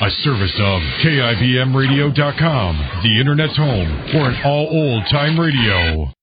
A service of KIBMradio.com, the Internet's home for an all old-time radio.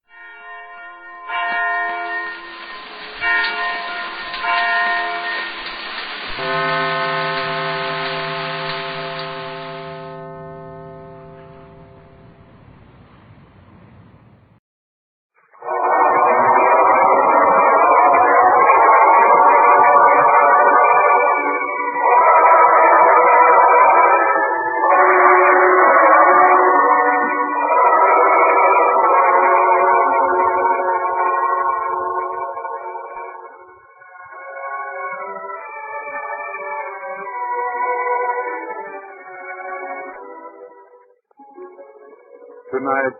Tonight,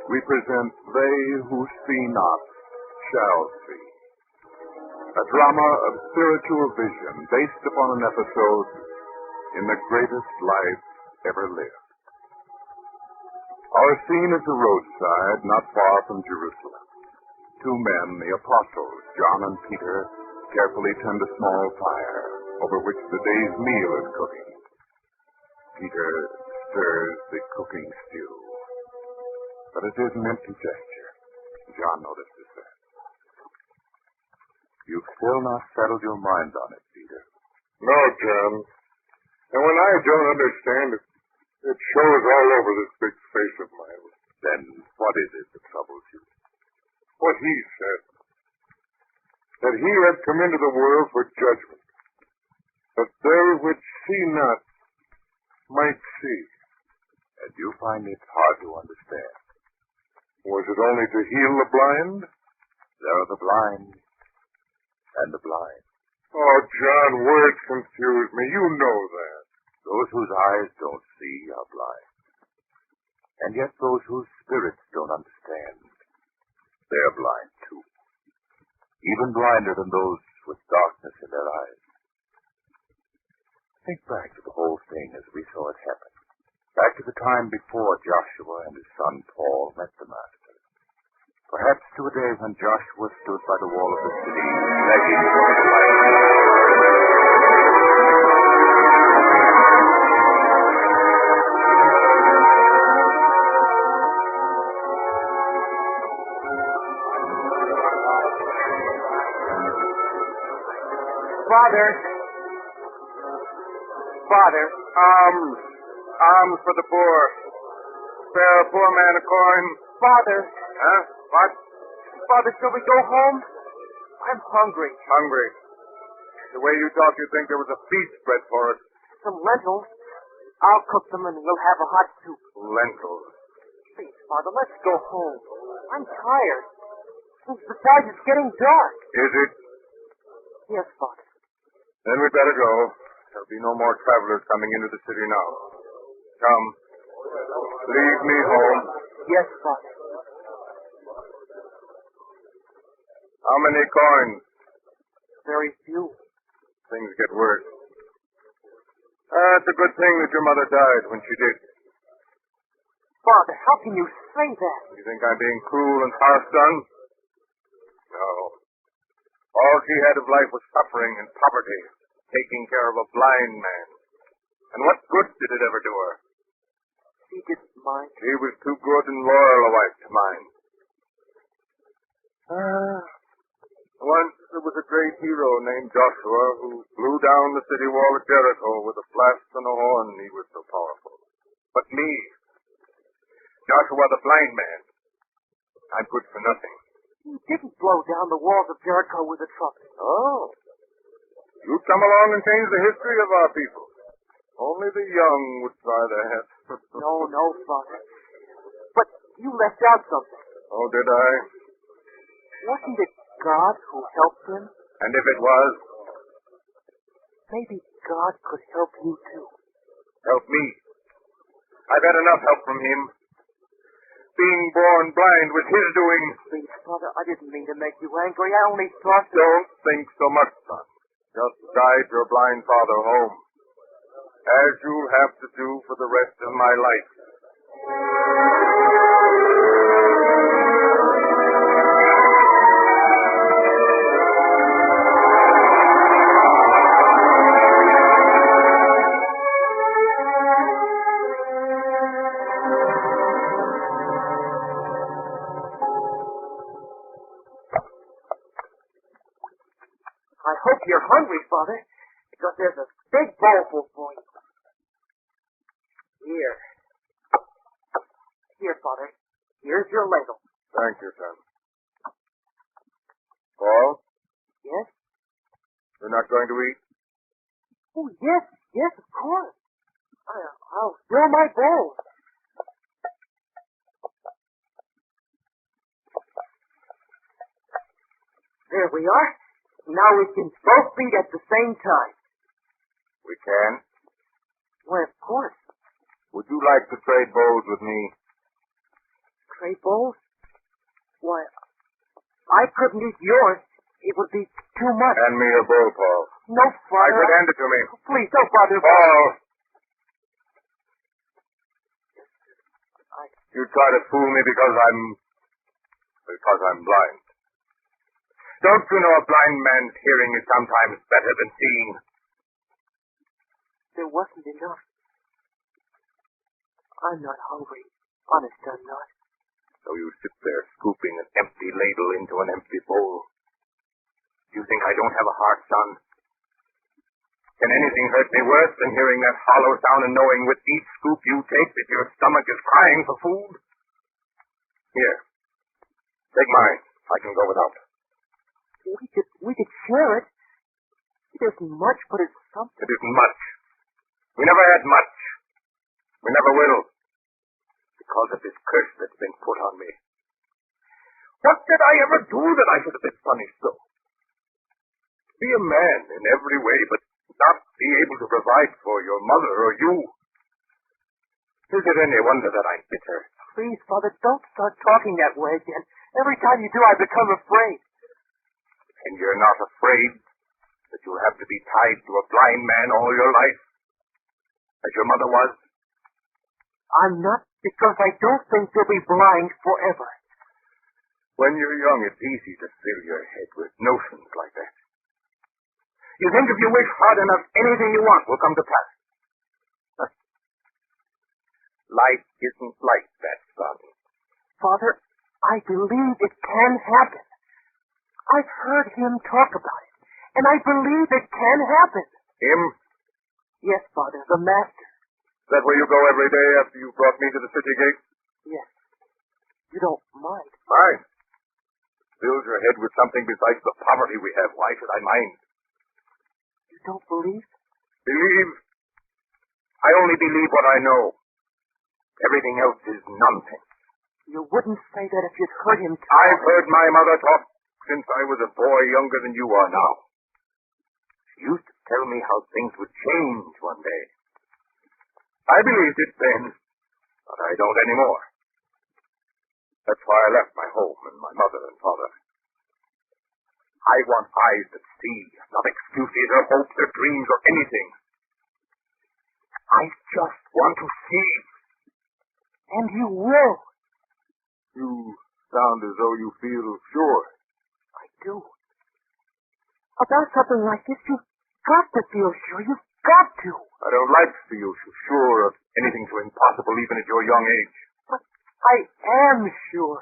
we present They Who See Not Shall See, a drama of spiritual vision based upon an episode in the greatest life ever lived. Our scene is a roadside not far from Jerusalem. Two men, the apostles, John and Peter, carefully tend a small fire over which the day's meal is cooking. Peter stirs the cooking stew. But it is an empty gesture. John notices that. You've still not settled your mind on it, Peter. No, John. And when I don't understand it, it shows all over this big face of mine. Then what is it that troubles you? What he said. That he had come into the world for judgment. That they which see not might see. And you find it hard to understand. Was it only to heal the blind? There are the blind and the blind. Oh, John, words confuse me. You know that. Those whose eyes don't see are blind. And yet those whose spirits don't understand, they're blind too. Even blinder than those with darkness in their eyes. Think back to the whole thing as we saw it happen. Back to the time before Joshua and his son Paul met the Master. Perhaps to a day when Joshua stood by the wall of the city, begging for his life. Father, alms for the poor. Spare a poor man a coin. Father. Huh? What? Father, shall we go home? I'm hungry. Hungry. The way you talk, you'd think there was a feast spread for us. Some lentils. I'll cook them and we'll have a hot soup. Lentils. Please, Father, let's go home. I'm tired. Besides, it's getting dark. Is it? Yes, Father. Then we'd better go. There'll be no more travelers coming into the city now. Come. Lead me home. Yes, Father. How many coins? Very few. Things get worse. It's a good thing that your mother died when she did. Father, how can you say that? You think I'm being cruel and harsh, son? No. All she had of life was suffering and poverty, taking care of a blind man. And what good did it ever do her? She didn't mind. She was too good and loyal a wife to mind. Once there was a great hero named Joshua who blew down the city wall of Jericho with a blast and a horn. He was so powerful. But me, Joshua the blind man, I'm good for nothing. He didn't blow down the walls of Jericho with a trumpet. Oh. You come along and change the history of our people. Only the young would try that. No, Father. But you left out something. Oh, did I? Wasn't it God who helped him? And if it was? Maybe God could help you too. Help me? I've had enough help from him. Being born blind was his doing. Please, Father, I didn't mean to make you angry. I only thought that... Don't think so much, son. Just guide your blind father home, as you'll have to do for the rest of my life. hungry, Father, because there's a big bowl for you. Here. Here, Father. Here's your ladle. Thank you, son. Paul? Yes? You're not going to eat? Oh, yes, of course. I'll fill my bowl. There we are. Now we can both eat at the same time. We can? Why, of course. Would you like to trade bowls with me? Trade bowls? Why, I couldn't eat yours. It would be too much. Hand me your bowl, Paul. No, Father. I could hand it to me. Please, don't bother. Paul! You try to fool me because I'm blind. Don't you know a blind man's hearing is sometimes better than seeing? There wasn't enough. I'm not hungry. Honest, I'm not. So you sit there scooping an empty ladle into an empty bowl. You think I don't have a heart, son? Can anything hurt me worse than hearing that hollow sound and knowing with each scoop you take that your stomach is crying for food? Here. Take mine. I can go without. We could share it. It isn't much, but it's something. It isn't much. We never had much. We never will. Because of this curse that's been put on me. What did I ever do that I should have been punished so? Be a man in every way, but not be able to provide for your mother or you. Is it any wonder that I'm bitter? Please, Father, don't start talking that way again. Every time you do, I become afraid. And you're not afraid that you'll have to be tied to a blind man all your life? As your mother was? I'm not, because I don't think you'll be blind forever. When you're young, it's easy to fill your head with notions like that. You think if you wish hard enough, anything you want will come to pass. Life isn't like that, son. Father, I believe it can happen. I've heard him talk about it, and I believe it can happen. Him? Yes, Father, the master. Is that where you go every day after you brought me to the city gate? Yes. You don't mind? Mind? Fills your head with something besides the poverty we have. Why should I mind? You don't believe? Believe? I only believe what I know. Everything else is nonsense. You wouldn't say that if you'd heard him talk. I've heard my mother talk since I was a boy younger than you are now. She used to tell me how things would change one day. I believed it then, but I don't anymore. That's why I left my home and my mother and father. I want eyes that see, not excuses or hopes or dreams or anything. I just want to see. And you will. You sound as though you feel sure. I do. About something like this, you've got to feel sure. You've got to. I don't like to feel sure of anything so impossible even at your young age. But I am sure.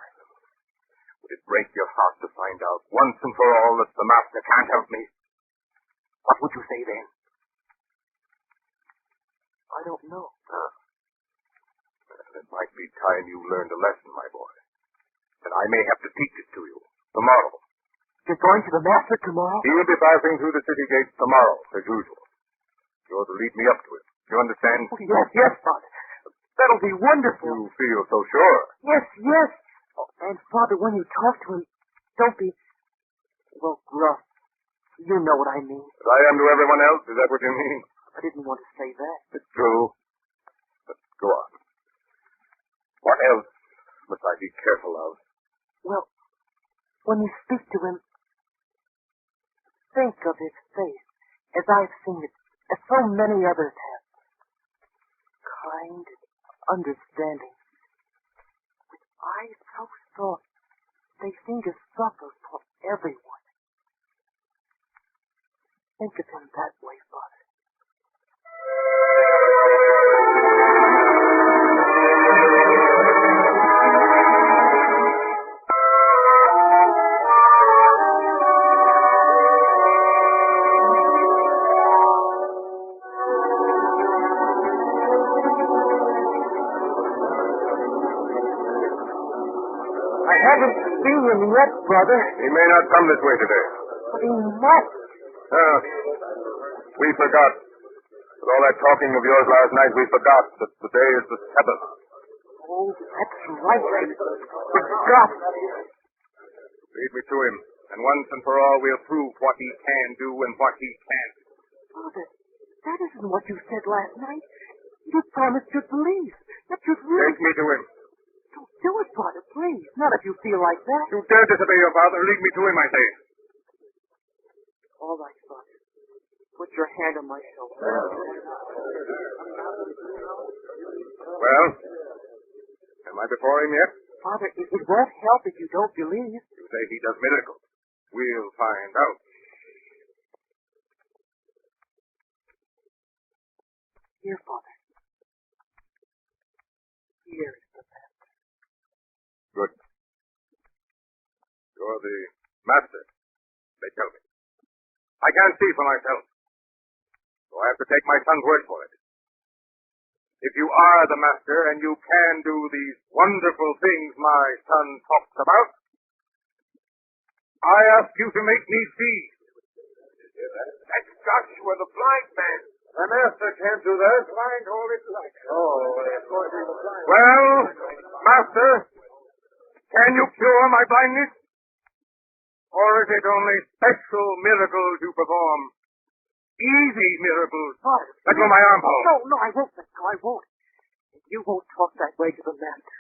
Would it break your heart to find out once and for all that the master can't help me? What would you say then? I don't know. It might be time you learned a lesson, my boy. And I may have to teach it to you tomorrow. You're going to the master tomorrow? He'll be passing through the city gates tomorrow, as usual. You're to lead me up to it. You understand? Oh, yes, Father. That'll be wonderful. You feel so sure. Yes. Oh, and, Father, when you talk to him, don't be, gruff. You know what I mean. As I am to everyone else, is that what you mean? I didn't want to say that. It's true. But go on. What else must I be careful of? Well, when you speak to him, think of his face as I've seen it, as so many others have. Kind and understanding. With eyes so soft, they seem to suffer for everyone. Think of him that way, Father. him yet, brother. He may not come this way today. But he must. We forgot. With all that talking of yours last night, we forgot that today is the Sabbath. Oh, that's right. I forgot. Lead me to him, and once and for all we'll prove what he can do and what he can't. Father, that isn't what you said last night. You promised you'd believe. That you'd really... Take me to him. Don't do it, Father, please. Not if you feel like that. You dare disobey your father. Lead me to him, I say. All right, Father. Put your hand on my shoulder. Well, am I before him yet? Father, it won't help if you don't believe. You say he does miracles. We'll find out. Here, Father. Here is the master. Good. You're the master, they tell me. I can't see for myself, so I have to take my son's word for it. If you are the master and you can do these wonderful things my son talks about, I ask you to make me see. That's Joshua, the blind man. The master can't do that. Blind all his life. Well, master, can you cure my blindness? Or is it only special miracles you perform? Easy miracles. Father. Let go my arm, Paul. No, I won't, Mister. I won't. You won't talk that way to the master.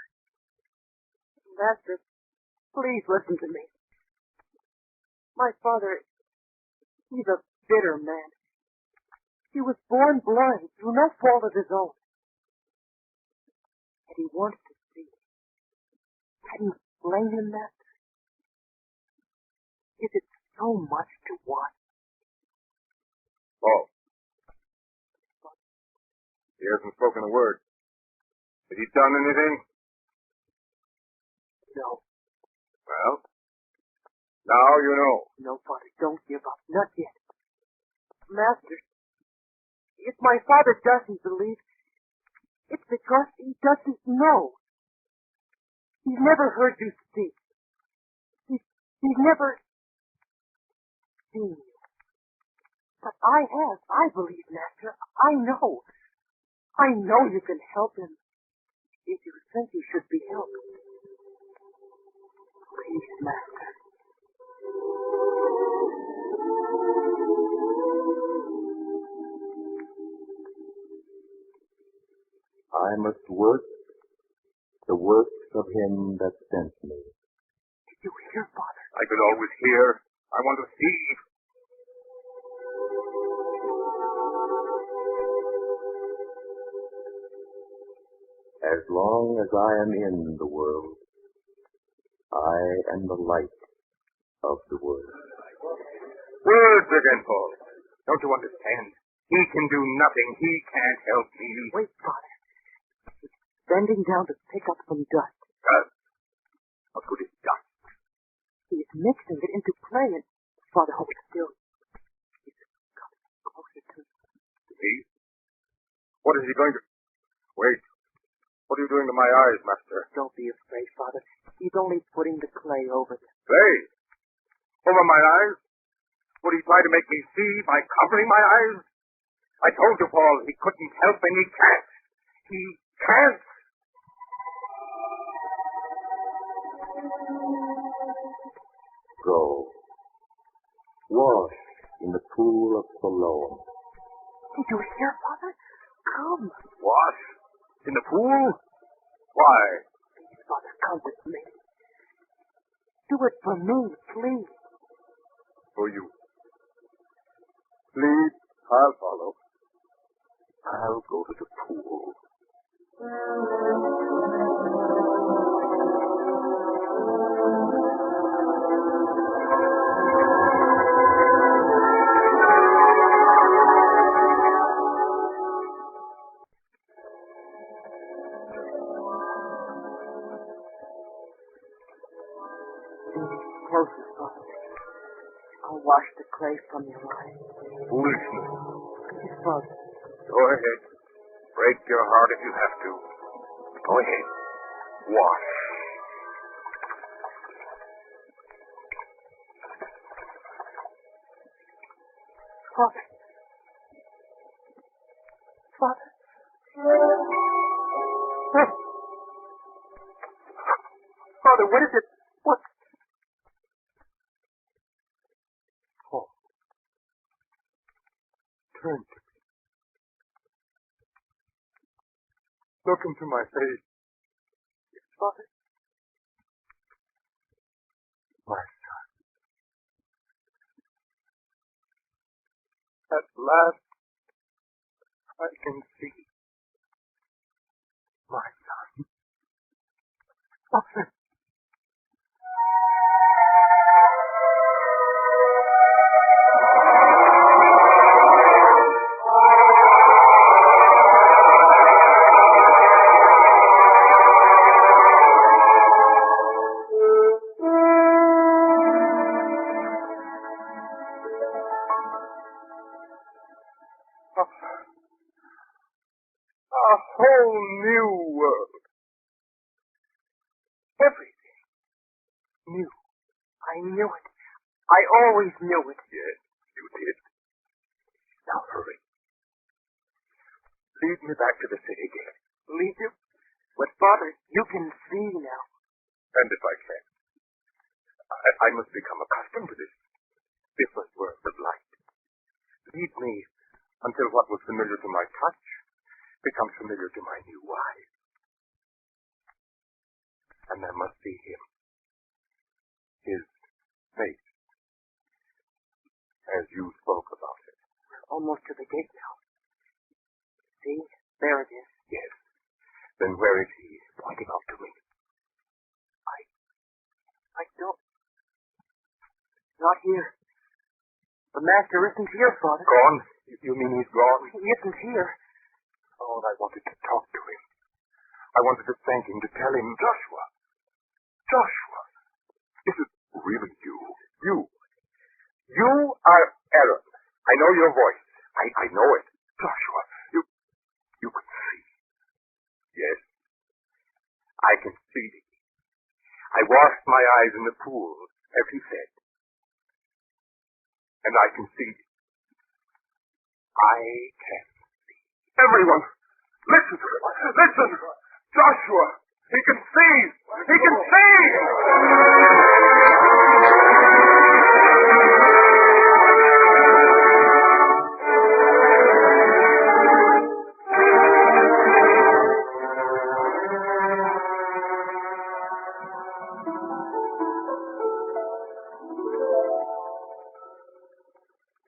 Master, please listen to me. My father, he's a bitter man. He was born blind through no fault of his own. And he wants to see. Can you blame him, Master? Is it so much to want? Oh. He hasn't spoken a word. Has he done anything? No. Well, now you know. No, Father, don't give up. Not yet. Master, if my father doesn't believe, it's because he doesn't know. He's never heard you speak. He's never seen you. But I have. I believe, Master. I know. I know you can help him if you think he should be helped. Please, Master. I must work the works of him that sent me. Did you hear, Father? I could always hear. I want to see. As long as I am in the world, I am the light of the world. Words again, Paul. Don't you understand? He can do nothing. He can't help me. Wait, Father. He's bending down to pick up some dust. Dust? What good is dust? He's mixing it into clay and... Father, hold still. He's coming closer to me. Me? What is he going to... Wait. What are you doing to my eyes, Master? Don't be afraid, Father. He's only putting the clay over them. Clay? Over my eyes? Would he try to make me see by covering my eyes? I told you, Paul, he couldn't help and he can't. He can't. Go. Wash in the pool of Siloam. Did you hear, Father? Come. What? In the pool? Why? Please, Father, come with me. Do it for me, please. For you. Please, I'll follow. I'll go to the pool. Closer, Father. I'll wash the clay from your eyes. Foolishness. Please, Father. Go ahead. Break your heart if you have to. Go ahead. Wash. Father. Father. Father, what is it? What? Oh. Turn to me. Look into my face. Yes, Father. My son. At last, I can see. My son. Father. A whole new world. Everything new. I knew it. I always knew it. Yes, you did. Now hurry. Lead me back to the city gate. Lead you? But, Father, you can see now. And if I can, I must become accustomed to this different world of light. Lead me until what was familiar to my touch becomes familiar to my new eyes. And there must be him. His face. As you spoke about it. We're almost to the gate now. See? There it is. Yes. Then where is he pointing out to me? I don't. Not here. The master isn't here, Father. Gone? You mean he's gone? He isn't here. Oh, and I wanted to talk to him. I wanted to thank him, to tell him, Joshua, is it really you? You are Aaron. I know your voice. I know it. Joshua, you can see. Yes, I can see. I washed my eyes in the pool, as he said. And I can see. I can see. Everyone, listen. Joshua, he can see. He can see.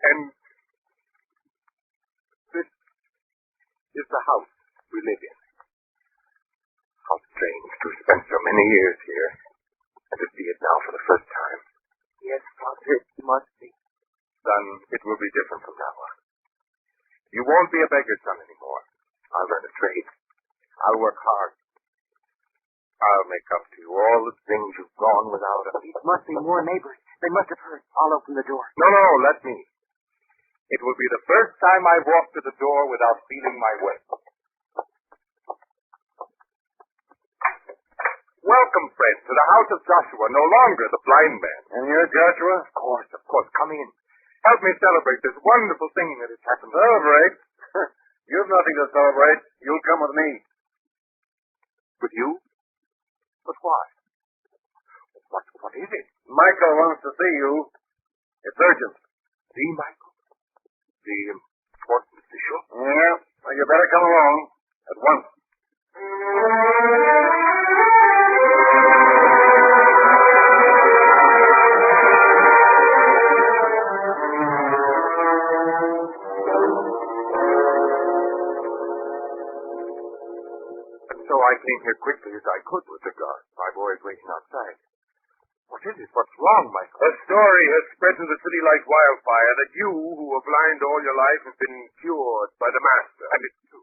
And this is the house we live in. How strange to have spent so many years here and to see it now for the first time. Yes, Father, it must be. Son, it will be different from now on. You won't be a beggar's son anymore. I'll learn a trade. I'll work hard. I'll make up to you all the things you've gone without. These must be more neighbors. They must have heard. I'll open the door. No, let me. It will be the first time I've walked to the door without feeling my way. Welcome, friend, to the house of Joshua, no longer the blind man. And you're Joshua? Of course. Come in. Help me celebrate this wonderful thing that has happened. Celebrate? You've nothing to celebrate. You'll come with me. With you? But why? What is it? Michael wants to see you. It's urgent. See, Michael? The important official? Yeah. Well, you better come along. At once. So I came here quickly as I could with the guard. My boys waiting outside. What is it? What's wrong, Michael? A story has spread to the city like wildfire that you, who were blind all your life, have been cured by the master. And it's true.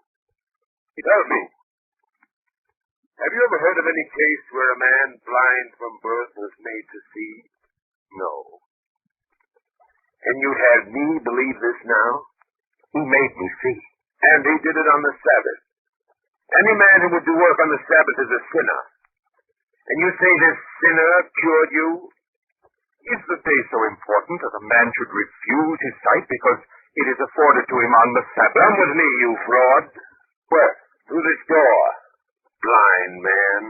Tell me, have you ever heard of any case where a man blind from birth was made to see? No. And you have me believe this now? He made me see. And he did it on the Sabbath. Any man who would do work on the Sabbath is a sinner. And you say this sinner cured you? Is the day so important that a man should refuse his sight because It is afforded to him on the Sabbath. Come with me, you fraud. Where? Through this door. Blind man.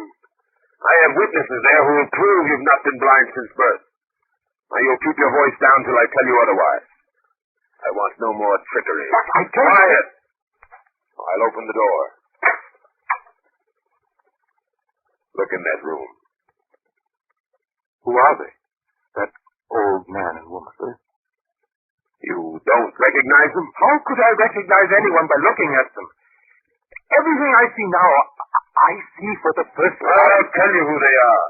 I have witnesses there who will prove you've not been blind since birth. Now you'll keep your voice down till I tell you otherwise. I want no more trickery. Quiet! I'll open the door. Look in that room. Who are they? That old man and woman, sir? You don't recognize them? How could I recognize anyone by looking at them? Everything I see now, I see for the first time. I'll tell you who they are.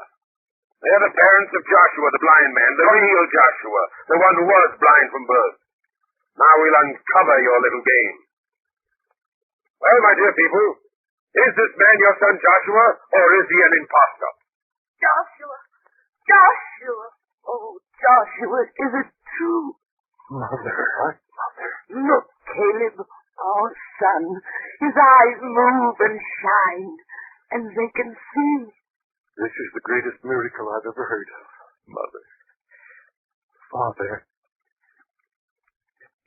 They're the parents of Joshua, the blind man, the real Joshua, the one who was blind from birth. Now we'll uncover your little game. Well, my dear people, is this man your son Joshua, or is he an impostor? Joshua! Joshua! Oh, Joshua, is it true? Mother. What? Mother. Look, Caleb, our son. His eyes move and shine, and they can see. This is the greatest miracle I've ever heard of, Mother. Father,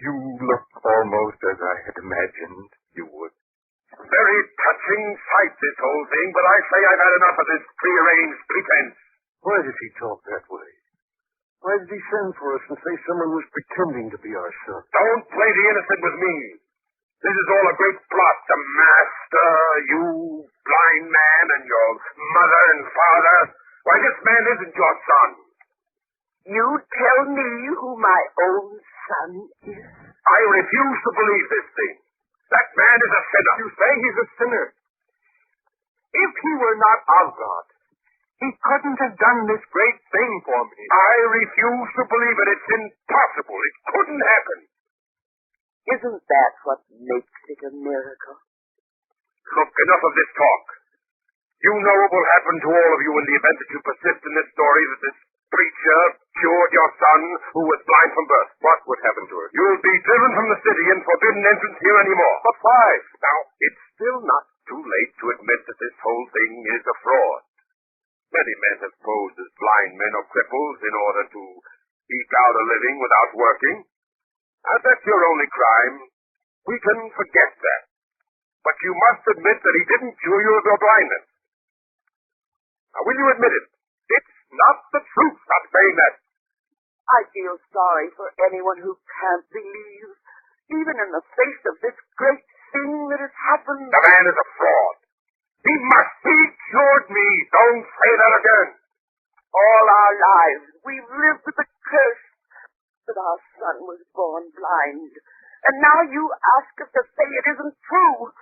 you look almost as I had imagined you would. Very touching sight, this whole thing, but I say I've had enough of this prearranged pretense. Why did he talk that way? Why did he send for us and say someone was pretending to be our son? Don't play the innocent with me. This is all a great plot to master you, blind man, and your mother and father. Why, this man isn't your son. You tell me who my own son is? I refuse to believe this thing. That man is a sinner. You say he's a sinner. If he were not of God, he couldn't have done this great thing for me. I refuse to believe it. It's impossible. It couldn't happen. Isn't that what makes it a miracle? Look, enough of this talk. You know what will happen to all of you in the event that you persist in this story that this preacher cured your son who was blind from birth. What would happen to us? You'll be driven from the city and forbidden entrance here anymore. But why? Now, it's still not too late to admit that this whole thing is a fraud. Many men have posed as blind men or cripples in order to eke out a living without working. Now, that's your only crime. We can forget that. But you must admit that he didn't cure you of your blindness. Now, will you admit it? It's not the truth. Stop saying that. I feel sorry for anyone who can't believe, even in the face of this great thing that has happened. The man is a fraud. He must be cured me. Don't say that again. All our lives we've lived with the curse that our son was born blind. And now you ask us to say it isn't true.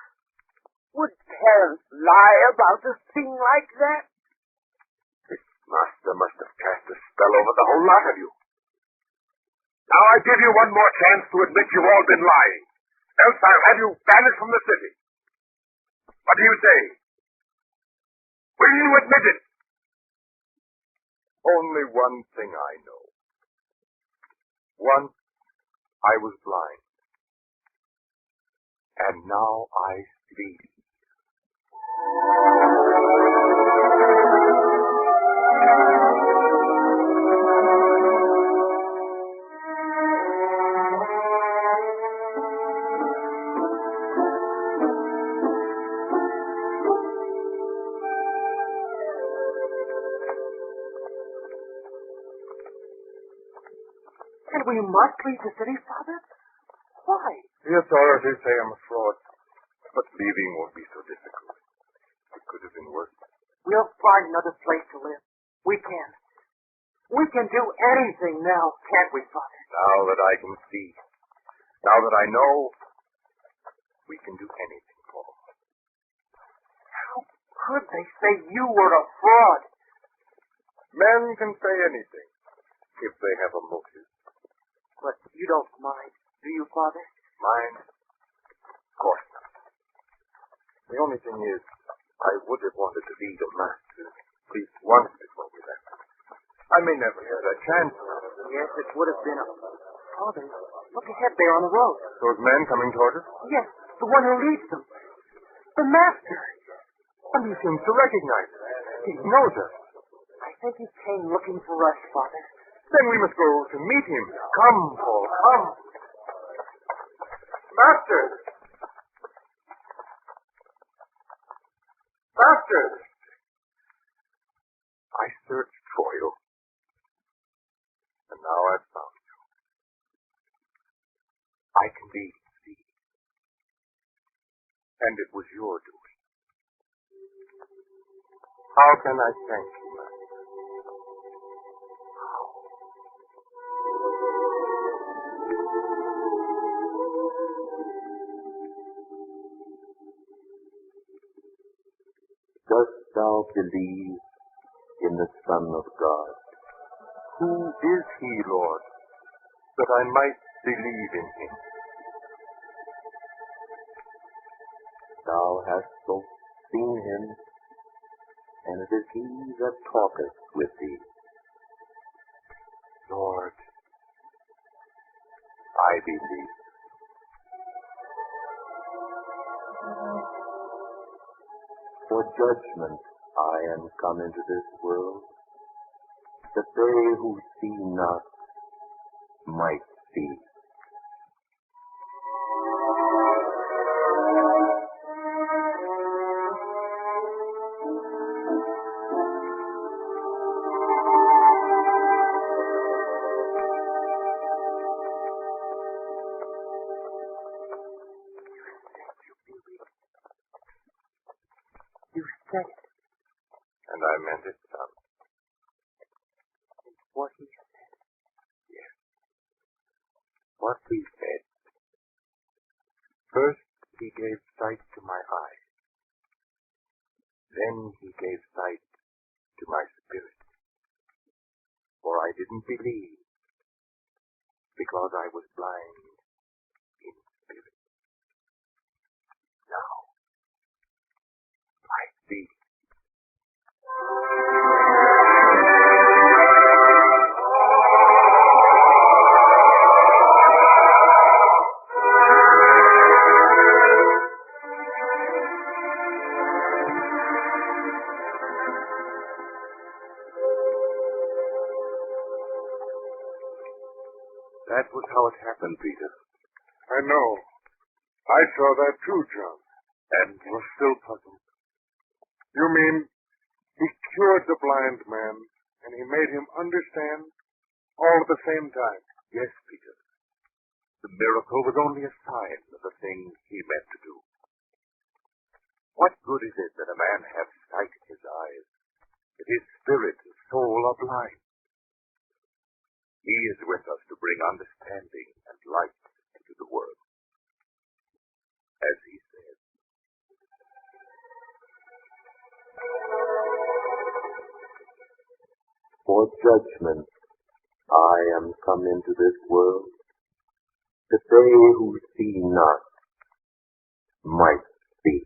Would parents lie about a thing like that? This master must have cast a spell over the whole lot of you. Now I give you one more chance to admit you've all been lying. Else I'll have you banished from the city. What do you say? Will you admit it? Only one thing I know. Once I was blind, and now I see. And we must leave the city, Father? Why? The authorities say I'm a fraud, but leaving won't be so difficult. It could have been worse. We'll find another place to live. We can. We can do anything now, can't we, Father? Now that I can see, now that I know, we can do anything, Paul. How could they say you were a fraud? Men can say anything if they have a motive. But you don't mind, do you, Father? Mind? Of course not. The only thing is, I would have wanted to lead a master at least once before we left. I may never have that chance. Yes, it would have been a... Father, look ahead there on the road. Those men coming toward us? Yes, the one who leads them. The master. And he seems to recognize us. He knows us. I think he came looking for us, Father. Then we must go to meet him. Come, Paul, come. Master! Master! I searched for you, and now I've found you. I can see. And it was your doing. How can I thank you, Master? How? Dost thou believe in the Son of God? Who is he, Lord, that I might believe in him? Thou hast both seen him, and it is he that talketh with thee. Lord, I believe. For judgment I am come into this world, that they who see not might see. You said it. And I meant it, son. What he said. Yes. What he said. First, he gave sight to my eyes. Then he gave sight to my spirit. For I didn't believe, because I was blind in spirit. Now, I see. That was how it happened, Peter. I know. I saw that too, John. And was still puzzled. You mean he cured the blind man and he made him understand all at the same time? Yes, Peter. The miracle was only a sign of the thing he meant to do. What good is it that a man have sight in his eyes if his spirit and soul are blind? He is with us to bring understanding and light into the world. As he said. For judgment I am come into this world, that they who see not might see.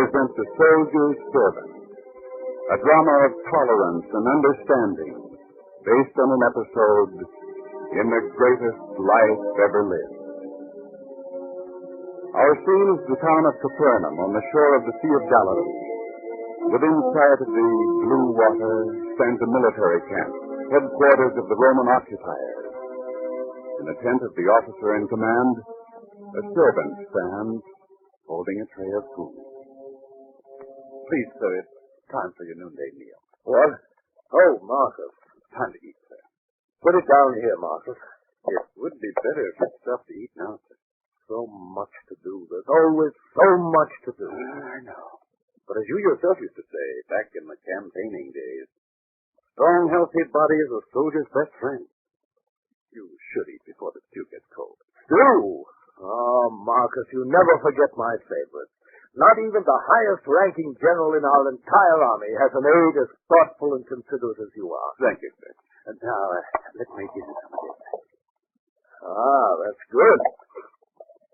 present The Soldier's Servant, a drama of tolerance and understanding based on an episode in the greatest life ever lived. Our scene is the town of Capernaum on the shore of the Sea of Galilee. Within sight of the blue water stands a military camp, headquarters of the Roman occupiers. In the tent of the officer in command, a servant stands holding a tray of food. Please, sir, it's time for your noonday meal. What? Oh, Marcus. Time to eat, sir. Put it down here, Marcus. It would be better if it's stuff to eat now, sir. So much to do. There's always so much to do. I know. But as you yourself used to say back in the campaigning days, strong, healthy body is a soldier's best friend. You should eat before the stew gets cold. Stew? Oh, Marcus, you never forget my favorite. Not even the highest-ranking general in our entire army has an aide as thoughtful and considerate as you are. Thank you, sir. And now, let me give you some of this. Ah, that's good.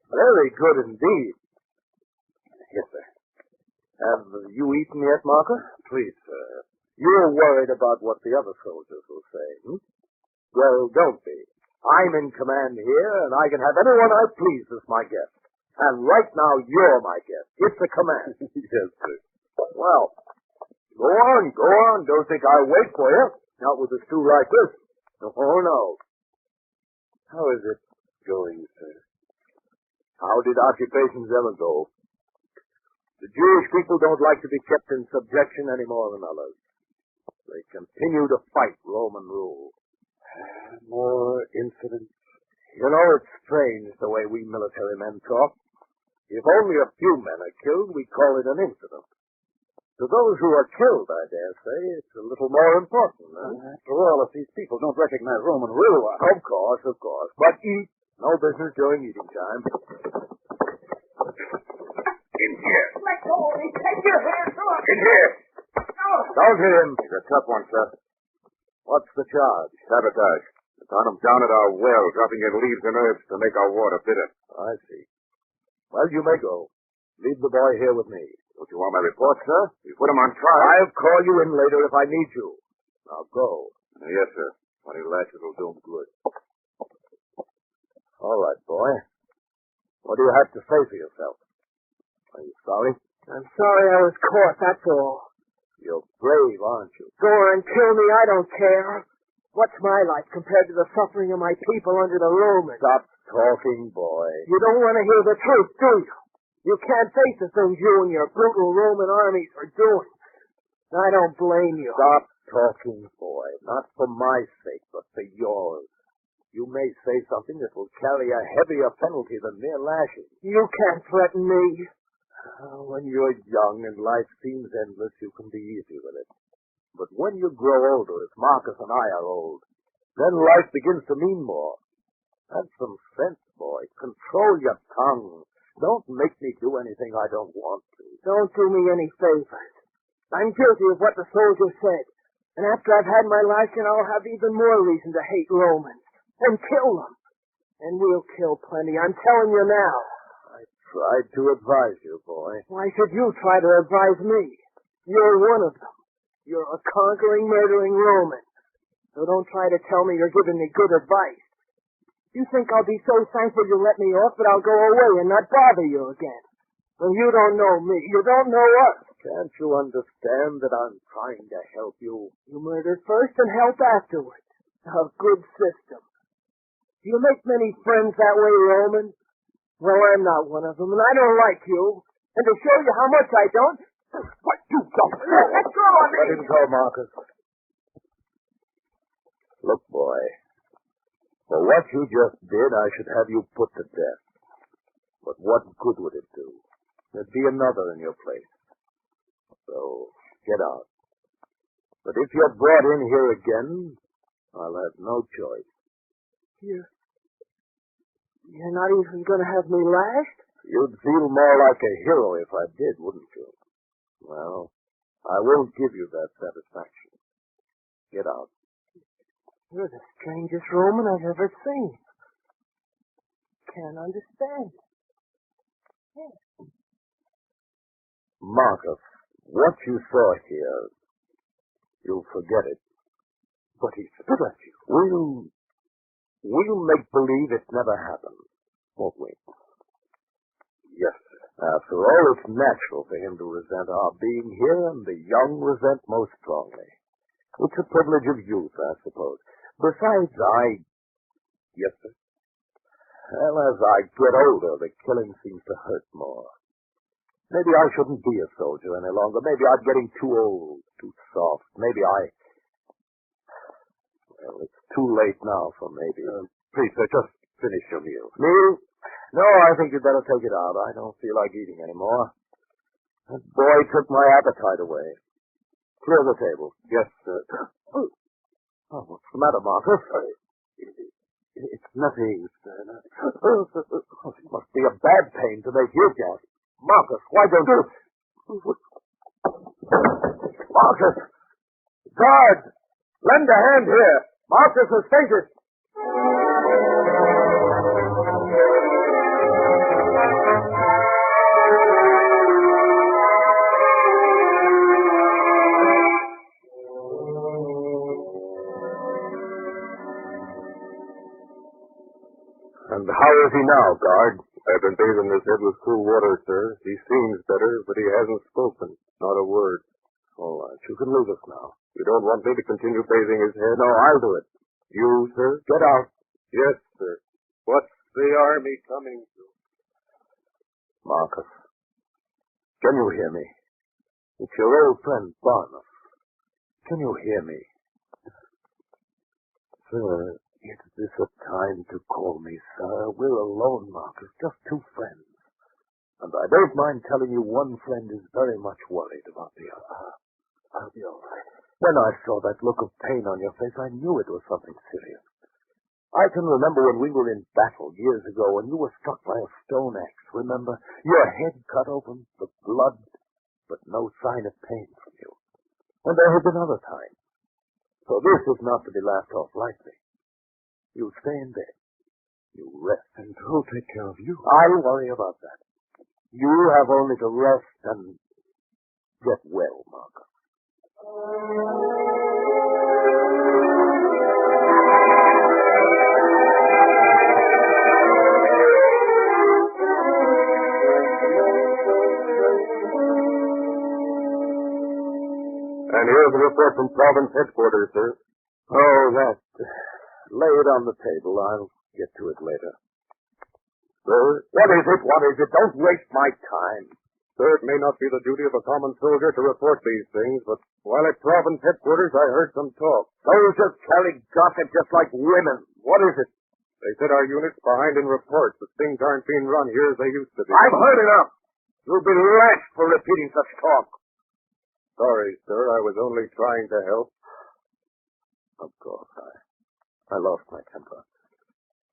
Very good indeed. Yes, sir. Have you eaten yet, Marcus? Please, sir. You're worried about what the other soldiers will say, hmm? Well, don't be. I'm in command here, and I can have anyone I please as my guest. And right now, you're my guest. It's a command. Yes, sir. Well, go on. Don't think I'll wait for you. Not with a stew like this. Oh, no. How is it going, sir? How did occupations ever go? The Jewish people don't like to be kept in subjection any more than others. They continue to fight Roman rule. More incidents? You know, it's strange the way we military men talk. If only a few men are killed, we call it an incident. To those who are killed, I dare say, it's a little more important. After all, if these people don't recognize Roman rule... Of course. But eat. No business during eating time. In here. Let go of me. Take your hands off. In here. Don't hit him. He's a tough one, sir. What's the charge? Sabotage. They found him down at our well, dropping in leaves and herbs to make our water bitter. I see. Well, you may go. Leave the boy here with me. Don't you want my report, sir? You put him on trial. I'll call you in later if I need you. Now go. Yes, sir. 20 lashes will do him good. All right, boy. What do you have to say for yourself? Are you sorry? I'm sorry I was caught, that's all. You're brave, aren't you? Go on, kill me, I don't care. What's my life compared to the suffering of my people under the Romans? Stop talking, boy. You don't want to hear the truth, do you? You can't face the things you and your brutal Roman armies are doing. I don't blame you. Stop talking, boy. Not for my sake, but for yours. You may say something that will carry a heavier penalty than mere lashing. You can't threaten me. When you're young and life seems endless, you can be easy with it. But when you grow older, as Marcus and I are old, then life begins to mean more. Have some sense, boy. Control your tongue. Don't make me do anything I don't want to. Don't do me any favors. I'm guilty of what the soldier said. And after I've had my lashing, I'll have even more reason to hate Romans. And kill them. And we'll kill plenty, I'm telling you now. I tried to advise you, boy. Why should you try to advise me? You're one of them. You're a conquering, murdering Roman. So don't try to tell me you're giving me good advice. You think I'll be so thankful you let me off that I'll go away and not bother you again. Well, you don't know me. You don't know us. Can't you understand that I'm trying to help you? You murdered first and help afterwards. A good system. Do you make many friends that way, Roman? Well, I'm not one of them, and I don't like you. And to show you how much I don't... What, you don't... Let go of me! Let him go, Marcus. Look, boy. For what you just did, I should have you put to death. But what good would it do? There'd be another in your place. So, get out. But if you're brought in here again, I'll have no choice. You're not even going to have me lashed? You'd feel more like a hero if I did, wouldn't you? Well, I won't give you that satisfaction. Get out. You're the strangest Roman I've ever seen. Can't understand. Yeah. Marcus, what you saw here, you'll forget it. But he spit at you. We'll make believe it never happened, won't we? Yes, sir. After all, it's natural for him to resent our being here, and the young resent most strongly. It's a privilege of youth, I suppose. Besides, Yes, sir. Well, as I get older, the killing seems to hurt more. Maybe I shouldn't be a soldier any longer. Maybe I'm getting too old, too soft. Maybe Well, it's too late now for maybe. Please, sir, just finish your meal. Meal? No, I think you'd better take it out. I don't feel like eating anymore. That boy took my appetite away. Clear the table. Yes, sir. Oh, what's the matter, Marcus? It's nothing, sir. Oh, it must be a bad pain to make you gasp. Marcus, why don't you... Marcus! Guard! Lend a hand here. Marcus has fainted. And how is he now, guard? I've been bathing his head with cool water, sir. He seems better, but he hasn't spoken. Not a word. All right, you can leave us now. You don't want me to continue bathing his head? No, I'll do it. You, sir? Get out. Yes, sir. What's the army coming to? Marcus, can you hear me? It's your old friend, Barnum. Can you hear me? Sir, is this a time to call me sir? We're alone, Marcus, just two friends. And I don't mind telling you one friend is very much worried about the other. I'll be all right. When I saw that look of pain on your face, I knew it was something serious. I can remember when we were in battle years ago and you were struck by a stone axe, remember? Your head cut open, the blood, but no sign of pain from you. And there have been other times. So this is not to be laughed off lightly. You stay in bed. You rest. And who'll take care of you? I'll worry about that. You have only to rest and get well, Marcus. And here's a report from province headquarters, sir. Oh, that. Lay it on the table. I'll get to it later. Sir? What is it? What is it? Don't waste my time. Sir, it may not be the duty of a common soldier to report these things, but while at province headquarters, I heard some talk. Soldiers carry gossip just like women. What is it? They said our unit's behind in reports, that things aren't being run here as they used to be. I've heard enough. You'll be lashed for repeating such talk. Sorry, sir. I was only trying to help. Of course, I lost my temper.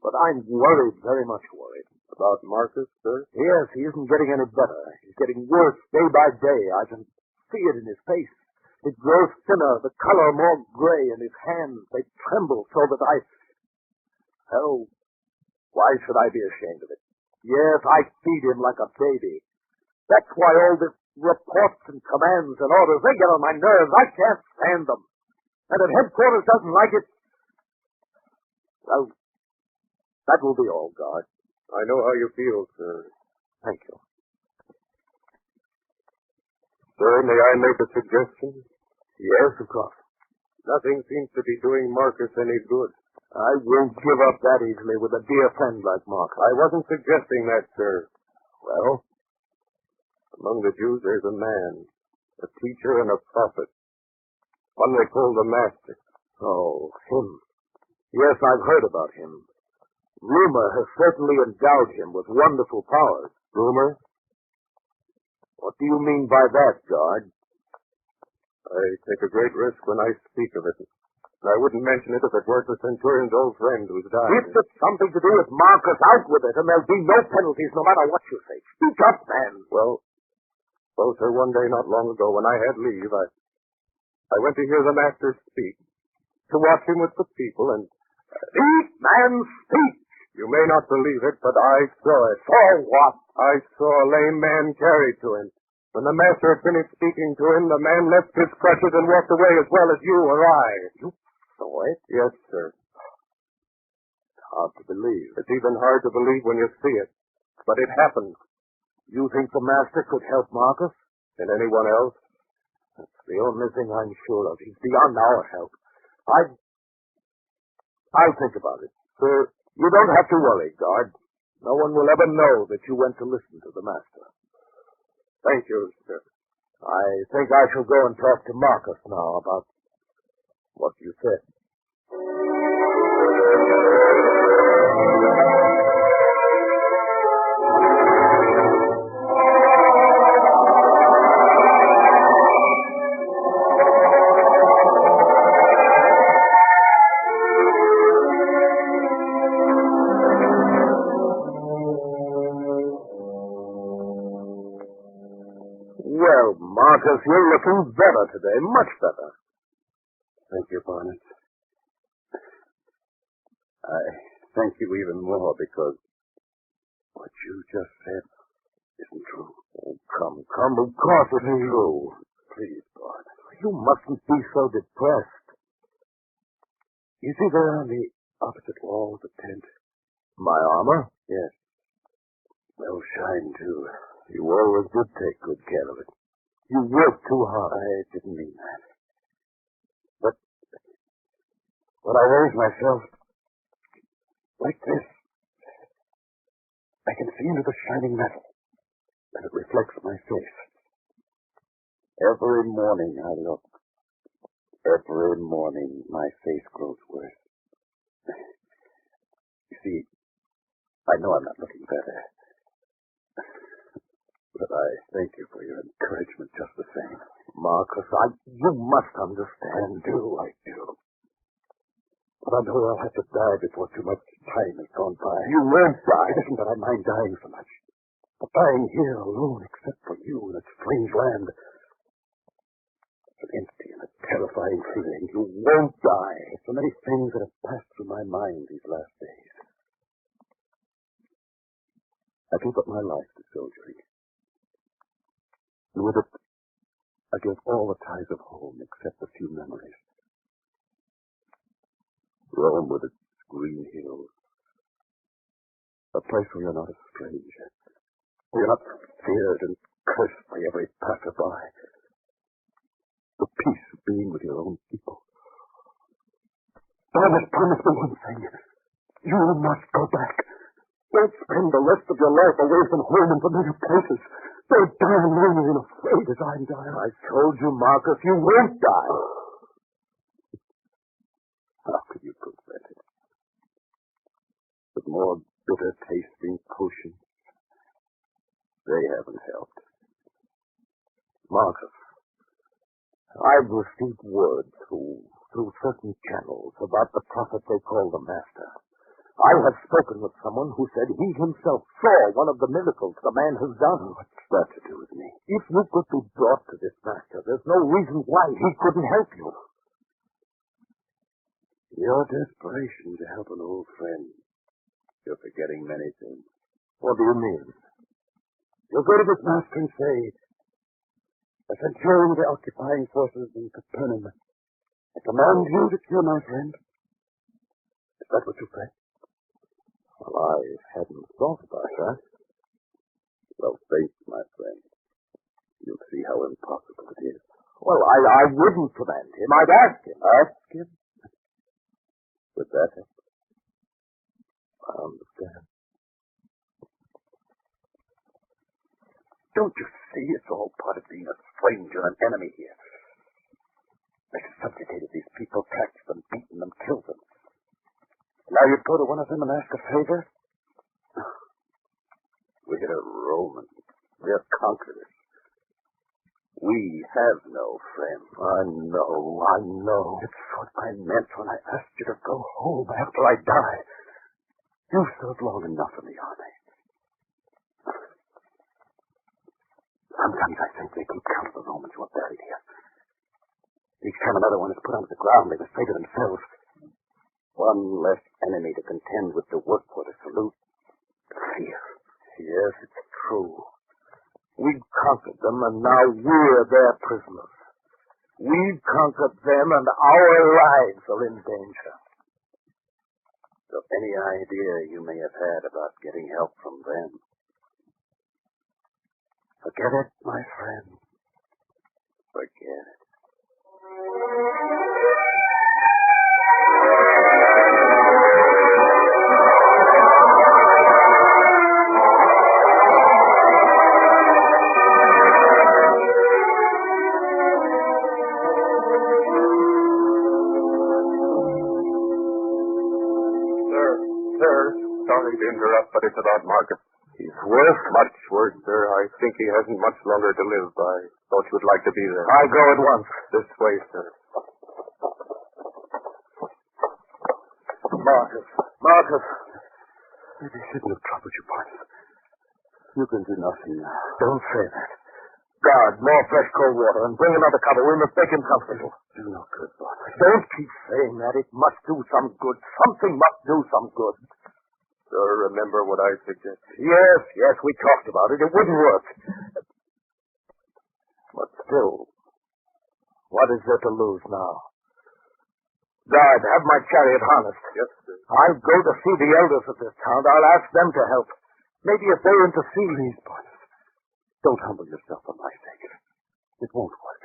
But I'm worried, very much worried. About Marcus, sir? Yes, he isn't getting any better. He's getting worse day by day. I can see it in his face. It grows thinner, the color more gray, and his hands, they tremble so that Hell, why should I be ashamed of it? Yes, I feed him like a baby. That's why all this reports and commands and orders, they get on my nerves. I can't stand them. And if headquarters doesn't like it, well, that will be all, guard. I know how you feel, sir. Thank you. Sir, may I make a suggestion? Yes, of course. Nothing seems to be doing Marcus any good. I won't give up that easily with a dear friend like Marcus. I wasn't suggesting that, sir. Well? Among the Jews, there's a man, a teacher and a prophet. One they call the Master. Oh, him. Yes, I've heard about him. Rumor has certainly endowed him with wonderful powers. Rumor? What do you mean by that, guard? I take a great risk when I speak of it. I wouldn't mention it if it weren't the Centurion's old friend who's died. If it's something to do with Marcus, out with it, and there'll be no penalties no matter what you say. Speak up, man. Well, sir, one day not long ago when I had leave, I went to hear the Master speak, to watch him with the people, and... Speak, man, speak! You may not believe it, but I saw it. Saw what? I saw a lame man carried to him. When the master had finished speaking to him, the man left his crutches and walked away as well as you or I. You saw it? Yes, sir. It's hard to believe. It's even hard to believe when you see it. But it happened. You think the master could help Marcus? And anyone else? That's the only thing I'm sure of. He's beyond our help. I'll think about it. Sir, you don't have to worry, guard. No one will ever know that you went to listen to the master. Thank you, sir. I think I shall go and talk to Marcus now about what you said. Well, Marcus, you're looking better today, much better. Thank you, Barnett. I thank you even more because what you just said isn't true. Oh, come. Of course it is true. Please, Barnett. You mustn't be so depressed. You see there on the opposite wall of the tent? My armor? Yes. They'll shine, too. You always did take good care of it. You worked too hard. I didn't mean that. But when I raise myself like this, I can see into the shining metal, and it reflects my face. Every morning I look. Every morning my face grows worse. You see, I know I'm not looking better. But I thank you for your encouragement just the same. Marcus, you must understand. I do. But I know I'll have to die before too much time has gone by. You won't die. It isn't that I mind dying so much. But dying here alone, except for you in a strange land, it's an empty and a terrifying feeling. You won't die. So many things that have passed through my mind these last days. I gave up my life to soldiering. And with it, I gave all the ties of home except a few memories. Rome with its green hills. A place where you're not a stranger. Where you're not feared and cursed by every passerby. The peace of being with your own people. Barnett, promise me one thing. You must go back. Don't spend the rest of your life away from home and familiar places. Don't die lonely and afraid as I'm dying. I told you, Marcus, you won't die. How could you prevent it? With more bitter-tasting potions, they haven't helped. Marcus, I've received word through certain channels about the prophet they call the Master. I have spoken with someone who said he himself saw one of the miracles the man has done. What's that to do with me? If you could be brought to this master, there's no reason why he couldn't help you. Your desperation to help an old friend. You're forgetting many things. What do you mean? You'll go to this master and say, a centurion of the occupying forces in Capernaum, I command you to kill my friend. Is that what you say? Well, I hadn't thought about that. Well, face, my friend. You'll see how impossible it is. Well, I wouldn't command him. I'd ask him. Ask him? Would that help? I understand. Don't you see? It's all part of being a stranger, an enemy here. They've subjugated these people, taxed them, beaten them, killed them. Now you'd go to one of them and ask a favor? We're Romans. We're conquerors. We have no friends. I know. It's what I meant when I asked you to go home after I die. You've served long enough in the army. Sometimes I think they keep count of the Romans who are buried here. Each time another one is put onto the ground, they will say to themselves, one less enemy to contend with, to work for, to salute. Fear. Yes, it's true. We've conquered them, and now we're their prisoners. We've conquered them, and our lives are in danger. So any idea you may have had about getting help from them? Forget it, my friend. Forget it. Sorry to interrupt, but it's about Marcus. He's worse? Much worse, sir. I think he hasn't much longer to live. I thought you would like to be there. I'll go at once. This way, sir. Marcus. Maybe I shouldn't have troubled you, partner. You can do nothing now. Don't say that. Guard, more fresh cold water, and bring another cover. We must make him comfortable. Do no good, partner. Don't keep saying that. It must do some good. Something must do some good. Sir, remember what I suggested? Yes, we talked about it. It wouldn't work. But still, what is there to lose now? Guard, have my chariot harnessed. Yes, sir. I'll go to see the elders of this town. I'll ask them to help. Maybe if they intercede. Please, partner. Don't humble yourself for my sake. It won't work.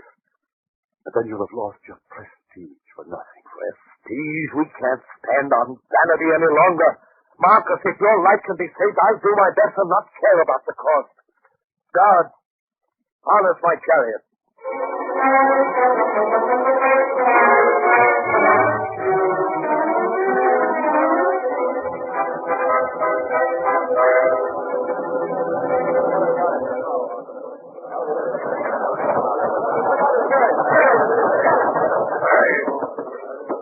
And then you'll have lost your prestige for nothing. Prestige? We can't stand on vanity any longer. Marcus, if your life can be saved, I'll do my best and not care about the cost. Guard, harness my chariot.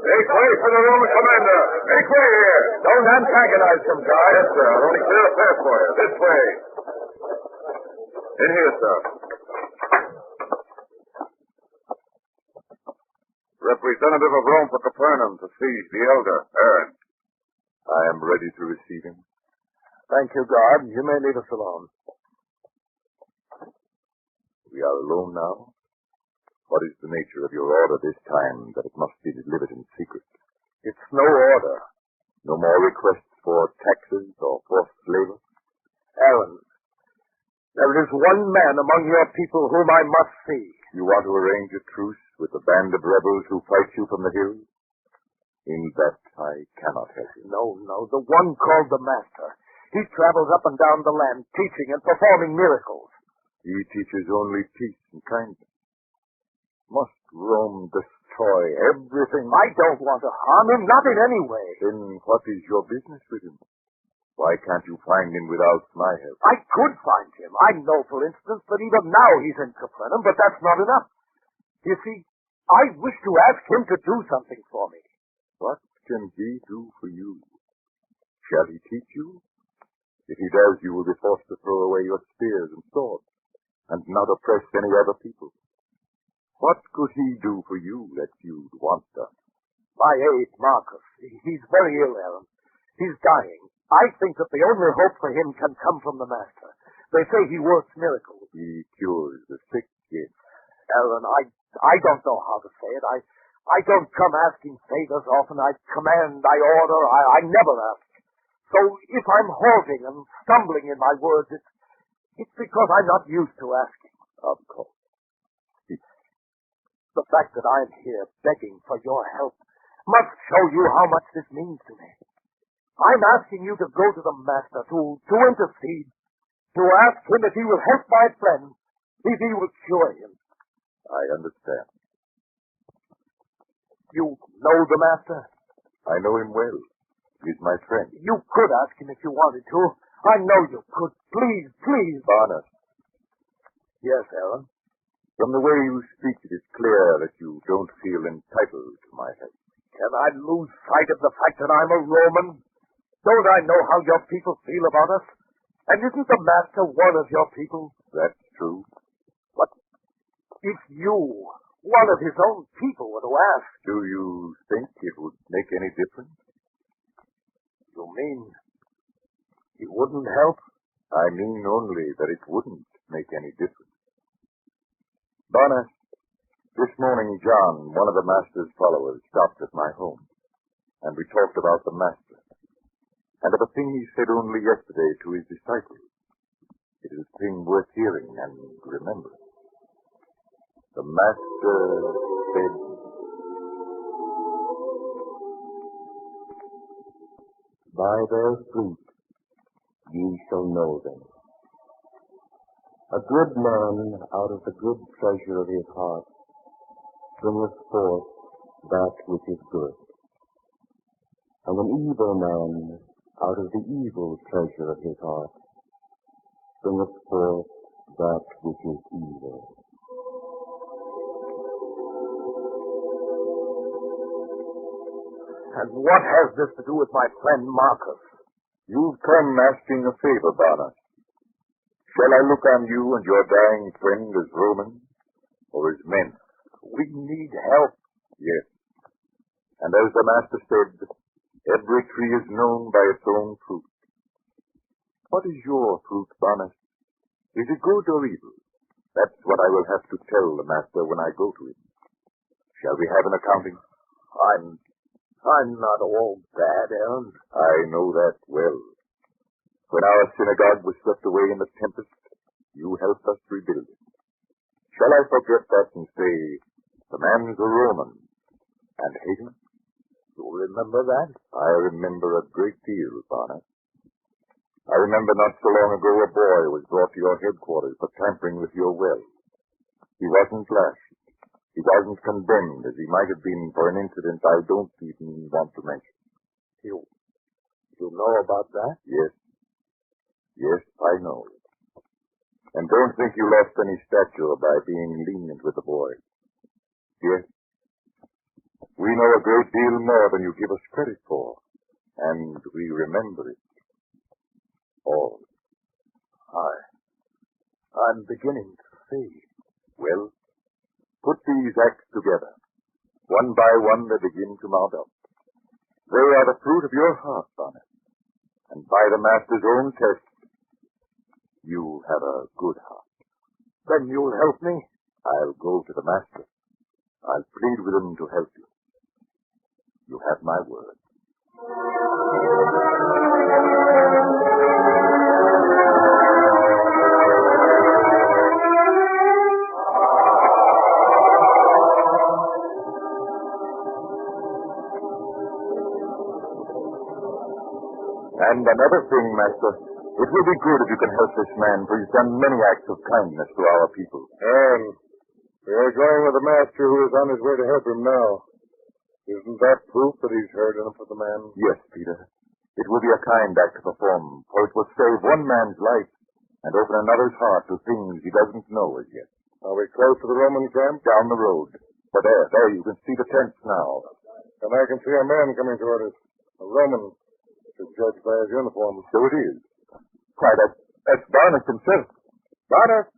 Make way for the Roman commander. Make way here. Don't antagonize him, guard. Yes, sir. I'll only clear a path for you. This way. In here, sir. Representative of Rome for Capernaum to see the elder, Aaron. I am ready to receive him. Thank you, guard. You may leave us alone. We are alone now. What is the nature of your order this time that it must be delivered in secret? It's no order. No more requests for taxes or forced labor? Aaron, there is one man among your people whom I must see. You want to arrange a truce with the band of rebels who fight you from the hills? In that I cannot help you. No, the one called the Master. He travels up and down the land, teaching and performing miracles. He teaches only peace and kindness. Must Rome destroy everything? I don't want to harm him, not in any way. Then what is your business with him? Why can't you find him without my help? I could find him. I know, for instance, that even now he's in Capernaum, but that's not enough. You see, I wish to ask him to do something for me. What can he do for you? Shall he teach you? If he does, you will be forced to throw away your spears and swords, and not oppress any other people. What could he do for you that you'd want done? My aide, Marcus. He's very ill, Aaron. He's dying. I think that the only hope for him can come from the Master. They say he works miracles. He cures the sick, yes. Aaron, I don't know how to say it. I don't come asking favors often. I command, I order, I never ask. So if I'm halting and stumbling in my words, it's because I'm not used to asking. Of course. The fact that I'm here begging for your help must show you how much this means to me. I'm asking you to go to the Master, to intercede, to ask him if he will help my friend, if he will cure him. I understand. You know the Master? I know him well. He's my friend. You could ask him if you wanted to. I know you could. Please. Barnett. Yes, Aaron? From the way you speak, it is clear that you don't feel entitled to my help. Can I lose sight of the fact that I'm a Roman? Don't I know how your people feel about us? And isn't the Master one of your people? That's true. But if you, one of his own people, were to ask... Do you think it would make any difference? You mean he wouldn't help? I mean only that it wouldn't. make any difference. Barnett, this morning John, one of the master's followers, stopped at my home, and we talked about the master, and of a thing he said only yesterday to his disciples. It is a thing worth hearing and remembering. The master said, "By their fruit ye shall know them. A good man out of the good treasure of his heart bringeth forth that which is good. And an evil man out of the evil treasure of his heart bringeth forth that which is evil." And what has this to do with my friend Marcus? You've come asking a favor, Barnett. Shall I look on you and your dying friend as Romans or as men? We need help. Yes. And as the master said, every tree is known by its own fruit. What is your fruit, Barnett? Is it good or evil? That's what I will have to tell the master when I go to him. Shall we have an accounting? I'm not all bad, Aaron. I know that well. When our synagogue was swept away in the tempest, you helped us rebuild it. Shall I forget that and say, the man's a Roman, and hate him? You remember that? I remember a great deal, Barnett. I remember not so long ago a boy was brought to your headquarters for tampering with your well. He wasn't lashed. He wasn't condemned, as he might have been for an incident I don't even want to mention. You know about that? Yes. Yes, I know. And don't think you lost any stature by being lenient with the boy. Yes. We know a great deal more than you give us credit for, and we remember it all. I'm beginning to see. Well, put these acts together. One by one, they begin to mount up. They are the fruit of your heart, Barnett. And by the master's own test, you have a good heart. Then you'll help me? I'll go to the master. I'll plead with him to help you. You have my word. And another thing, Master, it will be good if you can help this man, for he's done many acts of kindness to our people. We're going with the master who is on his way to help him now. Isn't that proof that he's heard enough of the man? Yes, Peter. It will be a kind act to perform, for it will save one man's life and open another's heart to things he doesn't know as yet. Are we close to the Roman camp? Down the road. But there, you can see the tents now. And I can see a man coming toward us. A Roman, to judge by his uniform. So it is. Why, that's Barnett himself. Barnett!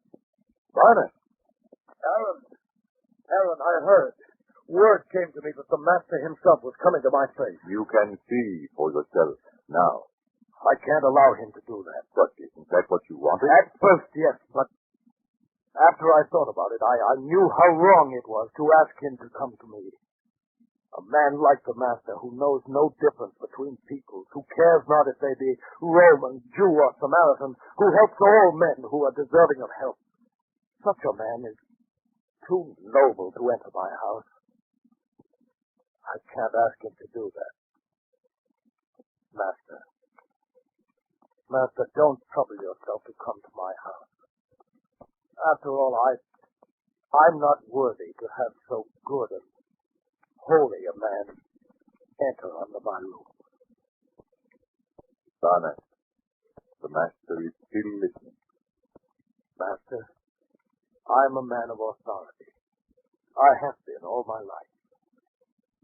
Aaron, I heard. Word came to me that the master himself was coming to my place. You can see for yourself now. I can't allow him to do that. But isn't that what you wanted? At first, yes, but after I thought about it, I knew how wrong it was to ask him to come to me. A man like the master who knows no difference between peoples, who cares not if they be Roman, Jew, or Samaritan, who helps all men who are deserving of help. Such a man is too noble to enter my house. I can't ask him to do that. Master, don't trouble yourself to come to my house. After all, I'm not worthy to have so good and holy a man enter under my roof. Barnett, the master is still listening. Master, I'm a man of authority. I have been all my life.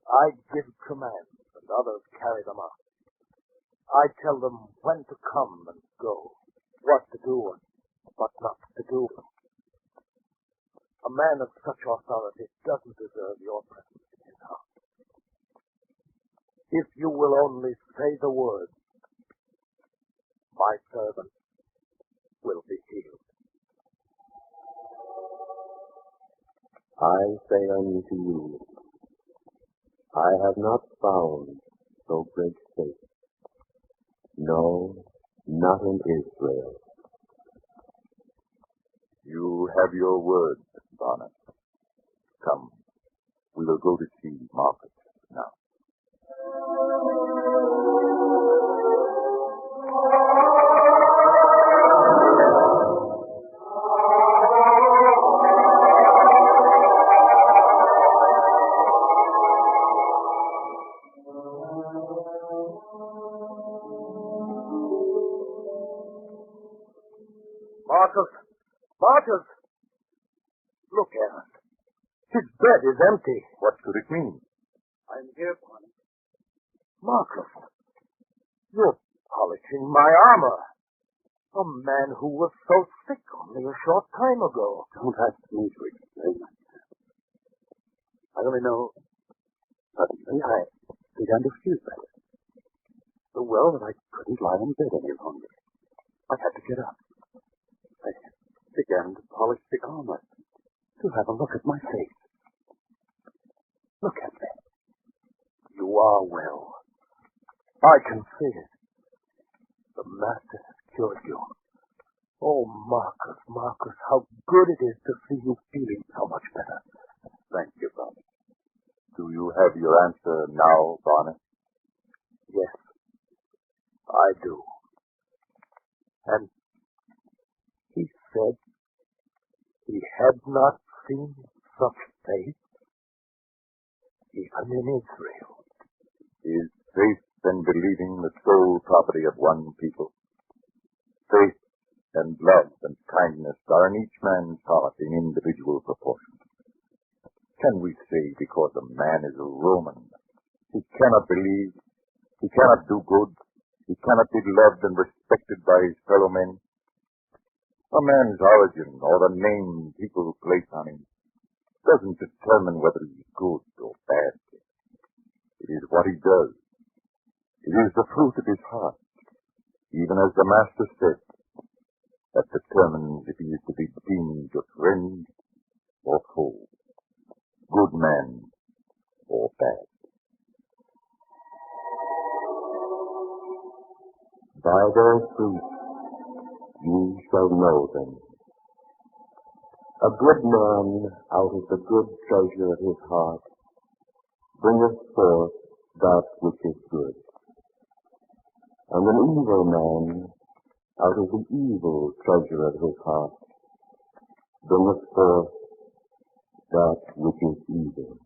I give commands, and others carry them out. I tell them when to come and go, what to do and what not to do. A man of such authority doesn't deserve your presence in his house. If you will only say the word, my servant will be healed. I say unto you, I have not found so great faith. No, not in Israel. You have your word, Barnett. Come, we will go to see Marcus now. Marcus! Look, Ernest. His bed is empty. What could it mean? I'm here, Barney. Marcus, you're polishing my armor. A man who was so sick only a short time ago. Don't ask me to explain myself. I only know suddenly I began to feel better. So well that I couldn't lie in bed any longer. I had to get up. I began to polish the armor, to have a look at my face. Look at me. You are well. I can see it. The master has cured you. Oh, Marcus, how good it is to see you feeling so much better. Thank you, Barney. Do you have your answer now, Barney? Yes, I do. And he said he had not seen such faith even in Israel. Is faith and believing the sole property of one people? Faith and love and kindness are in each man's heart in individual proportions. Can we say because a man is a Roman, he cannot believe, he cannot do good, he cannot be loved and respected by his fellow men? A man's origin or the name people place on him doesn't determine whether he's good or bad. It is what he does. It is the fruit of his heart, even as the Master said, that determines if he is to be deemed a friend or foe, good man or bad. By their fruit you shall know them. A good man out of the good treasure of his heart bringeth forth that which is good. And an evil man out of the evil treasure of his heart bringeth forth that which is evil.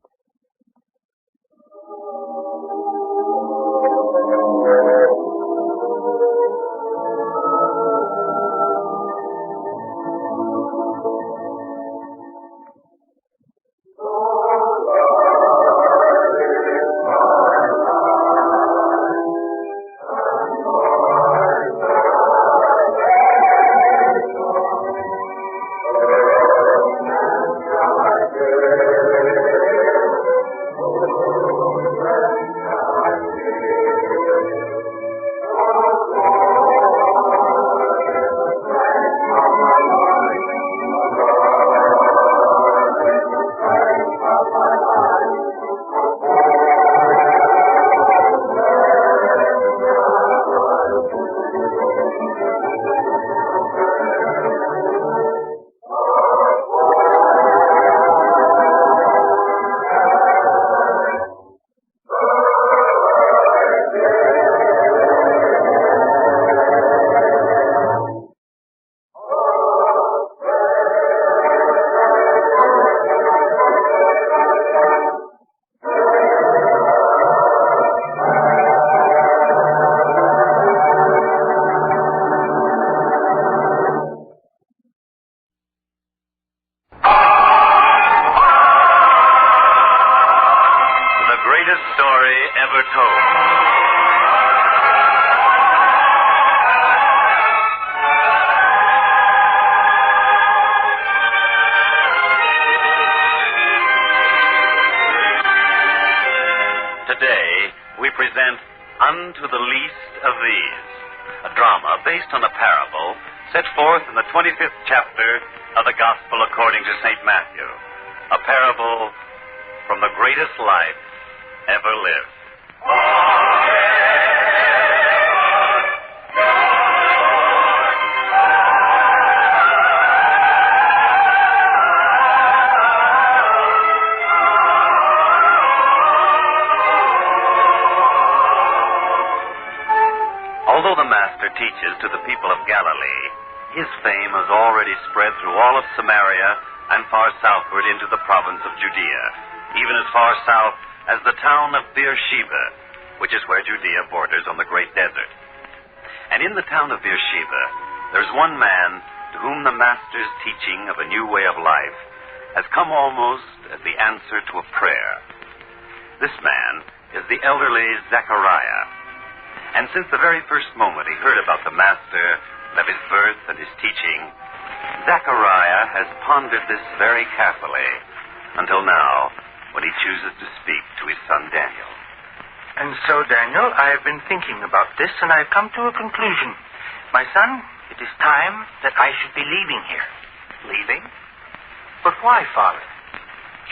Unto the Least of These, a drama based on a parable set forth in the 25th chapter of the Gospel according to St. Matthew. a parable from the greatest life ever lived. Although the Master teaches to the people of Galilee, his fame has already spread through all of Samaria and far southward into the province of Judea, even as far south as the town of Beersheba, which is where Judea borders on the great desert. And in the town of Beersheba, there's one man to whom the Master's teaching of a new way of life has come almost as the answer to a prayer. This man is the elderly Zechariah. And since the very first moment he heard about the Master, of his birth and his teaching, Zechariah has pondered this very carefully until now, when he chooses to speak to his son Daniel. And so, Daniel, I have been thinking about this, and I have come to a conclusion. My son, it is time that I should be leaving here. Leaving? But why, Father?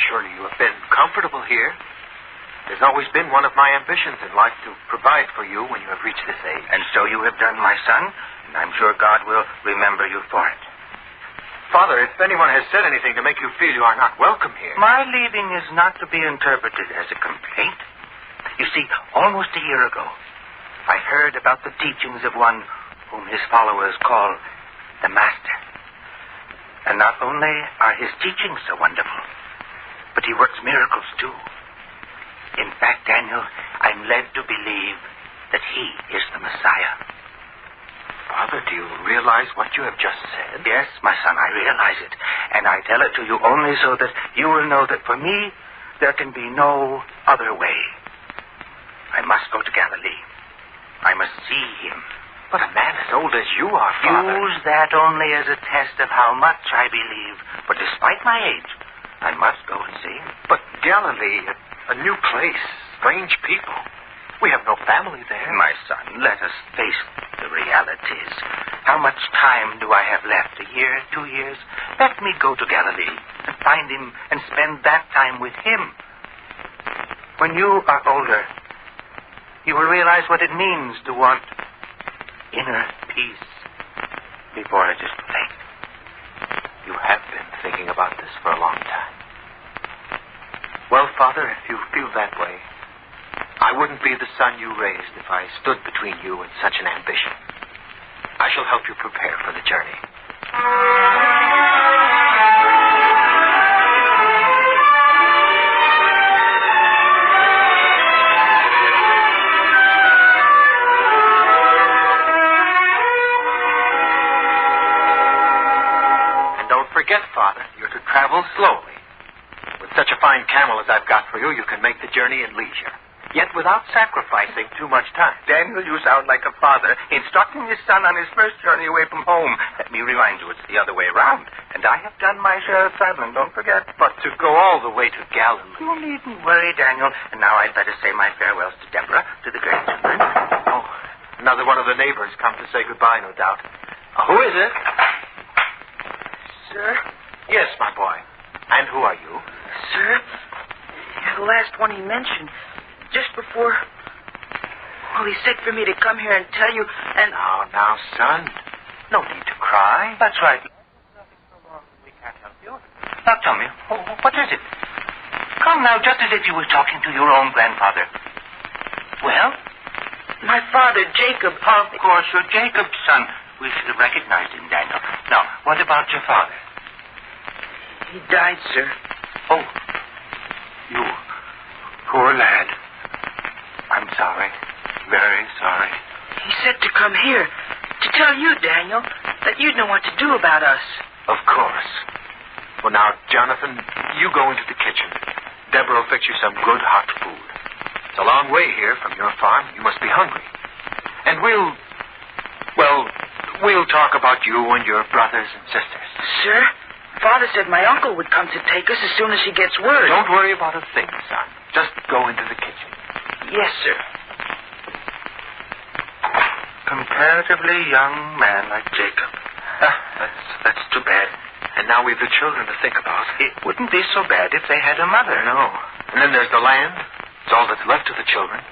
Surely you have been comfortable here. There's always been one of my ambitions in life to provide for you when you have reached this age. And so you have done, my son, and I'm sure God will remember you for it. Father, if anyone has said anything to make you feel you are not welcome here... My leaving is not to be interpreted as a complaint. You see, almost a year ago, I heard about the teachings of one whom his followers call the Master. And not only are his teachings so wonderful, but he works miracles too. In fact, Daniel, I'm led to believe that he is the Messiah. Father, do you realize what you have just said? Yes, my son, I realize it. And I tell it to you only so that you will know that for me, there can be no other way. I must go to Galilee. I must see him. But a man as old as you are, Father... Use that only as a test of how much I believe. For despite my age, I must go and see him. But Galilee, a new place, strange people. We have no family there. My son, let us face the realities. How much time do I have left? A year, 2 years? Let me go to Galilee and find him and spend that time with him. When you are older, you will realize what it means to want inner peace before it is too late. You have been thinking about this for a long time. Well, Father, if you feel that way, I wouldn't be the son you raised if I stood between you and such an ambition. I shall help you prepare for the journey. And don't forget, Father, you're to travel slowly. With such a fine camel as I've got for you, you can make the journey in leisure, yet without sacrificing too much time. Daniel, you sound like a father instructing his son on his first journey away from home. Let me remind you, it's the other way around. And I have done my share of traveling, don't forget. But to go all the way to Galilee... You needn't worry, Daniel. And now I'd better say my farewells to Deborah, to the grandchildren. Oh, another one of the neighbors come to say goodbye, no doubt. Who is it? Sir? Yes, my boy. And who are you? Sir? The last one he mentioned. Just before... Well, he said for me to come here and tell you, and... Now, son. No need to cry. That's right. We can't help you. Now, tell me, what is it? Come now, just as if you were talking to your own grandfather. Well? My father, Jacob... Of course, you're Jacob's son. We should have recognized him, Daniel. Now, what about your father? He died, sir. Oh, you poor lad. I'm sorry. Very sorry. He said to come here, to tell you, Daniel, that you'd know what to do about us. Of course. Well, now, Jonathan, you go into the kitchen. Deborah will fix you some good hot food. It's a long way here from your farm. You must be hungry. And we'll talk about you and your brothers and sisters. Sir? Father said my uncle would come to take us as soon as he gets word. Don't worry about a thing, son. Just go into the kitchen. Yes, sir. Comparatively young man like Jacob. That's too bad. And now we've the children to think about. It wouldn't be so bad if they had a mother. No. And then there's the land. It's all that's left of the children.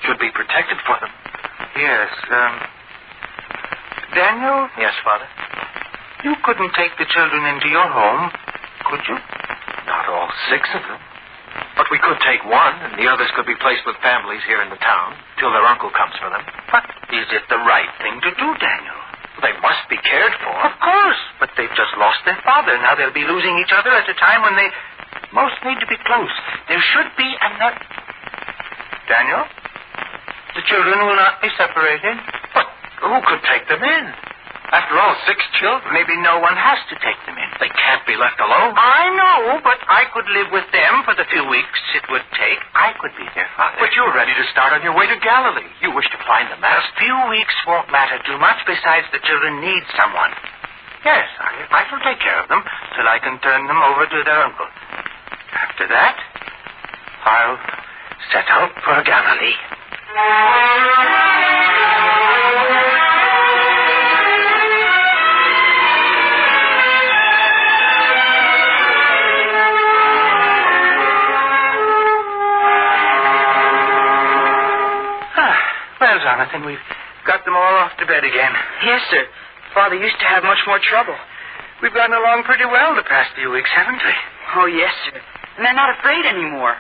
Should be protected for them. Yes, Daniel? Yes, Father? You couldn't take the children into your home, could you? Not all 6 of them. But we could take one, and the others could be placed with families here in the town till their uncle comes for them. But is it the right thing to do, Daniel? They must be cared for. Of course, but they've just lost their father. Now they'll be losing each other at a time when they most need to be close. There should be another... Daniel? The children will not be separated. But who could take them in? After all, 6 children. Maybe no one has to take them in. They can't be left alone. I know, but I could live with them for the few weeks it would take. I could be their father. But you're ready to start on your way to Galilee. You wish to find the master. A few weeks won't matter too much. Besides, the children need someone. Yes, I shall take care of them till I can turn them over to their uncle. After that, I'll set out for Galilee. Well, Jonathan, we've got them all off to bed again. Yes, sir. Father used to have much more trouble. We've gotten along pretty well the past few weeks, haven't we? Oh, yes, sir. And they're not afraid anymore.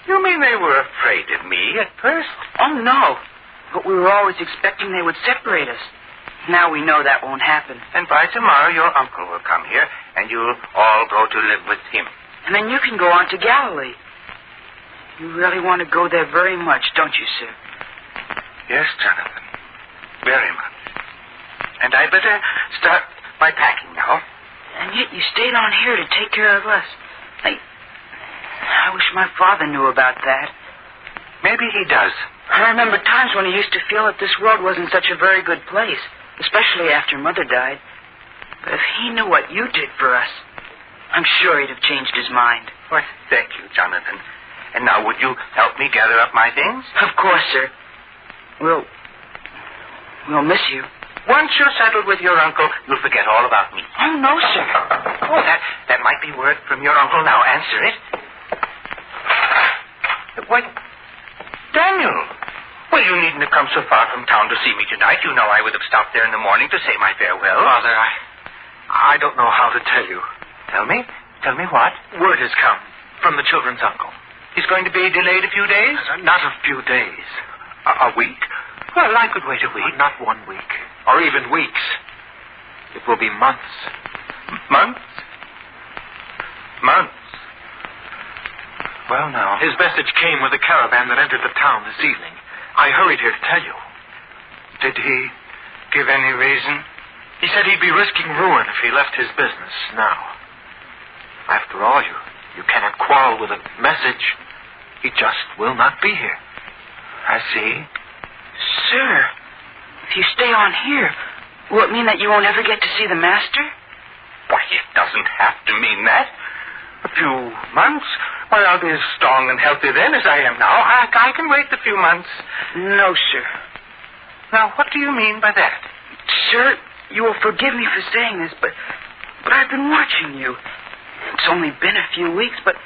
You mean they were afraid of me at first? Oh, no. But we were always expecting they would separate us. Now we know that won't happen. And by tomorrow, your uncle will come here, and you'll all go to live with him. And then you can go on to Galilee. You really want to go there very much, don't you, sir? Yes, Jonathan. Very much. And I'd better start by packing now. And yet you stayed on here to take care of us. I wish my father knew about that. Maybe he does. I remember times when he used to feel that this world wasn't such a very good place, especially after Mother died. But if he knew what you did for us, I'm sure he'd have changed his mind. Well, thank you, Jonathan. And now would you help me gather up my things? Of course, sir. We'll miss you. Once you're settled with your uncle, you'll forget all about me. Oh, no, sir. Oh, that might be word from your uncle. Now, answer it. Why, Daniel. Well, you needn't have come so far from town to see me tonight. You know I would have stopped there in the morning to say my farewell. Father, I don't know how to tell you. Tell me? Tell me what? Word has come from the children's uncle. He's going to be delayed a few days? Not a few days. A week? Well, I could wait a week. Not 1 week. Or even weeks. It will be months. Months? Months. Well, now. His message came with a caravan that entered the town this evening. I hurried here to tell you. Did he give any reason? He said he'd be risking ruin if he left his business now. After all, you cannot quarrel with a message. He just will not be here. I see. Sir, if you stay on here, will it mean that you won't ever get to see the master? Why, it doesn't have to mean that. A few months. Well, I'll be as strong and healthy then as I am now. I can wait a few months. No, sir. Now, what do you mean by that? Sir, you will forgive me for saying this, but I've been watching you. It's only been a few weeks, but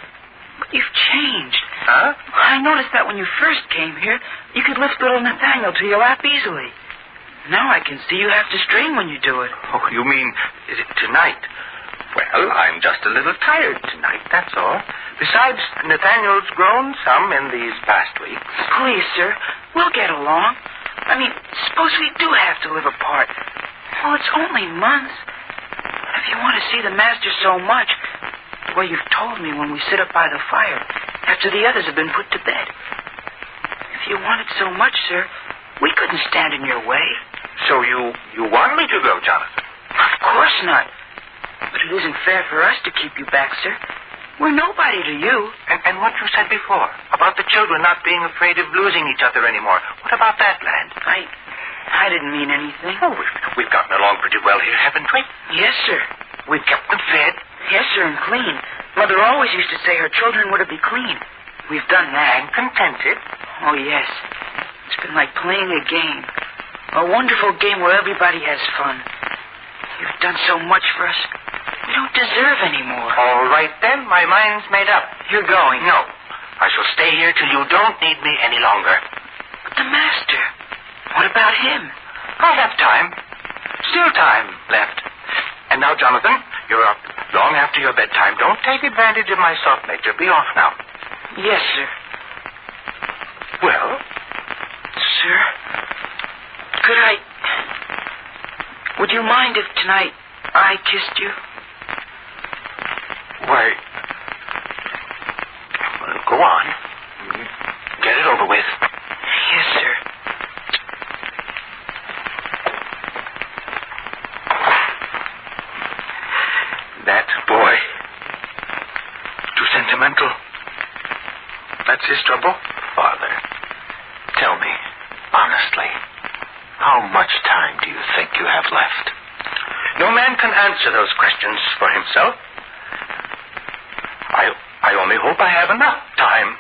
you've changed. Huh? I noticed that when you first came here, you could lift little Nathaniel to your lap easily. Now I can see you have to strain when you do it. Oh, you mean tonight? Well, I'm just a little tired tonight, that's all. Besides, Nathaniel's grown some in these past weeks. Please, sir, we'll get along. I mean, suppose we do have to live apart. Well, it's only months. If you want to see the master so much, well, you've told me when we sit up by the fire after the others have been put to bed. If you want it so much, sir, we couldn't stand in your way. So you want me to go, Jonathan? Of course not. But it isn't fair for us to keep you back, sir. We're nobody to you. And what you said before, about the children not being afraid of losing each other anymore. What about that, lad? I didn't mean anything. Oh, we've gotten along pretty well here, haven't we? Yes, sir. We've kept them fed. Yes, sir, and clean. Mother always used to say her children were to be clean. We've done that. And contented. Oh, yes. It's been like playing a game. A wonderful game where everybody has fun. You've done so much for us. We don't deserve any more. All right, then. My mind's made up. You're going? No. I shall stay here till you don't need me any longer. But the master. What about him? I have time. Still time left. And now, Jonathan, you're up long after your bedtime. Don't take advantage of my soft nature. Be off now. Yes, sir. Well? Sir? Could I... Would you mind if tonight I kissed you? Why... Well, go on. Get it over with. Yes, sir. That boy. Too sentimental. That's his trouble? Father, tell me, honestly, how much time do you think you have left? No man can answer those questions for himself. I only hope I have enough time.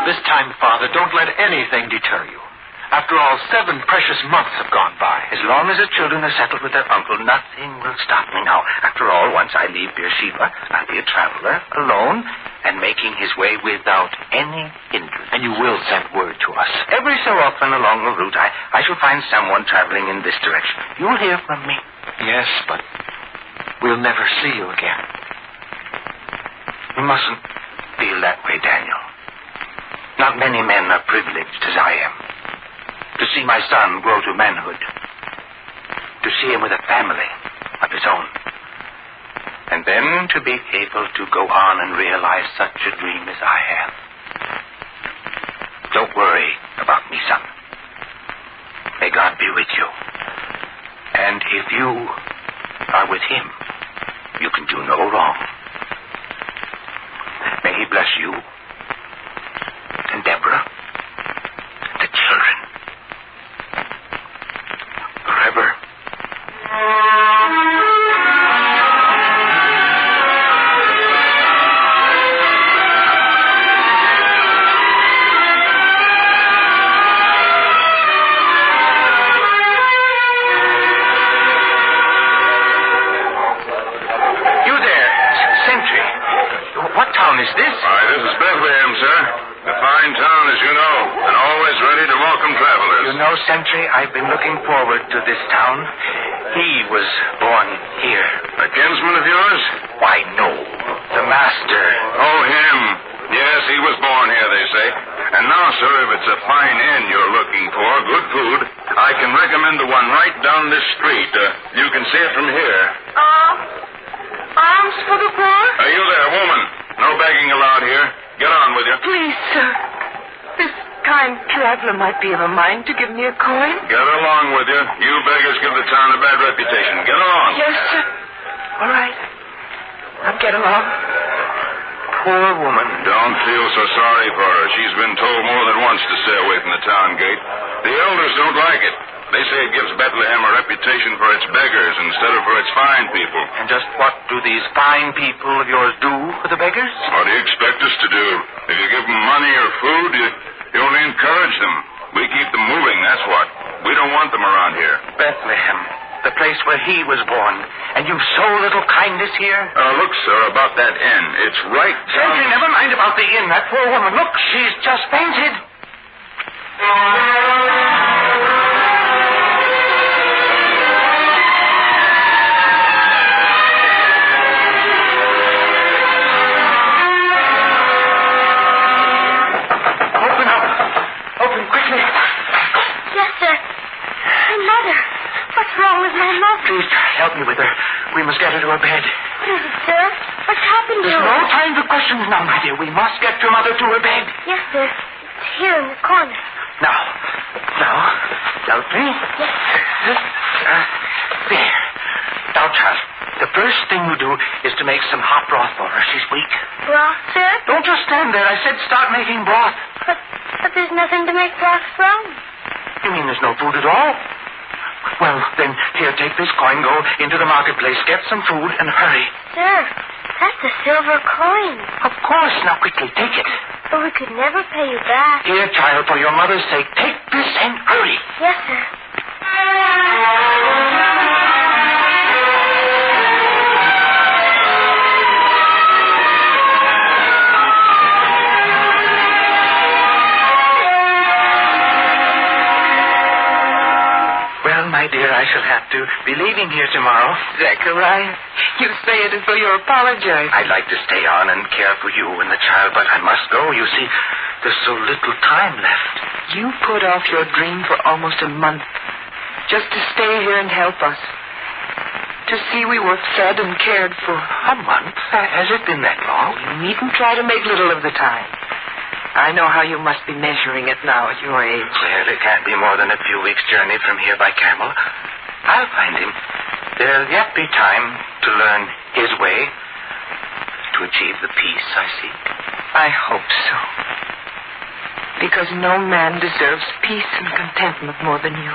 This time, Father, don't let anything deter you. After all, 7 precious months have gone by. As long as the children are settled with their uncle, nothing will stop me now. After all, once I leave Beersheba, I'll be a traveler, alone, and making his way without any hindrance. And you will send word to us. Every so often along the route, I shall find someone traveling in this direction. You'll hear from me. Yes, but we'll never see you again. You mustn't feel that way, Daniel. Not many men are privileged as I am. To see my son grow to manhood. To see him with a family of his own. And then to be able to go on and realize such a dream as I have. Don't worry about me, son. May God be with you. And if you are with him, you can do no wrong. May he bless you and Deborah, the children, forever. You there, sentry. What town is this? Why, this is Bethlehem, sir. A fine town, as you know, and always ready to welcome travelers. You know, sentry, I've been looking forward to this town. He was born here. A kinsman of yours? Why, no. The master. Oh, him. Yes, he was born here, they say. And now, sir, if it's a fine inn you're looking for, good food, I can recommend the one right down this street. You can see it from here. Alms for the poor? You there, woman. No begging allowed here. Get on with you. Please, sir. This kind traveler might be of a mind to give me a coin. Get along with you. You beggars give the town a bad reputation. Get along. Yes, sir. All right. I'll get along. Poor woman. Don't feel so sorry for her. She's been told more than once to stay away from the town gate. The elders don't like it. They say it gives Bethlehem a reputation for its beggars instead of for its fine people. And just what do these fine people of yours do for the beggars? What do you expect us to do? If you give them money or food, you only encourage them. We keep them moving, that's what. We don't want them around here. Bethlehem, the place where he was born. And you've so little kindness here? Look, sir, about that inn. It's right down... Sentry, never mind about the inn. That poor woman. Look, she's just fainted. Please help me with her. We must get her to her bed. What is it, sir? What's happened to her? There's no time for questions now, my dear. We must get your mother to her bed. Yes, sir. It's here in the corner. Now, help me. Yes. There. Now, Charles, the first thing you do is to make some hot broth for her. She's weak. Broth, sir? Don't just stand there. I said start making broth. But there's nothing to make broth from. You mean there's no food at all? Well, Then, here, take this coin, go into the marketplace, get some food, and hurry. Sir, that's a silver coin. Of course. Now, quickly, take it. But we could never pay you back. Here, child, for your mother's sake, take this and hurry. Yes, sir. Well, my dear, I shall have to be leaving here tomorrow. Zechariah, you say it as though you're apologizing. I'd like to stay on and care for you and the child, but I must go. You see, there's so little time left. You put off your dream for almost a month just to stay here and help us. To see we were fed and cared for. A month? Has it been that long? You needn't try to make little of the time. I know how you must be measuring it now at your age. Well, it can't be more than a few weeks' journey from here by camel. I'll find him. There'll yet be time to learn his way, to achieve the peace I seek. I hope so. Because no man deserves peace and contentment more than you.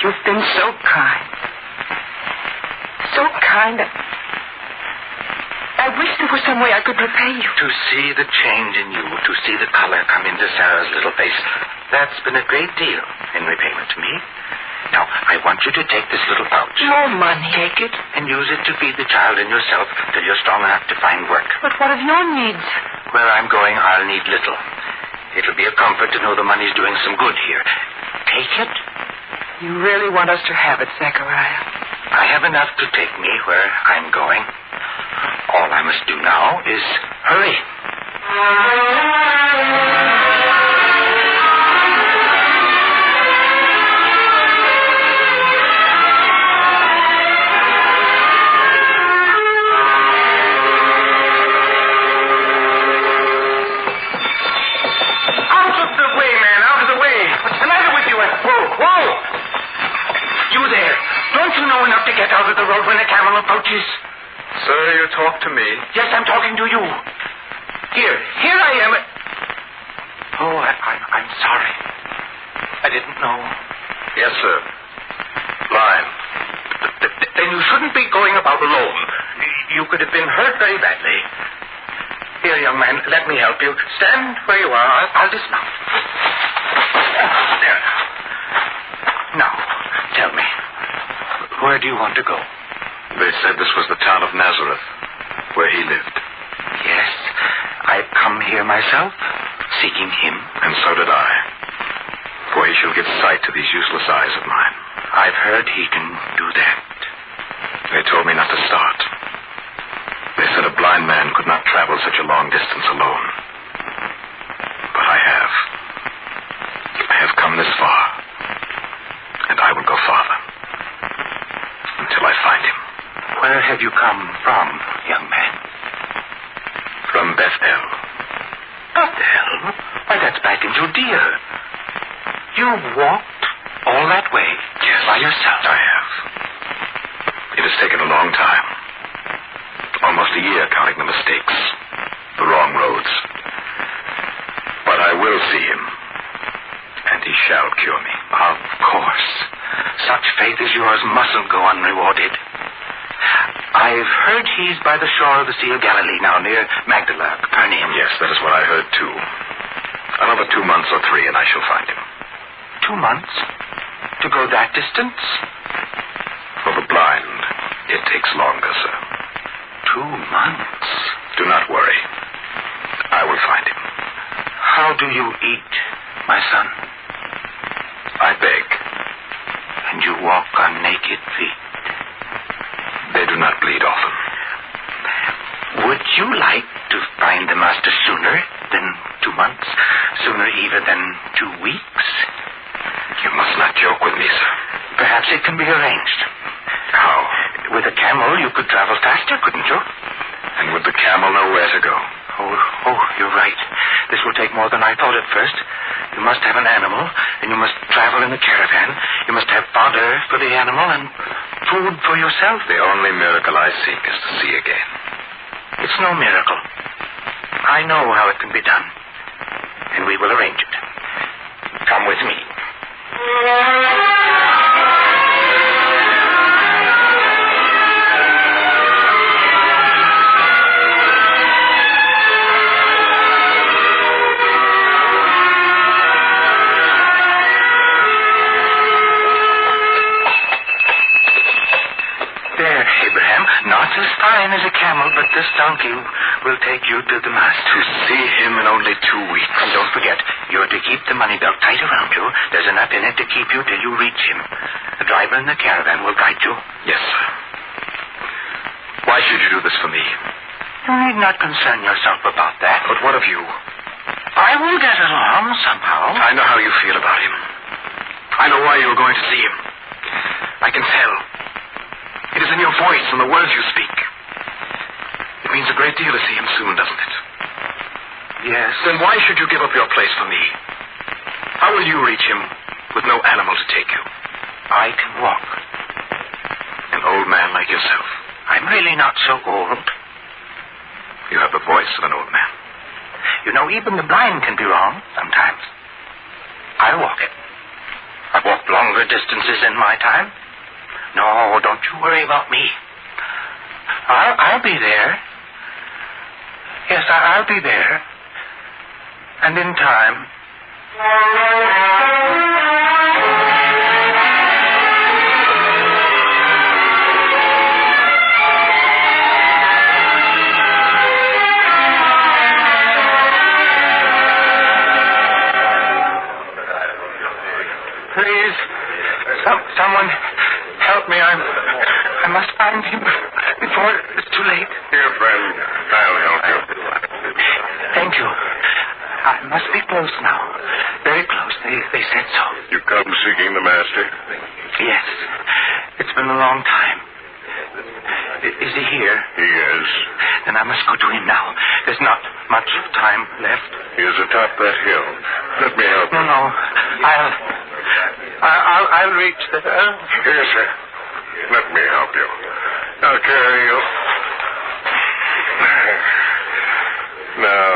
You've been so kind. So kind. I wish there was some way I could repay you. To see the change in you, to see the color come into Sarah's little face, that's been a great deal in repayment to me. Now, I want you to take this little pouch. More money. Take it and use it to feed the child and yourself till you're strong enough to find work. But what of your needs? Where I'm going, I'll need little. It'll be a comfort to know the money's doing some good here. Take it. You really want us to have it, Zechariah? I have enough to take me where I'm going. All I must do now is hurry. Out of the way, man, out of the way. What's the matter with you? Whoa! You there. Don't you know enough to get out of the road when a camel approaches? Sir, you talk to me. Yes, I'm talking to you. Here I am. Oh, I'm sorry. I didn't know. Yes, sir. Blind. Then you shouldn't be going about alone. You could have been hurt very badly. Here, young man, let me help you. Stand where you are. I'll dismount. There. Now, tell me, where do you want to go? They said this was the town of Nazareth, where he lived. Yes, I've come here myself, seeking him. And so did I. For he shall give sight to these useless eyes of mine. I've heard he can do that. They told me not to start. They said a blind man could not travel such a long distance alone. But I have. I have come this far. And I will go farther. Until I find him. Where have you come from, young man? From Bethel. Bethel? Why, that's back in Judea. You walked all that way? Yes. By yourself? I have. It has taken a long time. Almost a year counting the mistakes. The wrong roads. But I will see him. And he shall cure me. Of course. Such faith as yours mustn't go unrewarded. I've heard he's by the shore of the Sea of Galilee now, near Magdala, Capernaum. Yes, that is what I heard, too. Another 2 months or 3, and I shall find him. 2 months? To go that distance? For the blind, it takes longer, sir. 2 months? Do not worry. I will find him. How do you eat, my son? I beg. And you walk on naked feet? They do not bleed often. Would you like to find the master sooner than 2 months? Sooner even than 2 weeks? You must not joke with me, sir. Perhaps it can be arranged. How? With a camel, you could travel faster, couldn't you? And would the camel know where to go? Oh, you're right. This will take more than I thought at first. You must have an animal, and you must travel in the caravan. You must have fodder for the animal and food for yourself. The only miracle I seek is to see again. It's no miracle. I know how it can be done, and we will arrange it. Come with me. as fine as a camel, but this donkey will take you to the master. To see him in only 2 weeks. And don't forget, you're to keep the money belt tight around you. There's enough in it to keep you till you reach him. The driver in the caravan will guide you. Yes, sir. Why should you do this for me? You need not concern yourself about that. But what of you? I will get along somehow. I know how you feel about him. I know why you were going to see him. I can tell. It is in your voice and the words you speak. It means a great deal to see him soon, doesn't it? Yes. Then why should you give up your place for me? How will you reach him with no animal to take you? I can walk. An old man like yourself. I'm really not so old. You have the voice of an old man. You know, even the blind can be wrong sometimes. I'll walk it. I've walked longer distances in my time. No, don't you worry about me. I'll be there. Yes, I'll be there. And in time. Please, someone help me. I must find him before it's too late. Here, friend. I'll help you. Thank you. I must be close now. Very close. They said so. You come seeking the master? Yes. It's been a long time. Is he here? He is. Then I must go to him now. There's not much time left. He is atop that hill. Let me help you. No. I'll reach there. Here, sir. Let me help you. I'll carry you. Now,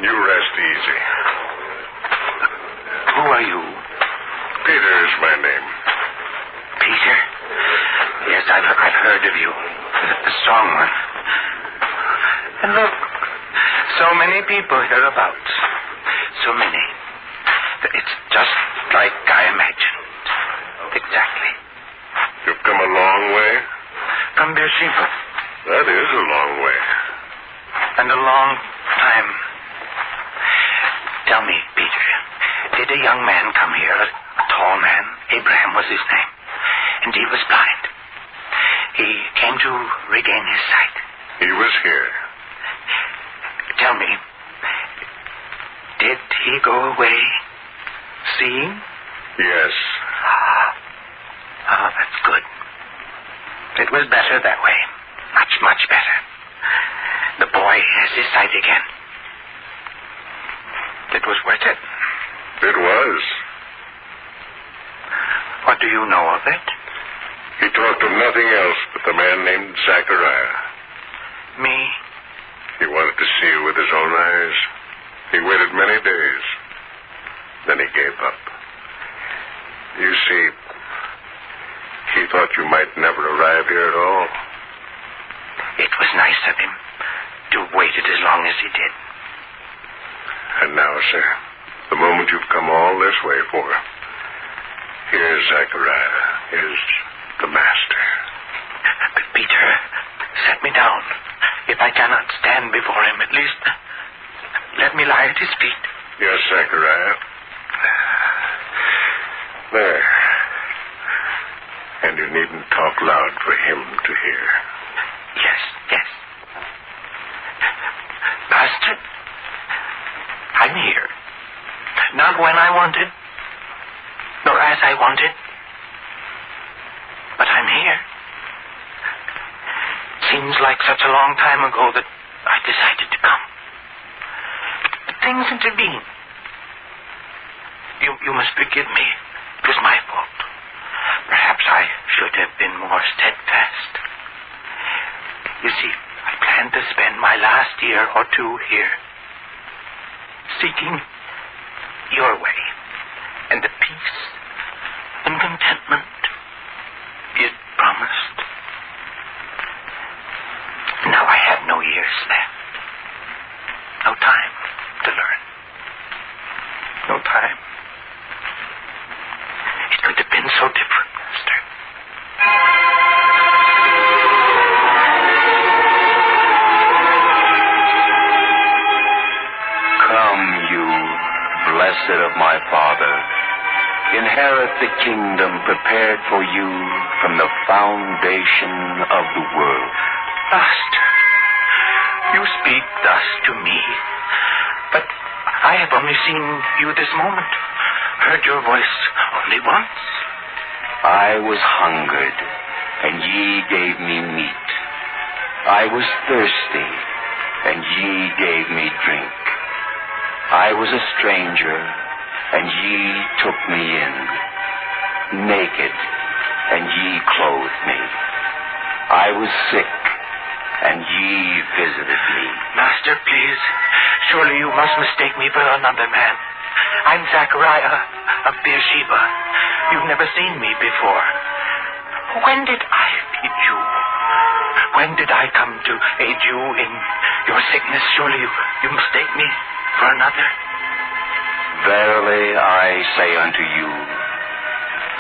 you rest easy. Who are you? Peter is my name. Peter? Yes, I've heard of you. The strong one. And look, so many people hereabouts. So many. It's just like I imagined. Exactly. You've come a long way? From Beersheba. That is a long way. And a long time. Tell me, Peter, did a young man come here, a tall man? Abraham was his name. And he was blind. He came to regain his sight. He was here. Tell me, did he go away seeing? Yes. That's good. It was better that way. Much, much better. The boy has his sight again. It was worth it. It was. What do you know of it? He talked of nothing else but the man named Zachariah. Me? He wanted to see you with his own eyes. He waited many days. Then he gave up. You see, he thought you might never arrive here at all. It was nice of him to have waited as long as he did. And now, sir, the moment you've come all this way for, here's Zachariah, here's the master. But Peter, set me down. If I cannot stand before him, at least let me lie at his feet. Yes, Zachariah. There. And you needn't talk loud for him to hear. Yes. Master, I'm here. Not when I wanted, nor as I wanted, but I'm here. Seems like such a long time ago that I decided to come. But things intervene. You must forgive me. It was my fault. Perhaps I should have been more steadfast. You see, I plan to spend my last year or two here, seeking your way and the peace and contentment you promised. Now I have no years left. No time to learn. No time. It could have been so different, Master. inherit the kingdom prepared for you from the foundation of the world. Master, you speak thus to me, but I have only seen you this moment, heard your voice only once. I was hungered, and ye gave me meat. I was thirsty, and ye gave me drink. I was a stranger, and ye took me in. Naked, and ye clothed me. I was sick, and ye visited me. Master, please, surely you must mistake me for another man. I'm Zachariah of Beersheba. You've never seen me before. When did I feed you? When did I come to aid you in your sickness? Surely you mistake me for another. Verily I say unto you,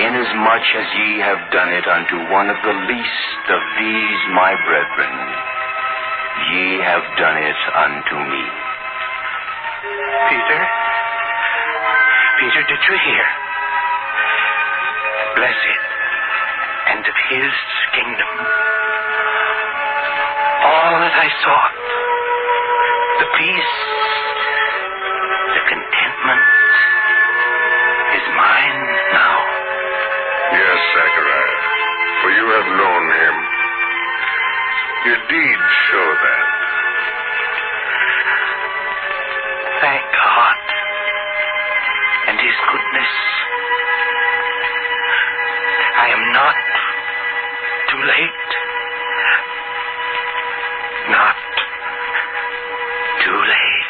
inasmuch as ye have done it unto one of the least of these my brethren, ye have done it unto me. Peter, did you hear? Blessed, and of his kingdom, all that I sought, the peace, the contentment, is mine now. Yes, Zachariah, for you have known him. Your deeds show that. Thank God and his goodness. I am not too late. Not too late.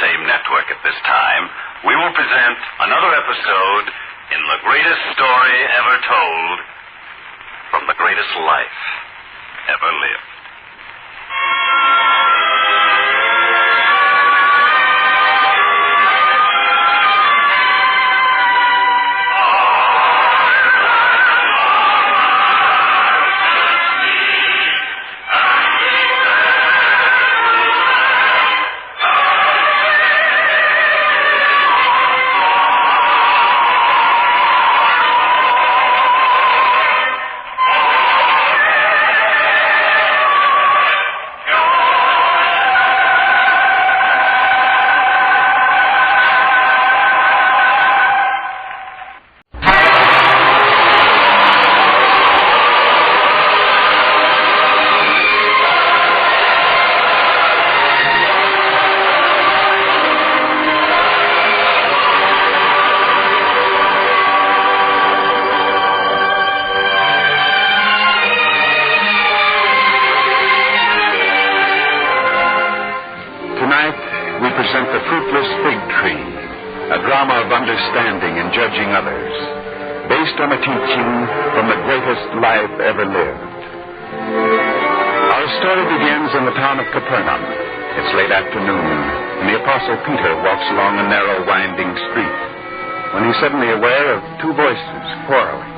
Same network at this time, we will present another episode in the greatest story ever told from the greatest life ever lived. present The Fruitless Fig Tree, a drama of understanding and judging others, based on a teaching from the greatest life ever lived. Our story begins in the town of Capernaum. It's late afternoon, and the Apostle Peter walks along a narrow, winding street, when he's suddenly aware of two voices quarreling.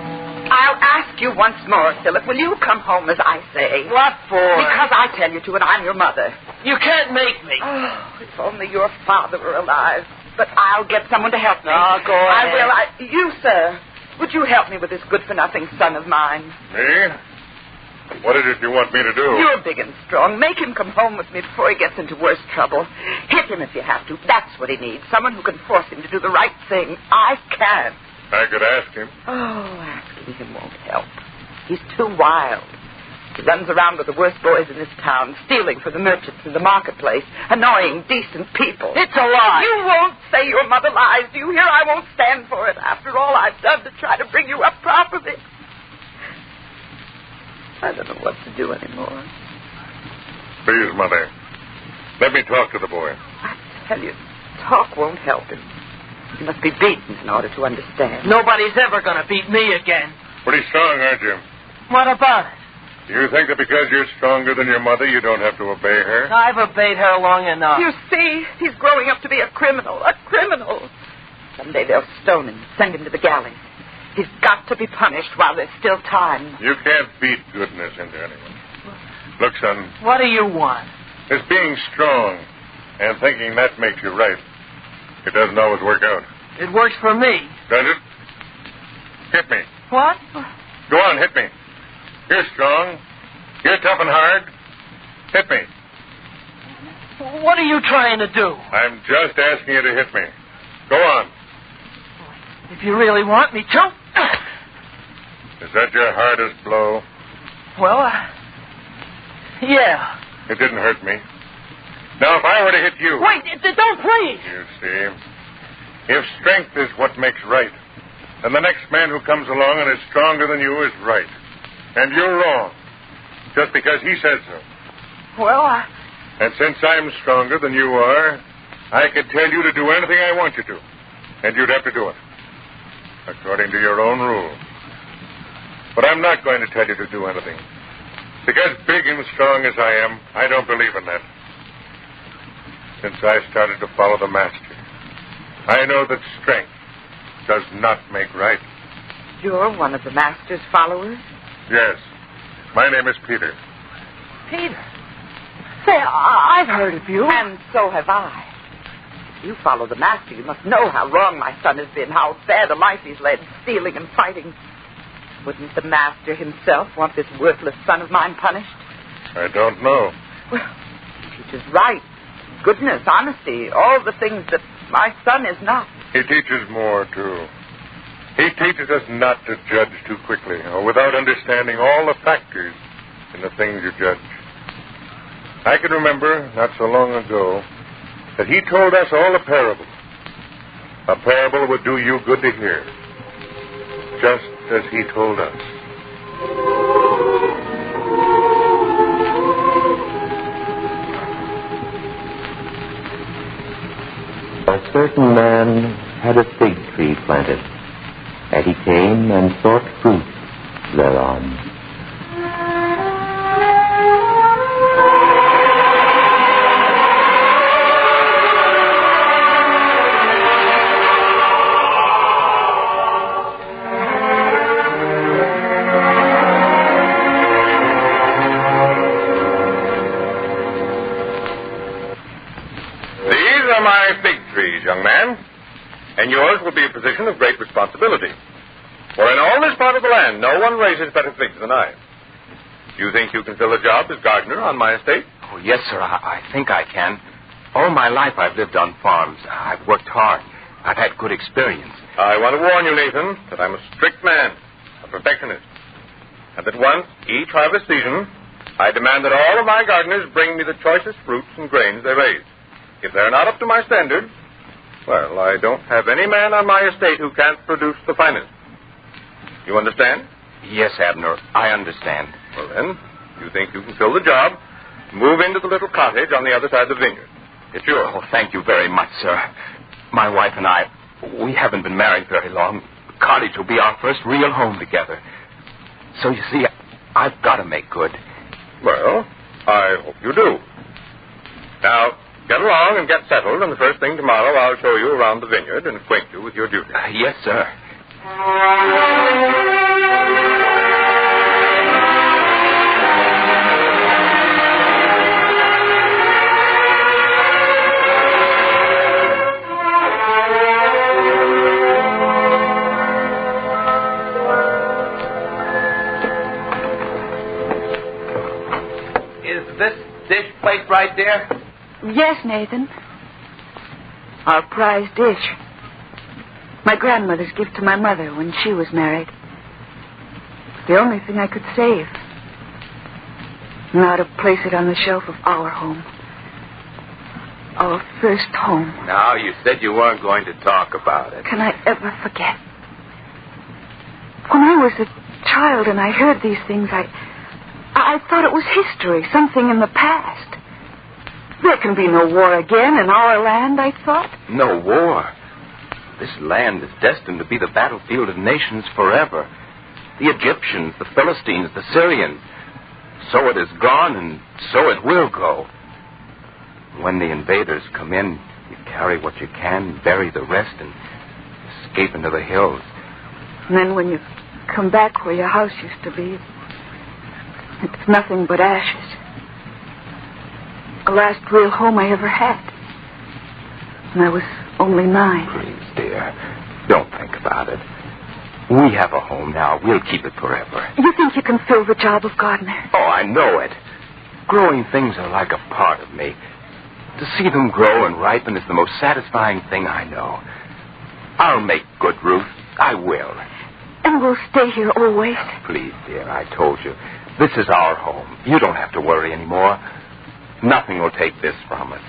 I'll ask you once more, Philip, will you come home as I say? What for? Because I tell you to, and I'm your mother. You can't make me. Oh, if only your father were alive. But I'll get someone to help me. Oh, go ahead. I will. You, sir, would you help me with this good-for-nothing son of mine? Me? What is it you want me to do? You're big and strong. Make him come home with me before he gets into worse trouble. Hit him if you have to. That's what he needs. Someone who can force him to do the right thing. I can't. I could ask him. Oh, asking him won't help. He's too wild. He runs around with the worst boys in this town, stealing from the merchants in the marketplace, annoying decent people. It's a lie. You won't say your mother lies. Do you hear? I won't stand for it after all I've done to try to bring you up properly. I don't know what to do anymore. Please, Mother. Let me talk to the boy. I tell you, talk won't help him. He must be beaten in order to understand. Nobody's ever going to beat me again. Pretty strong, aren't you? What about it? Do you think that because you're stronger than your mother, you don't have to obey her? I've obeyed her long enough. You see, he's growing up to be a criminal. A criminal. Someday they'll stone him, send him to the galleys. He's got to be punished while there's still time. You can't beat goodness into anyone. Look, son. What do you want? This being strong and thinking that makes you right, it doesn't always work out. It works for me. Does it? Hit me. What? Go on, hit me. You're strong. You're tough and hard. Hit me. What are you trying to do? I'm just asking you to hit me. Go on. If you really want me to. Is that your hardest blow? Well, yeah. It didn't hurt me. Now, if I were to hit you... Wait, don't please. You see, if strength is what makes right, then the next man who comes along and is stronger than you is right. And you're wrong, just because he said so. Well, And since I'm stronger than you are, I could tell you to do anything I want you to. And you'd have to do it, according to your own rules. But I'm not going to tell you to do anything. Because big and strong as I am, I don't believe in that. Since I started to follow the Master, I know that strength does not make right. You're one of the Master's followers? Yes. My name is Peter. Peter? Say, I've heard of you. And so have I. If you follow the Master, you must know how wrong my son has been, how bad a life he's led, stealing and fighting. Wouldn't the Master himself want this worthless son of mine punished? I don't know. Well, he teaches right, goodness, honesty, all the things that my son is not. He teaches more, too. He teaches us not to judge too quickly or without understanding all the factors in the things you judge. I can remember, not so long ago, that he told us all a parable. A parable would do you good to hear, just as he told us. A certain man had a fig tree planted, and he came and sought fruit thereon. These are my fig trees, young man, and yours will be a position of great responsibility. For in all this part of the land, no one raises better figs than I. Do you think you can fill a job as gardener on my estate? Oh, yes, sir. I think I can. All my life I've lived on farms. I've worked hard. I've had good experience. I want to warn you, Nathan, that I'm a strict man, a perfectionist, and that once, each harvest season, I demand that all of my gardeners bring me the choicest fruits and grains they raise. If they're not up to my standard, well, I don't have any man on my estate who can't produce the finest. You understand? Yes, Abner, I understand. Well, then, you think you can fill the job, move into the little cottage on the other side of the vineyard. It's yours. Oh, thank you very much, sir. My wife and I, we haven't been married very long. The cottage will be our first real home together. So, you see, I've got to make good. Well, I hope you do. Now, get along and get settled, and the first thing tomorrow I'll show you around the vineyard and acquaint you with your duties. Yes, sir. Is this dish plate right there? Yes, Nathan. Our prized dish. My grandmother's gift to my mother when she was married. The only thing I could save. Now to place it on the shelf of our home. Our first home. Now, you said you weren't going to talk about it. Can I ever forget? When I was a child and I heard these things, I thought it was history, something in the past. There can be no war again in our land, I thought. No war. This land is destined to be the battlefield of nations forever. The Egyptians, the Philistines, the Syrians. So it has gone, and so it will go. When the invaders come in, you carry what you can, bury the rest, and escape into the hills. And then when you come back where your house used to be, it's nothing but ashes. The last real home I ever had. And I was only 9. Please, dear, don't think about it. We have a home now. We'll keep it forever. You think you can fill the job of gardener? Oh, I know it. Growing things are like a part of me. To see them grow and ripen is the most satisfying thing I know. I'll make good, Ruth. I will. And we'll stay here always? Please, dear, I told you. This is our home. You don't have to worry anymore. Nothing will take this from us.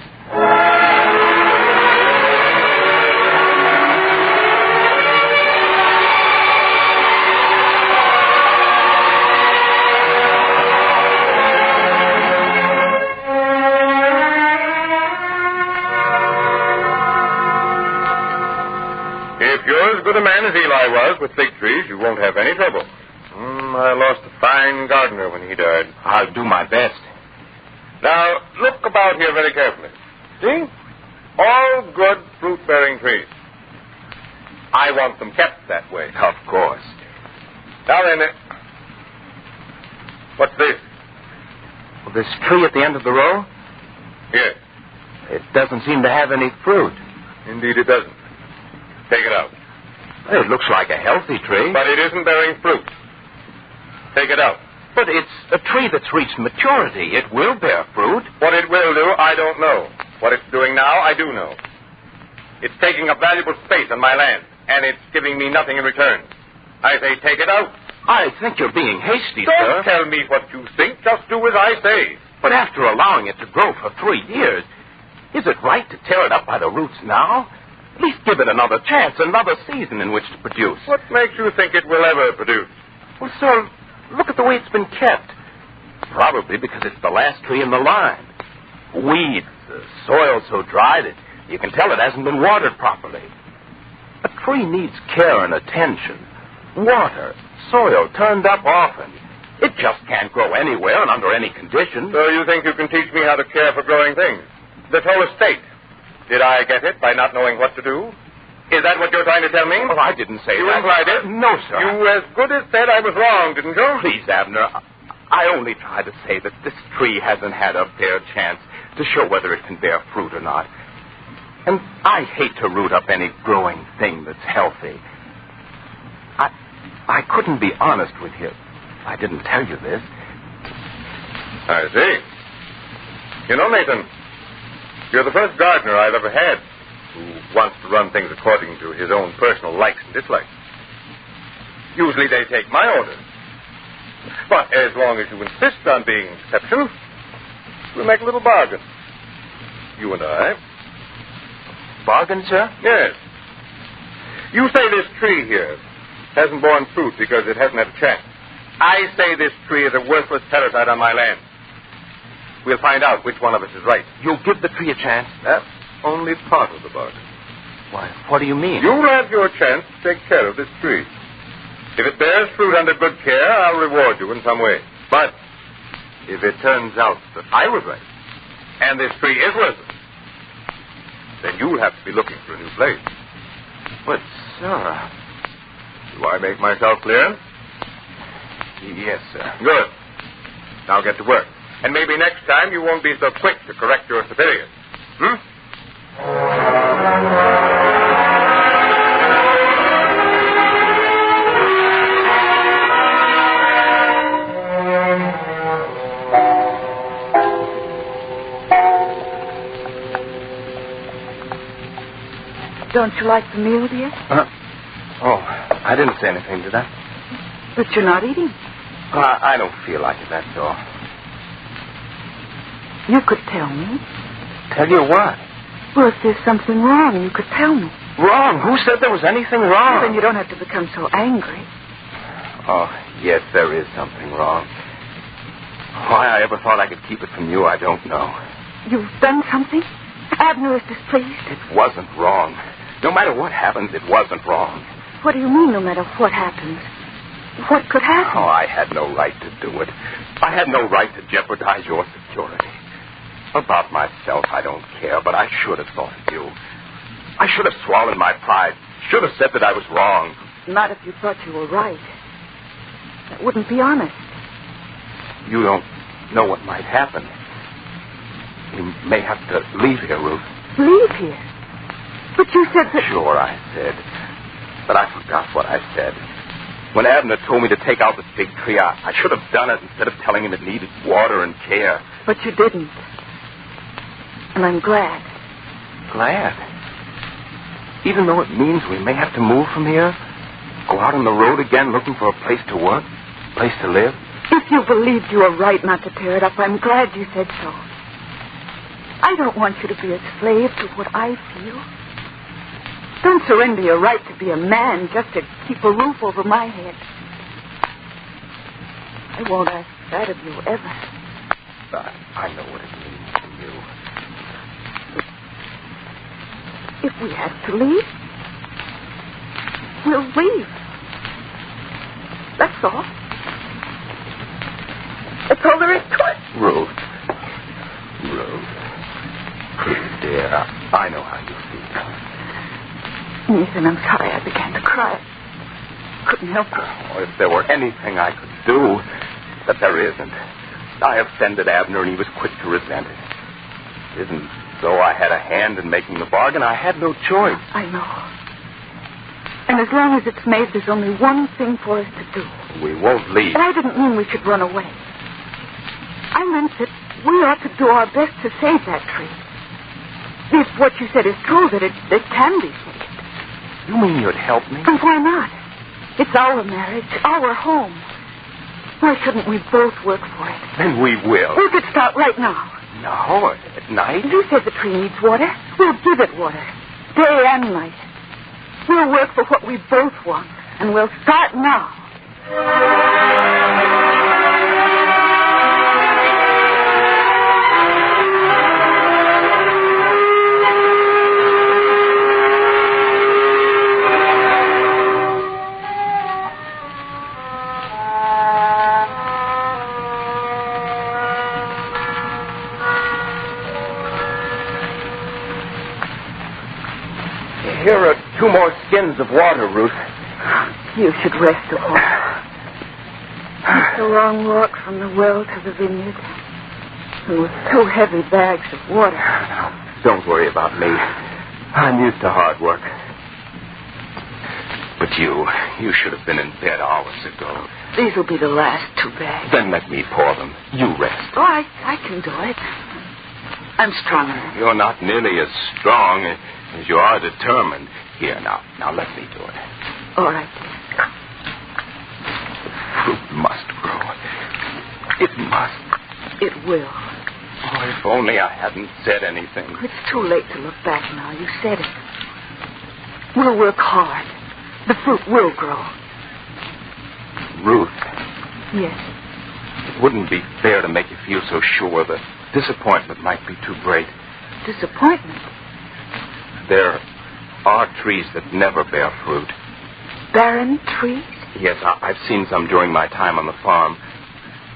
If you're as good a man as Eli was with fig trees, you won't have any trouble. I lost a fine gardener when he died. I'll do my best. Now, look about here very carefully. See? All good fruit-bearing trees. I want them kept that way. Of course. Now then, what's this? Well, this tree at the end of the row? Yes. It doesn't seem to have any fruit. Indeed, it doesn't. Take it out. It looks like a healthy tree. But it isn't bearing fruit. Take it out. But it's a tree that's reached maturity. It will bear fruit. What it will do, I don't know. What it's doing now, I do know. It's taking up valuable space on my land, and it's giving me nothing in return. I say take it out. I think you're being hasty, Don't sir. tell me what you think. Just do as I say. But after allowing it to grow for 3 years, is it right to tear it up by the roots now? At least give it another chance, another season in which to produce. What makes you think it will ever produce? Well, sir, look at the way it's been kept. Probably because it's the last tree in the line. Weeds, the soil so dry that you can tell it hasn't been watered properly. A tree needs care and attention. Water, soil turned up often. It just can't grow anywhere and under any conditions. So you think you can teach me how to care for growing things? This whole estate. Did I get it by not knowing what to do? Is that what you're trying to tell me? Well, I didn't say you that. You implied it? No, sir. You as good as said I was wrong, didn't you? Please, Abner, I only tried to say that this tree hasn't had a fair chance to show whether it can bear fruit or not. And I hate to root up any growing thing that's healthy. I couldn't be honest with you if I didn't tell you this. I see. You know, Nathan, you're the first gardener I've ever had who wants to run things according to his own personal likes and dislikes. Usually they take my orders. But as long as you insist on being an exception, we'll make a little bargain. You and I. Bargain, sir? Yes. You say this tree here hasn't borne fruit because it hasn't had a chance. I say this tree is a worthless parasite on my land. We'll find out which one of us is right. You'll give the tree a chance? That's only part of the bargain. Why, what do you mean? You'll have your chance to take care of this tree. If it bears fruit under good care, I'll reward you in some way. But if it turns out that I was right, and this tree is worthless, then you'll have to be looking for a new place. But, sir... Do I make myself clear? Yes, sir. Good. Now get to work. And maybe next time you won't be so quick to correct your superiors. Don't you like the meal, dear? Oh, I didn't say anything, did I? But you're not eating. I don't feel like it, that's all. You could tell me. Tell you what? Well, if there's something wrong, you could tell me. Wrong? Who said there was anything wrong? Well, then you don't have to become so angry. Oh, yes, there is something wrong. Why I ever thought I could keep it from you, I don't know. You've done something? Abner is displeased? It wasn't wrong. No matter what happens, it wasn't wrong. What do you mean, no matter what happens? What could happen? Oh, I had no right to do it. I had no right to jeopardize your security. About myself, I don't care, but I should have thought of you. I should have swallowed my pride. Should have said that I was wrong. Not if you thought you were right. That wouldn't be honest. You don't know what might happen. We may have to leave here, Ruth. Leave here? But you said that... Sure, I said. But I forgot what I said. When Abner told me to take out the fig tree, I should have done it instead of telling him it needed water and care. But you didn't. And I'm glad. Glad? Even though it means we may have to move from here? Go out on the road again looking for a place to work? A place to live? If you believed you were right not to tear it up, I'm glad you said so. I don't want you to be a slave to what I feel. Don't surrender your right to be a man just to keep a roof over my head. I won't ask that of you ever. I know what it means to you. If we have to leave, we'll leave. That's all. That's all there is to it. Ruth, dear, I know how you feel. Nathan, I'm sorry I began to cry. Couldn't help it. Oh, if there were anything I could do, but there isn't. I offended Abner, and he was quick to resent it. It isn't though I had a hand in making the bargain. I had no choice. I know. And as long as it's made, there's only one thing for us to do. We won't leave. And I didn't mean we should run away. I meant that we ought to do our best to save that tree. If what you said is true, that it can be saved. You mean you'd help me? And why not? It's our marriage, our home. Why shouldn't we both work for it? Then we will. We could start right now. No, at night? You said the tree needs water. We'll give it water. Day and night. We'll work for what we both want. And we'll start now. Here are 2 more skins of water, Ruth. You should rest a while. It's a long walk from the well to the vineyard. And with 2 heavy bags of water. Don't worry about me. I'm used to hard work. But you should have been in bed hours ago. These will be the last 2 bags. Then let me pour them. You rest. Oh, I can do it. I'm strong enough. You're not nearly as strong as you are determined. Here, now let me do it. All right. The fruit must grow. It must. It will. Oh, if only I hadn't said anything. It's too late to look back now. You said it. We'll work hard. The fruit will grow. Ruth. Yes. It wouldn't be fair to make you feel so sure that disappointment might be too great. Disappointment? There are trees that never bear fruit. Barren trees? Yes, I've seen some during my time on the farm.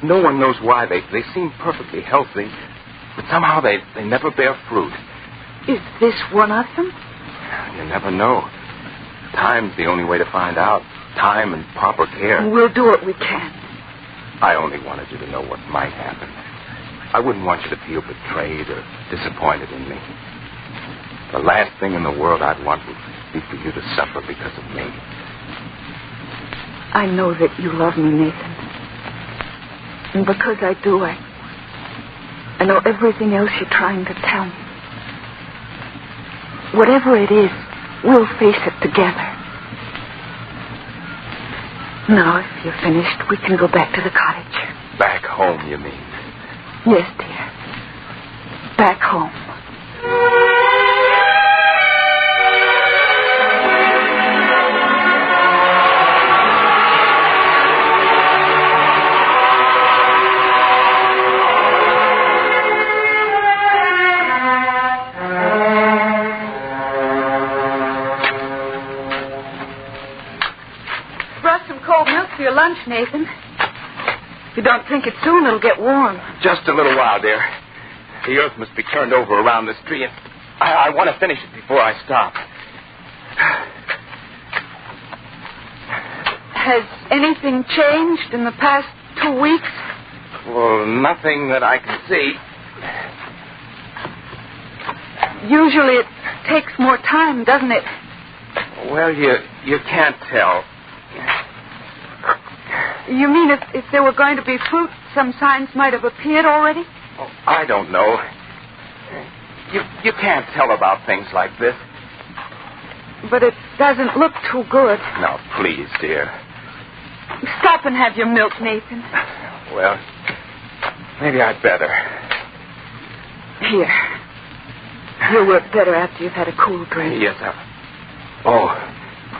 No one knows why. They seem perfectly healthy, but somehow they never bear fruit. Is this one of them? You never know. Time's the only way to find out. Time and proper care. We'll do what we can. I only wanted you to know what might happen. I wouldn't want you to feel betrayed or disappointed in me. The last thing in the world I'd want would be for you to suffer because of me. I know that you love me, Nathan. And because I do, I know everything else you're trying to tell me. Whatever it is, we'll face it together. Now, if you're finished, we can go back to the cottage. Back home, you mean? Yes, dear. back home. Brought some cold milk for your lunch, Nathan. If you don't drink it soon, it'll get warm. Just a little while, dear. The earth must be turned over around this tree, and I want to finish it before I stop. Has anything changed in the past 2 weeks? Well, nothing that I can see. Usually it takes more time, doesn't it? Well, you can't tell. You mean if there were going to be fruit, some signs might have appeared already? Oh, I don't know. You can't tell about things like this. But it doesn't look too good. Now, please, dear. Stop and have your milk, Nathan. Well, maybe I'd better. Here. You'll work better after you've had a cool drink. Yes, Oh.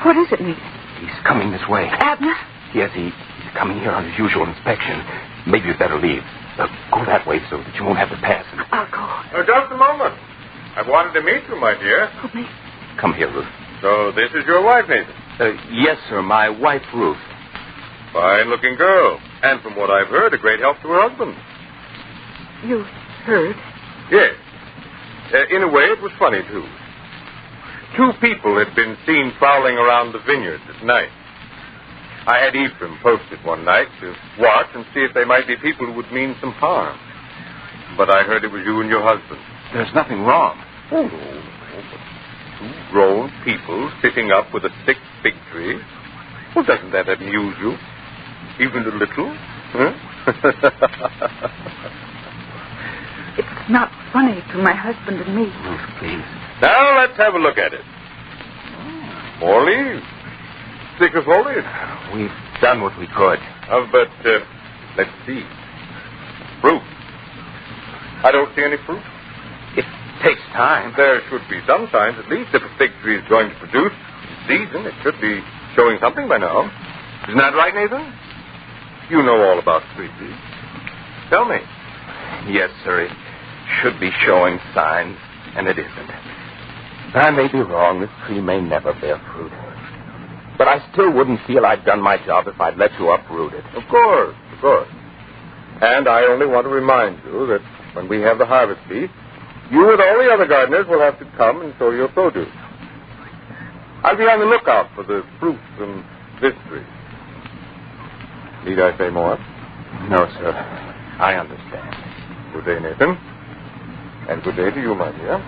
What is it, Nathan? He's coming this way. Abner? Yes, he's coming here on his usual inspection. Maybe you'd better leave. Go that way so that you won't have to pass him. I'll go. Just a moment. I've wanted to meet you, my dear. Oh, me? Come here, Ruth. So this is your wife, Nathan? Yes, sir. My wife, Ruth. Fine-looking girl. And from what I've heard, a great help to her husband. You heard? Yes. In a way, it was funny, too. 2 people had been seen prowling around the vineyards at night. I had Ephraim posted one night to watch and see if they might be people who would mean some harm. But I heard it was you and your husband. There's nothing wrong. Oh, no. 2 grown people sitting up with a sick fig tree. Well, doesn't that amuse you? Even a little? Huh? It's not funny to my husband and me. Ruth, please. Now, let's have a look at it. More leaves. Thicker foliage. We've done what we could. But, let's see. Fruit. I don't see any fruit. It takes time. There should be some signs, at least, if a fig tree is going to produce. Season, it should be showing something by now. Isn't that right, Nathan? You know all about trees. Tell me. Yes, sir. It should be showing signs, and it isn't. I may be wrong. This tree may never bear fruit. But I still wouldn't feel I'd done my job if I'd let you uproot it. Of course, of course. And I only want to remind you that when we have the harvest feast, you and all the other gardeners will have to come and show your produce. I'll be on the lookout for the fruit from this tree. Need I say more? No, sir. I understand. Good day, Nathan. And good day to you, my dear.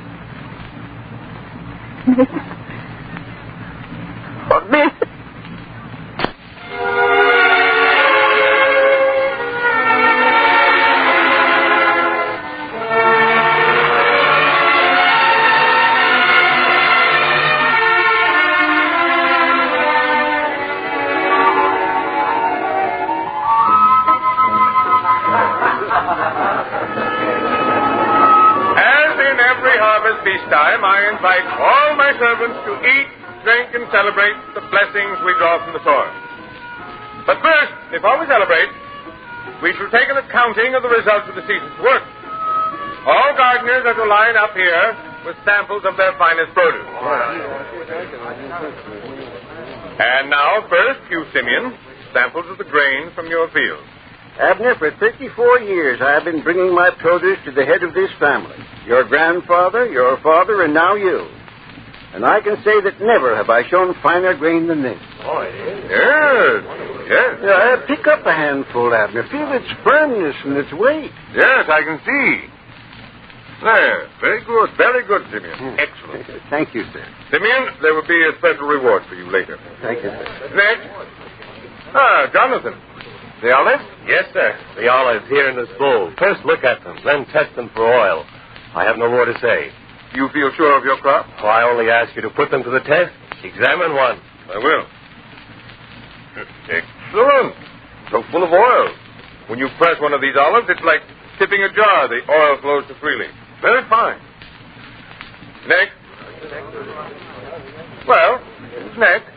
Oh, Nathan. Feast time, I invite all my servants to eat, drink, and celebrate the blessings we draw from the soil. But first, before we celebrate, we shall take an accounting of the results of the season's work. All gardeners are to line up here with samples of their finest produce. And now, first, you, Simeon, samples of the grain from your field. Abner, for 54 years I have been bringing my produce to the head of this family. Your grandfather, your father, and now you. And I can say that never have I shown finer grain than this. Oh, yes. Yes. Pick up a handful, Abner. Feel its firmness and its weight. Yes, I can see. There. Very good, Simeon. Excellent. Thank you, sir. Simeon, there will be a special reward for you later. Thank you, sir. Next. Jonathan. The olives? Yes, sir. The olives here in this bowl. First look at them, then test them for oil. I have no more to say. You feel sure of your crop? Oh, I only ask you to put them to the test. Examine one. I will. Excellent. So full of oil. When you press one of these olives, it's like tipping a jar. The oil flows so freely. Very fine. Next. Well, who's next?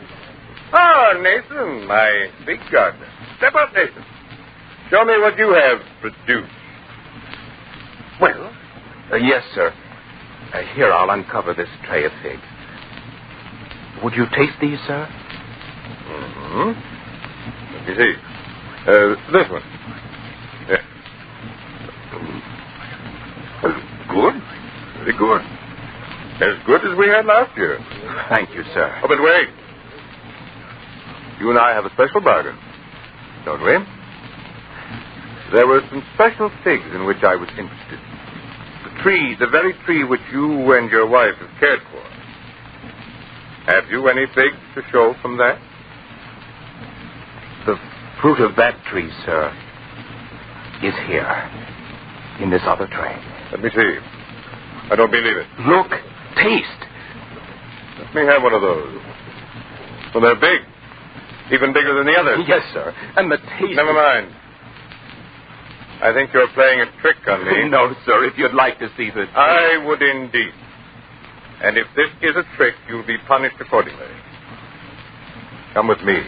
Ah, Nathan, my big gardener. Step up, Nathan. Show me what you have produced. Well, yes, sir. Here, I'll uncover this tray of figs. Would you taste these, sir? Mm-hmm. Let me see. This one. Yeah. Good. Very good. As good as we had last year. Thank you, sir. Oh, but wait. You and I have a special bargain, don't we? There were some special figs in which I was interested. The very tree which you and your wife have cared for. Have you any figs to show from that? The fruit of that tree, sir, is here, in this other tray. Let me see. I don't believe it. Look, taste. Let me have one of those. Well, they're big. Even bigger than the others. Yes, sir. And the taste... Never mind. I think you're playing a trick on me. No, sir, if you'd like to see this... I would indeed. And if this is a trick, you'll be punished accordingly. Come with me.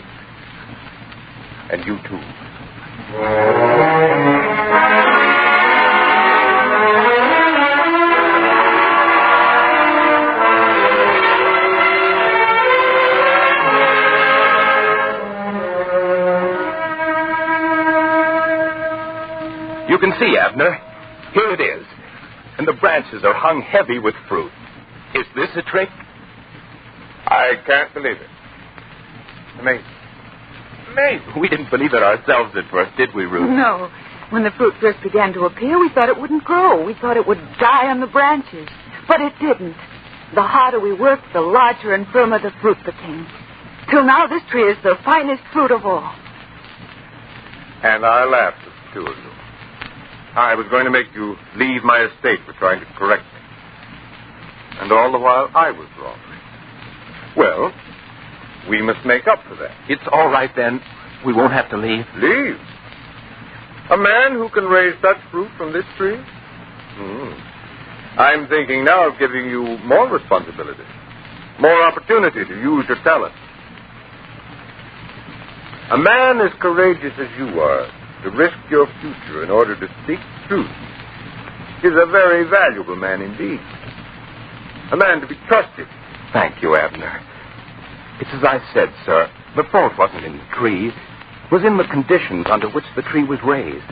And you too. You can see, Abner. Here it is. And the branches are hung heavy with fruit. Is this a trick? I can't believe it. Amazing. Amazing. We didn't believe it ourselves at first, did we, Ruth? No. When the fruit first began to appear, we thought it wouldn't grow. We thought it would die on the branches. But it didn't. The harder we worked, the larger and firmer the fruit became. Till now, this tree is the finest fruit of all. And I laughed at the two of you. I was going to make you leave my estate for trying to correct me. And all the while, I was wrong. Well, we must make up for that. It's all right, then. We won't have to leave. Leave? A man who can raise such fruit from this tree? I'm thinking now of giving you more responsibility, more opportunity to use your talent. A man as courageous as you are to risk your future in order to seek truth is a very valuable man indeed. A man to be trusted. Thank you, Abner. It's as I said, sir. The fault wasn't in the tree. It was in the conditions under which the tree was raised.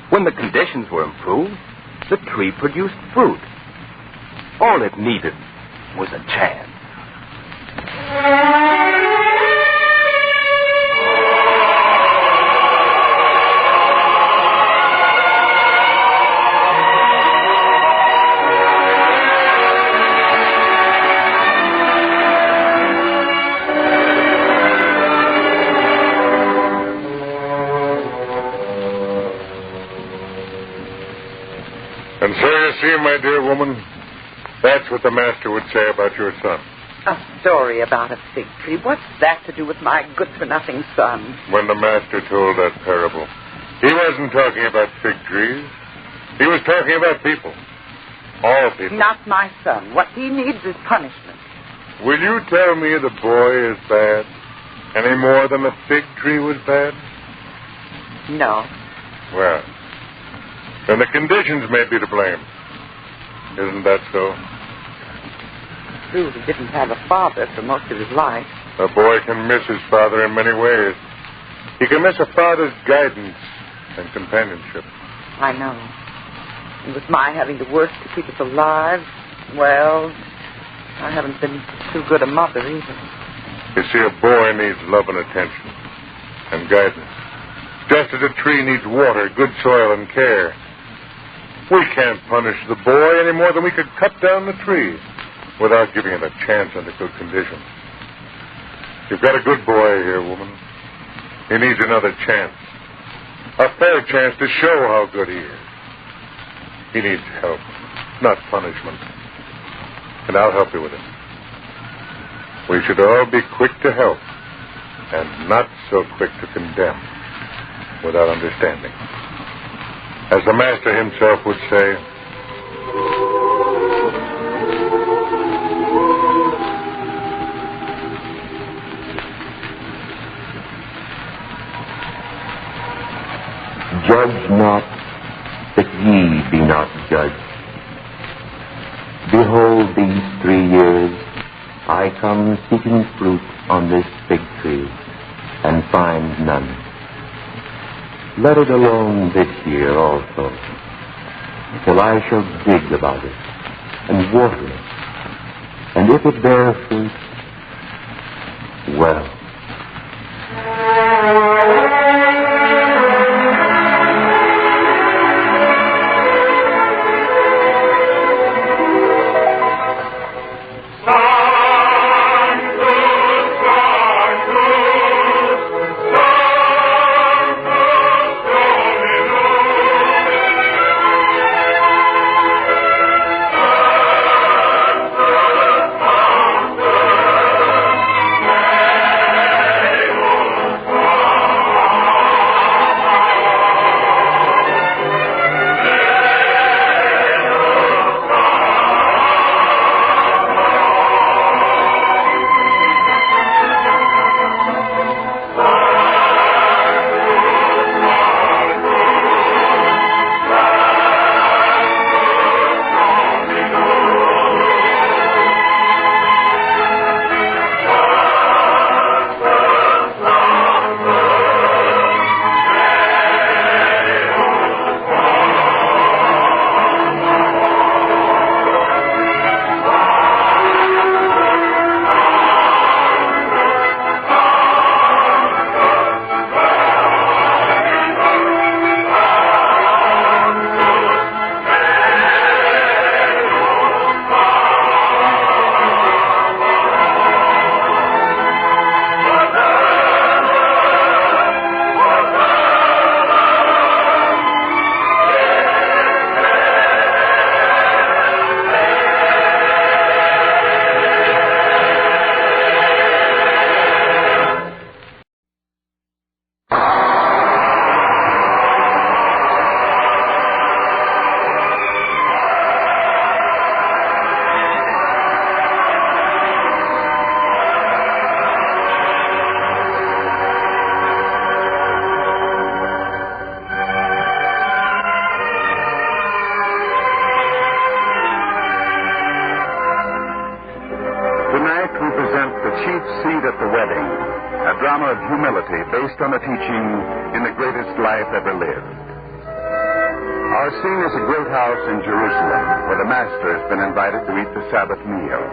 When the conditions were improved, the tree produced fruit. All it needed was a chance. And so you see, my dear woman, that's what the master would say about your son. A story about a fig tree. What's that to do with my good-for-nothing son? When the master told that parable, he wasn't talking about fig trees. He was talking about people. All people. Not my son. What he needs is punishment. Will you tell me the boy is bad? Any more than the fig tree was bad? No. Well, then the conditions may be to blame. Isn't that so? True, he didn't have a father for most of his life. A boy can miss his father in many ways. He can miss a father's guidance and companionship. I know. And with my having to work to keep us alive, well, I haven't been too good a mother either. You see, a boy needs love and attention and guidance. Just as a tree needs water, good soil, and care. We can't punish the boy any more than we could cut down the tree without giving it a chance under good conditions. You've got a good boy here, woman. He needs another chance. A fair chance to show how good he is. He needs help, not punishment. And I'll help you with it. We should all be quick to help and not so quick to condemn without understanding. As the master himself would say, Judge not, that ye be not judged. Behold, these 3 years I come seeking fruit on this fig tree, and find none. Let it alone this year also, till I shall dig about it, and water it. And if it bear fruit, well. Drama of humility based on a teaching in the greatest life ever lived. Our scene is a great house in Jerusalem where the master has been invited to eat the Sabbath meal.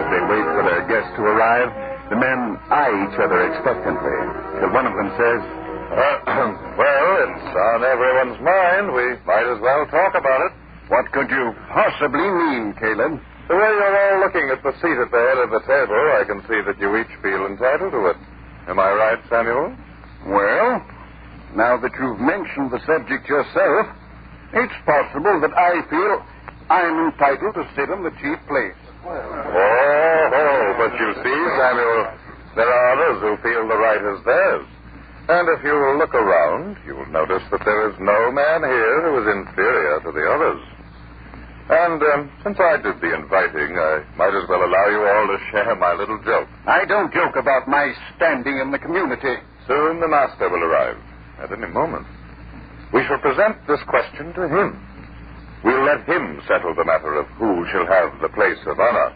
As they wait for their guests to arrive, the men eye each other expectantly till one of them says, Well, it's on everyone's mind. We might as well talk about it. What could you possibly mean, Caleb? The way you're all looking at the seat at the head of the table, I can see that you each feel entitled to it. Am I right, Samuel? Well, now that you've mentioned the subject yourself, it's possible that I feel I'm entitled to sit in the chief place. But you see, Samuel, there are others who feel the right is theirs. And if you will look around, you will notice that there is no man here who is inferior to the others. And since I did the inviting, I might as well allow you all to share my little joke. I don't joke about my standing in the community. Soon the master will arrive, at any moment. We shall present this question to him. We'll let him settle the matter of who shall have the place of honor.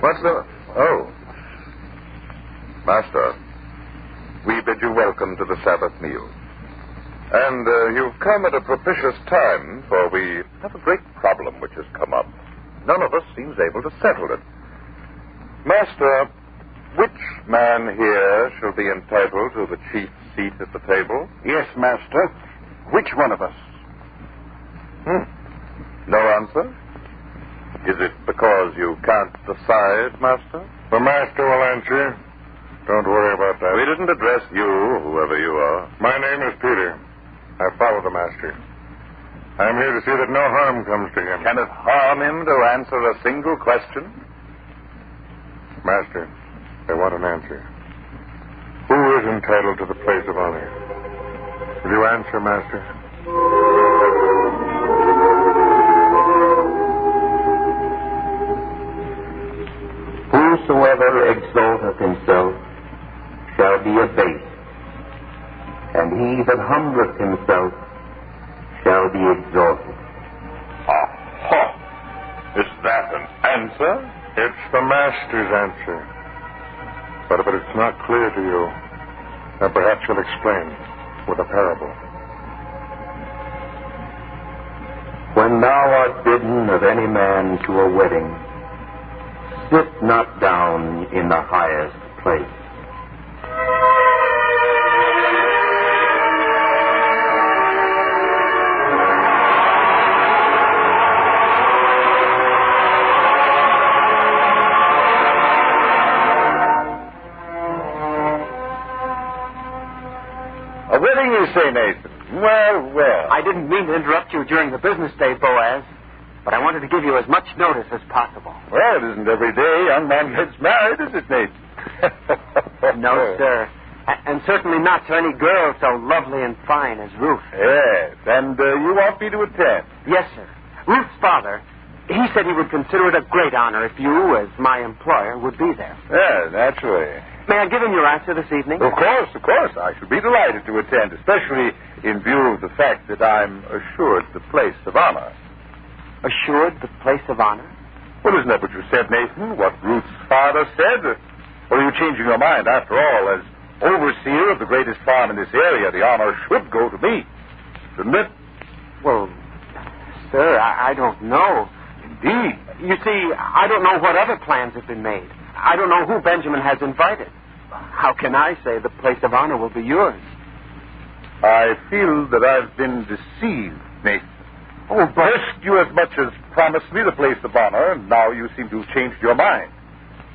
What's the... Oh. Master, we bid you welcome to the Sabbath meal. And you've come at a propitious time, for we have a great problem which has come up. None of us seems able to settle it. Master, which man here shall be entitled to the chief seat at the table? Yes, Master. Which one of us? No answer? Is it because you can't decide, Master? The Master will answer. Don't worry about that. We didn't address you, whoever you are. My name is Peter. I follow the Master. I'm here to see that no harm comes to him. Can it harm him to answer a single question? Master, I want an answer. Who is entitled to the place of honor? Will you answer, Master? Whosoever exalteth himself shall be abased, and he that humbleth himself shall be exalted. Aha! Is that an answer? It's the Master's answer. But if it's not clear to you, then perhaps you'll explain with a parable. When thou art bidden of any man to a wedding, sit not down in the highest place. A wedding, you say, Nathan? Well, well. I didn't mean to interrupt you during the business day, Boaz, but I wanted to give you as much notice as possible. Well, it isn't every day a young man gets married, is it, Nathan? No, sir. And certainly not to any girl so lovely and fine as Ruth. Yes, and you want me to attend? Yes, sir. Ruth's father, he said he would consider it a great honor if you, as my employer, would be there. Yeah, naturally. May I give him your answer this evening? Of course, of course. I should be delighted to attend, especially in view of the fact that I'm assured the place of honor. Assured the place of honor? Well, isn't that what you said, Nathan? What Ruth's father said? Or are you changing your mind? After all, as overseer of the greatest farm in this area, the honor should go to me, shouldn't it? Well, sir, I don't know. Indeed. You see, I don't know what other plans have been made. I don't know who Benjamin has invited. How can I say the place of honor will be yours? I feel that I've been deceived, Nathan. Oh, but... First, you as much as promised me the place of honor, and now you seem to have changed your mind.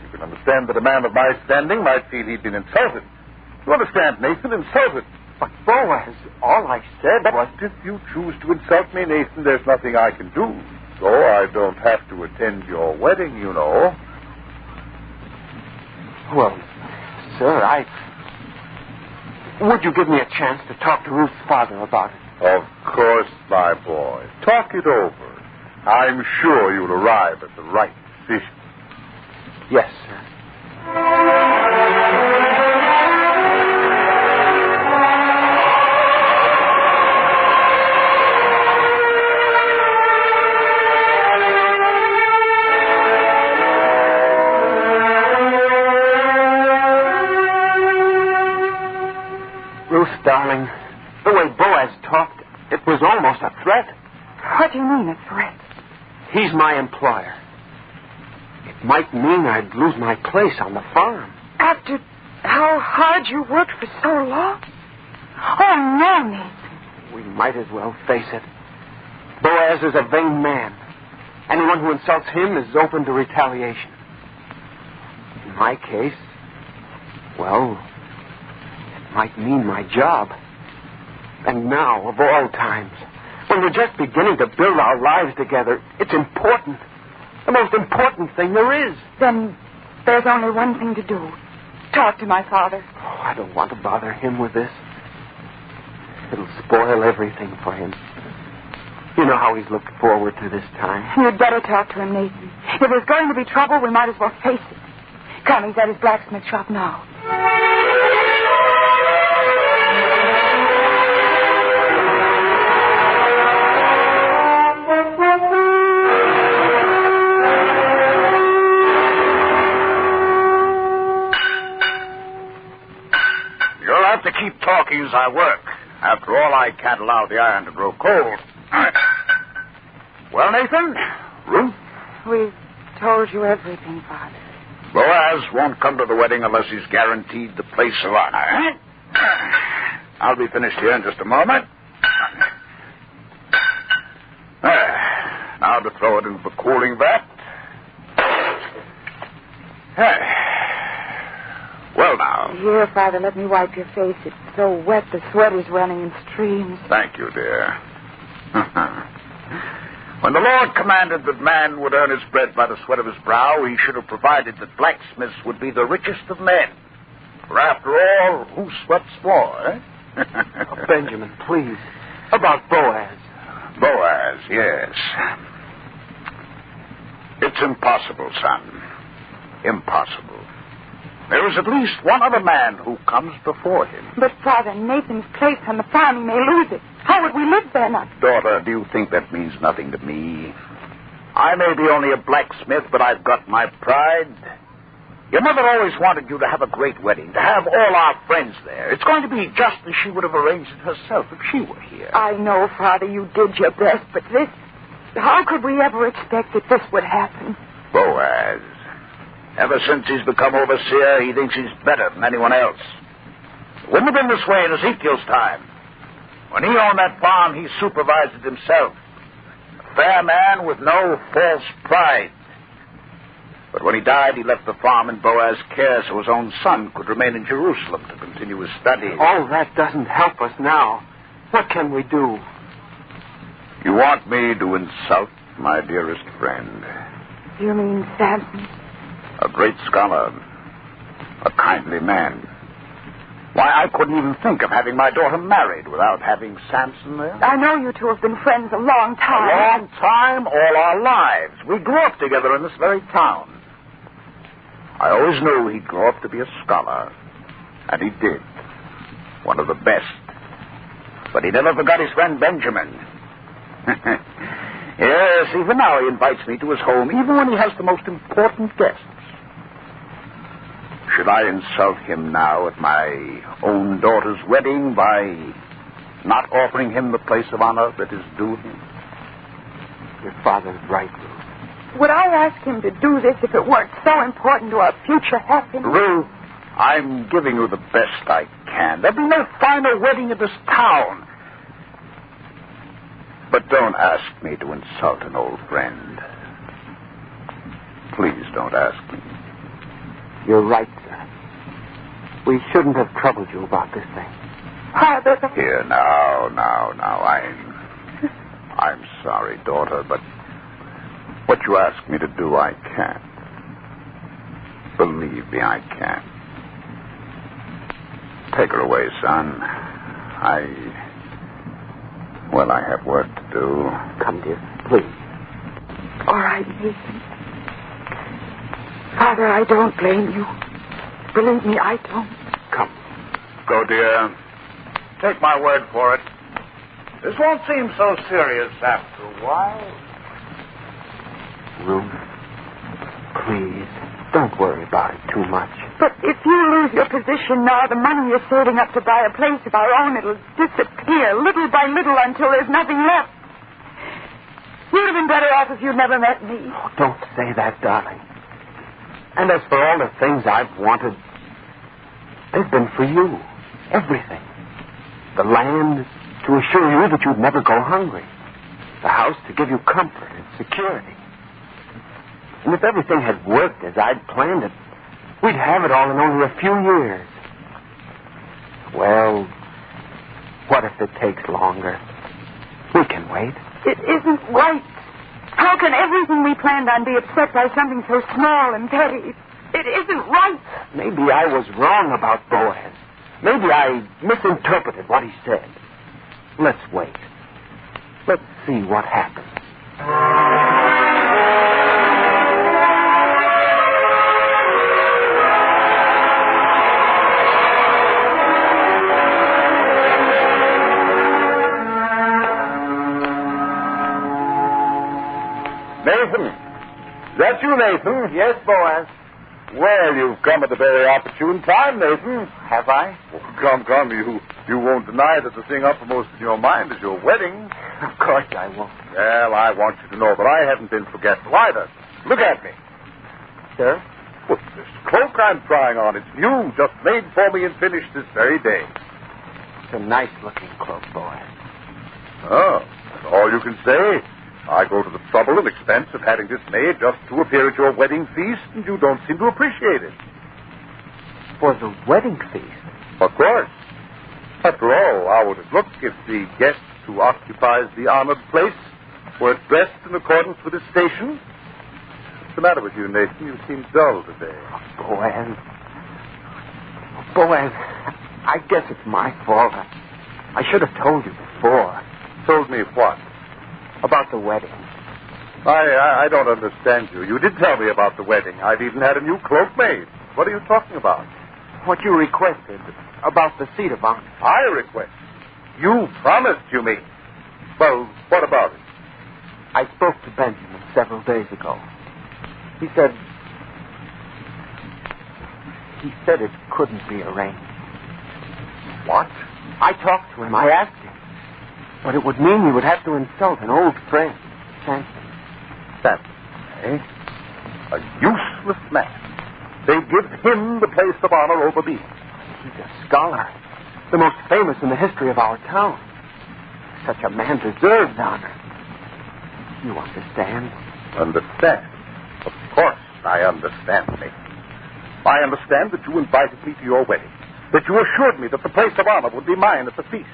You can understand that a man of my standing might feel he'd been insulted. You understand, Nathan, insulted. But, Boaz, all I said was... But if you choose to insult me, Nathan, there's nothing I can do. So I don't have to attend your wedding, you know. Well, sir, would you give me a chance to talk to Ruth's father about it? Of course, my boy. Talk it over. I'm sure you'll arrive at the right decision. Yes, sir. Ruth, darling, the way Boaz talked, it was almost a threat. What do you mean, a threat? He's my employer. It might mean I'd lose my place on the farm. After how hard you worked for so long? Oh, no, Nathan. We might as well face it. Boaz is a vain man. Anyone who insults him is open to retaliation. In my case, well, it might mean my job. And now, of all times, when we're just beginning to build our lives together, it's important. The most important thing there is. Then there's only one thing to do. Talk to my father. Oh, I don't want to bother him with this. It'll spoil everything for him. You know how he's looked forward to this time. You'd better talk to him, Nathan. If there's going to be trouble, we might as well face it. Come, he's at his blacksmith shop now. You'll have to keep talking as I work. After all, I can't allow the iron to grow cold. Well, Nathan? Ruth? We've told you everything, Father. Boaz won't come to the wedding unless he's guaranteed the place of honor. I'll be finished here in just a moment. Now to throw it into the cooling vat. Well, now. Here, Father, let me wipe your face. It's so wet, the sweat is running in streams. Thank you, dear. When the Lord commanded that man would earn his bread by the sweat of his brow, he should have provided that blacksmiths would be the richest of men. For after all, who sweats more, eh? Oh, Benjamin, please. About Boaz. Boaz, yes. It's impossible, son. Impossible. There is at least one other man who comes before him. But, Father, Nathan's place on the farm, he may lose it. How would we live then? Daughter, do you think that means nothing to me? I may be only a blacksmith, but I've got my pride. Your mother always wanted you to have a great wedding, to have all our friends there. It's going to be just as she would have arranged it herself if she were here. I know, Father, you did your best, but this... How could we ever expect that this would happen? Boaz. Ever since he's become overseer, he thinks he's better than anyone else. It wouldn't have been this way in Ezekiel's time. When he owned that farm, he supervised it himself. A fair man with no false pride. But when he died, he left the farm in Boaz's care so his own son could remain in Jerusalem to continue his studies. All that doesn't help us now. What can we do? You want me to insult my dearest friend? You mean Samson? A great scholar. A kindly man. Why, I couldn't even think of having my daughter married without having Samson there. I know you two have been friends a long time. A long time, all our lives. We grew up together in this very town. I always knew he'd grow up to be a scholar. And he did. One of the best. But he never forgot his friend Benjamin. Yes, even now he invites me to his home, even when he has the most important guests. Should I insult him now at my own daughter's wedding by not offering him the place of honor that is due him? Your father's right, Ruth. Would I ask him to do this if it weren't so important to our future happiness? Ruth, I'm giving you the best I can. There'll be no finer wedding in this town. But don't ask me to insult an old friend. Please don't ask me. You're right, sir. We shouldn't have troubled you about this thing. Father. Here, now. I'm sorry, daughter, but what you ask me to do, I can't. Believe me, I can't. Take her away, son. I have work to do. Come, dear, please. All right, Nathan. Father, I don't blame you. Believe me, I don't. Come. Go, dear. Take my word for it. This won't seem so serious after a while. Ruth, please, don't worry about it too much. But if you lose your position now, the money you're saving up to buy a place of our own, it'll disappear little by little until there's nothing left. You'd have been better off if you'd never met me. Oh, don't say that, darling. And as for all the things I've wanted, they've been for you. Everything. The land to assure you that you'd never go hungry. The house to give you comfort and security. And if everything had worked as I'd planned it, we'd have it all in only a few years. Well, what if it takes longer? We can wait. It isn't right. How can everything we planned on be upset by something so small and petty? It isn't right. Maybe I was wrong about Boaz. Maybe I misinterpreted what he said. Let's wait. Let's see what happens. Nathan. Is that you, Nathan? Yes, Boaz. Well, you've come at a very opportune time, Nathan. Have I? Oh, come. You won't deny that the thing uppermost in your mind is your wedding. Of course I won't. Well, I want you to know that I haven't been forgetful either. Look at me. Sir? Well, this cloak I'm trying on, it's new, just made for me and finished this very day. It's a nice-looking cloak, Boaz. Oh, that's all you can say. I go to the trouble and expense of having this made just to appear at your wedding feast, and you don't seem to appreciate it. For the wedding feast? Of course. After all, how would it look if the guest who occupies the honored place were dressed in accordance with his station? What's the matter with you, Nathan? You seem dull today. Boaz, I guess it's my fault. I should have told you before. Told me what? About the wedding. I don't understand you. You did tell me about the wedding. I've even had a new cloak made. What are you talking about? What you requested about the seat of honor. I request. You promised, you mean. Well, what about it? I spoke to Benjamin several days ago. He said it couldn't be arranged. What? I talked to him. I asked him. But it would mean you would have to insult an old friend, Samson. Samson, eh? A useless man. They give him the place of honor over me. He's a scholar, the most famous in the history of our town. Such a man deserves honor. You understand? Understand? Of course I understand, Nathan. I understand that you invited me to your wedding, that you assured me that the place of honor would be mine at the feast,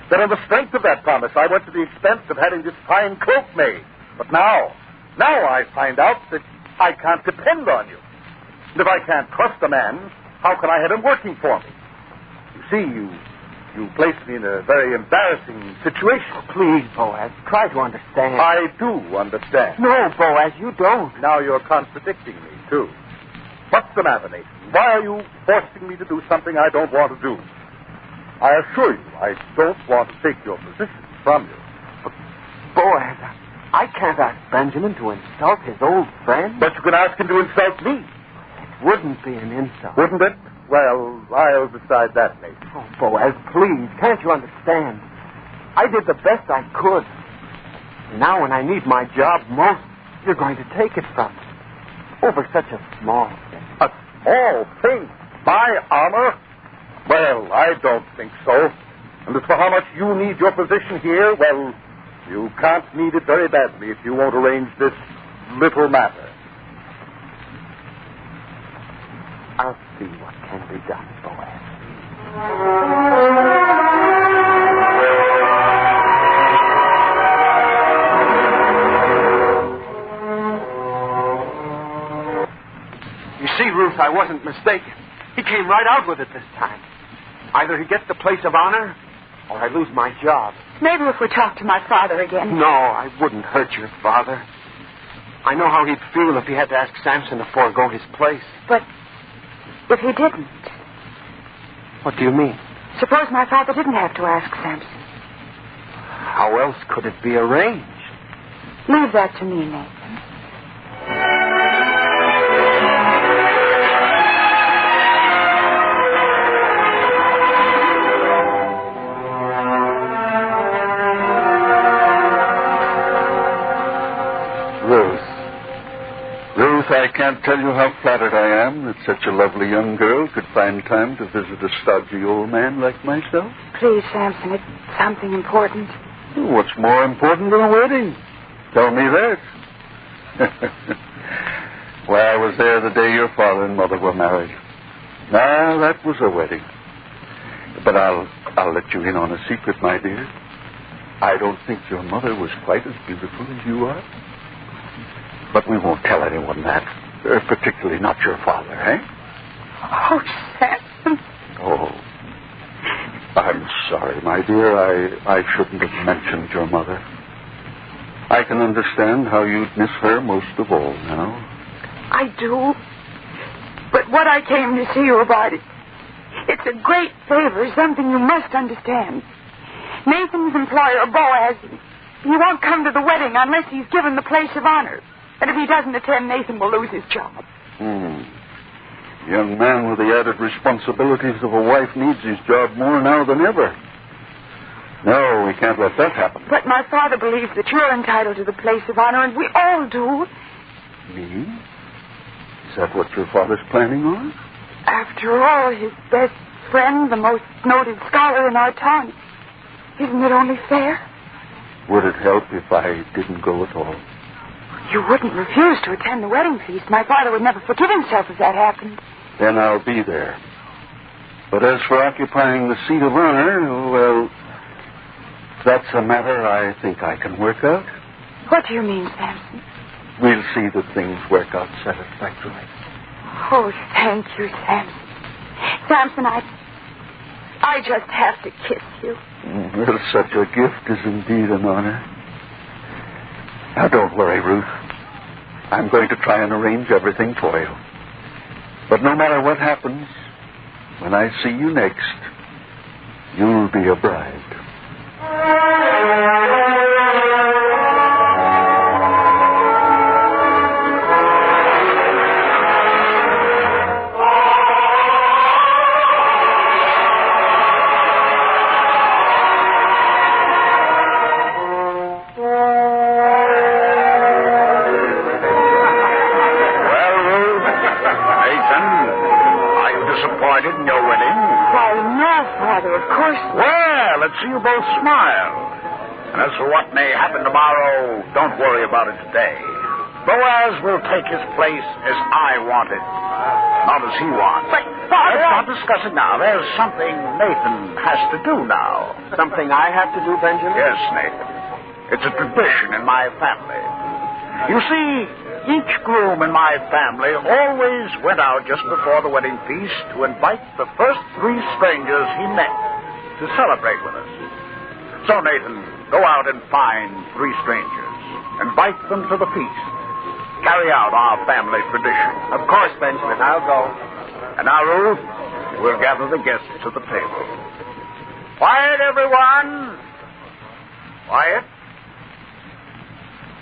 that on the strength of that promise I went to the expense of having this fine cloak made. But now I find out that I can't depend on you. And if I can't trust a man, how can I have him working for me? You see, you placed me in a very embarrassing situation. Oh, please, Boaz, try to understand. I do understand. No, Boaz, you don't. Now you're contradicting me, too. What's the matter, Nathan? Why are you forcing me to do something I don't want to do? I assure you, I don't want to take your position from you. But, Boaz, I can't ask Benjamin to insult his old friend. But you can ask him to insult me. It wouldn't be an insult. Wouldn't it? Well, I'll decide that, Nathan. Oh, Boaz, please, can't you understand? I did the best I could. Now when I need my job most, you're going to take it from me. Over such a small thing. A small thing? My honor? Well, I don't think so. And as for how much you need your position here, well, you can't need it very badly if you won't arrange this little matter. I'll see what can be done, Boaz. You see, Ruth, I wasn't mistaken. He came right out with it this time. Either he gets the place of honor, or I lose my job. Maybe if we talk to my father again. No, I wouldn't hurt your father. I know how he'd feel if he had to ask Samson to forego his place. But if he didn't? What do you mean? Suppose my father didn't have to ask Samson. How else could it be arranged? Leave that to me, Nathan. Ruth, I can't tell you how flattered I am that such a lovely young girl could find time to visit a stodgy old man like myself. Please, Samson, it's something important. What's more important than a wedding? Tell me that. Well, I was there the day your father and mother were married. Now, that was a wedding. But I'll let you in on a secret, my dear. I don't think your mother was quite as beautiful as you are. But we won't tell anyone that. Particularly not your father, eh? Oh, Samson. Oh. I'm sorry, my dear. I shouldn't have mentioned your mother. I can understand how you'd miss her most of all now. I do. But what I came to see you about, it's a great favor, something you must understand. Nathan's employer, Boaz, he won't come to the wedding unless he's given the place of honor. And if he doesn't attend, Nathan will lose his job. Young man with the added responsibilities of a wife needs his job more now than ever. No, we can't let that happen. But my father believes that you're entitled to the place of honor, and we all do. Me? Is that what your father's planning on? After all, his best friend, the most noted scholar in our town. Isn't it only fair? Would it help if I didn't go at all? You wouldn't refuse to attend the wedding feast. My father would never forgive himself if that happened. Then I'll be there. But as for occupying the seat of honor, well, that's a matter I think I can work out. What do you mean, Samson? We'll see that things work out satisfactorily. Oh, thank you, Samson. Samson, I just have to kiss you. Well, such a gift is indeed an honor. Now, don't worry, Ruth. I'm going to try and arrange everything for you. But no matter what happens, when I see you next, you'll be a bride. You both smile. And as for what may happen tomorrow, don't worry about it today. Boaz will take his place as I want it, not as he wants. But, Father... Let's not discuss it now. There's something Nathan has to do now. Something I have to do, Benjamin? Yes, Nathan. It's a tradition in my family. You see, each groom in my family always went out just before the wedding feast to invite the first 3 strangers he met to celebrate with us. So, Nathan, go out and find 3 strangers. Invite them to the feast. Carry out our family tradition. Of course, Benjamin, I'll go. And now, Ruth, we'll gather the guests to the table. Quiet, everyone. Quiet.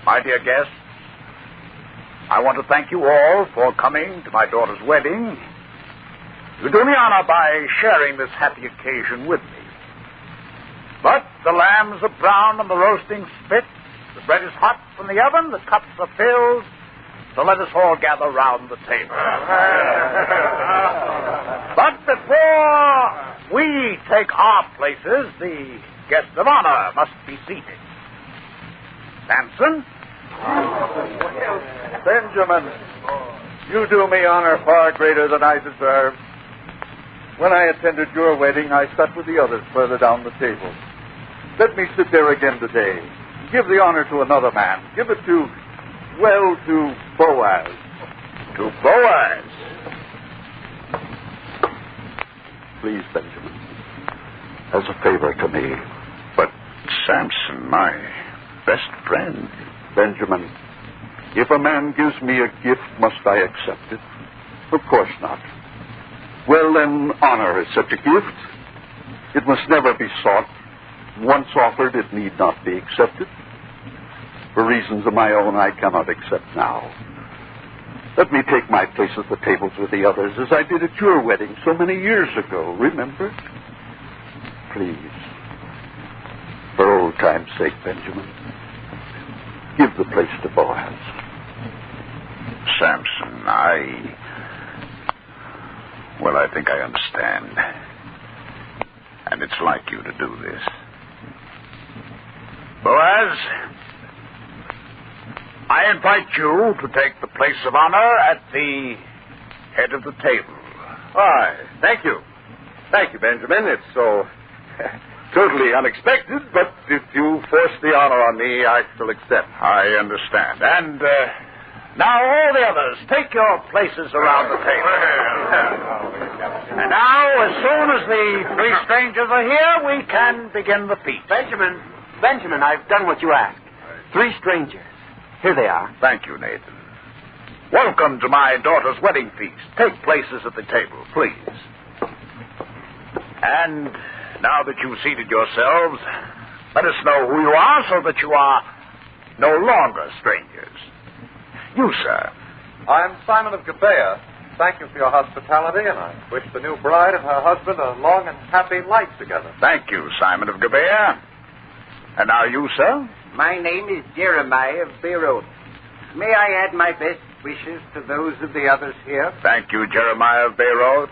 My dear guests, I want to thank you all for coming to my daughter's wedding. You do me honor by sharing this happy occasion with me. But the lambs are brown and the roasting spit, the bread is hot from the oven, the cups are filled, so let us all gather round the table. But before we take our places, the guest of honor must be seated. Samson? Benjamin, you do me honor far greater than I deserve. When I attended your wedding, I sat with the others further down the table. Let me sit there again today. Give the honor to another man. Give it to Boaz. To Boaz? Please, Benjamin, as a favor to me. But Samson, my best friend. Benjamin, if a man gives me a gift, must I accept it? Of course not. Well, then, honor is such a gift. It must never be sought. Once offered, it need not be accepted. For reasons of my own, I cannot accept now. Let me take my place at the tables with the others, as I did at your wedding so many years ago, remember? Please, for old time's sake, Benjamin, give the place to Boaz. Samson, Well, I think I understand. And it's like you to do this. Boaz, I invite you to take the place of honor at the head of the table. Why, thank you. Thank you, Benjamin. It's so totally unexpected, but if you force the honor on me, I shall accept. I understand. And now, all the others, take your places around the table. And now, as soon as the 3 strangers are here, we can begin the feast. Benjamin, I've done what you asked. 3 strangers. Here they are. Thank you, Nathan. Welcome to my daughter's wedding feast. Take places at the table, please. And now that you've seated yourselves, let us know who you are so that you are no longer strangers. You, sir. I'm Simon of Gibeah. Thank you for your hospitality, and I wish the new bride and her husband a long and happy life together. Thank you, Simon of Gibeah. And now you, sir? My name is Jeremiah of Beirut. May I add my best wishes to those of the others here? Thank you, Jeremiah of Beirut.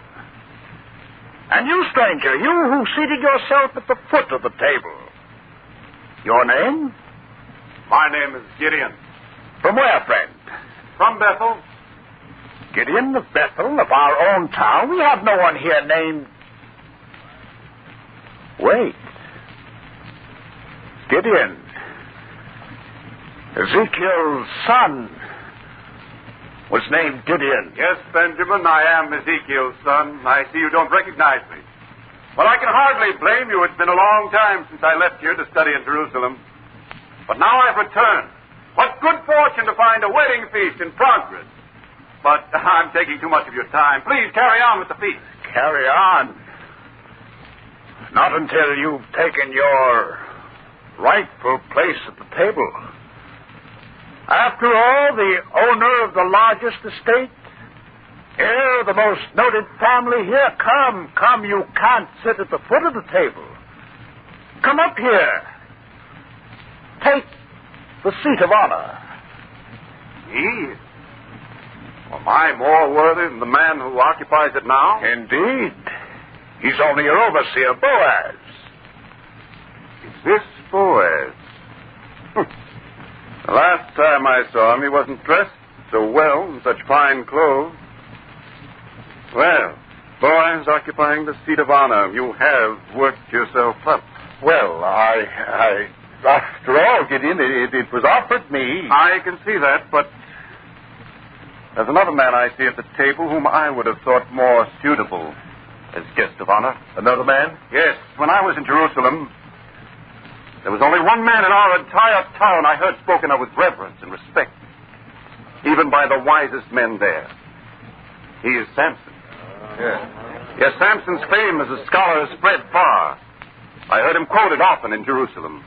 And you, stranger, you who seated yourself at the foot of the table. Your name? My name is Gideon. From where, friend? From Bethel. Gideon of Bethel, of our own town? We have no one here named... Wait. Gideon. Ezekiel's son was named Gideon. Yes, Benjamin, I am Ezekiel's son. I see you don't recognize me. Well, I can hardly blame you. It's been a long time since I left here to study in Jerusalem. But now I've returned. What good fortune to find a wedding feast in progress. but I'm taking too much of your time. Please carry on with the feast. Carry on? Not until you've taken your rightful place at the table. After all, the owner of the largest estate, heir of the most noted family here, come, you can't sit at the foot of the table. Come up here. Take the seat of honor. Me? Am I more worthy than the man who occupies it now? Indeed. He's only your overseer, Boaz. Is this Boaz? The last time I saw him, he wasn't dressed so well in such fine clothes. Well, Boaz occupying the seat of honor, you have worked yourself up. Well, after all, Gideon, it was offered me. I can see that, but there's another man I see at the table whom I would have thought more suitable as guest of honor. Another man? Yes. When I was in Jerusalem, there was only one man in our entire town I heard spoken of with reverence and respect, even by the wisest men there. He is Samson. Yes, Samson's fame as a scholar has spread far. I heard him quoted often in Jerusalem.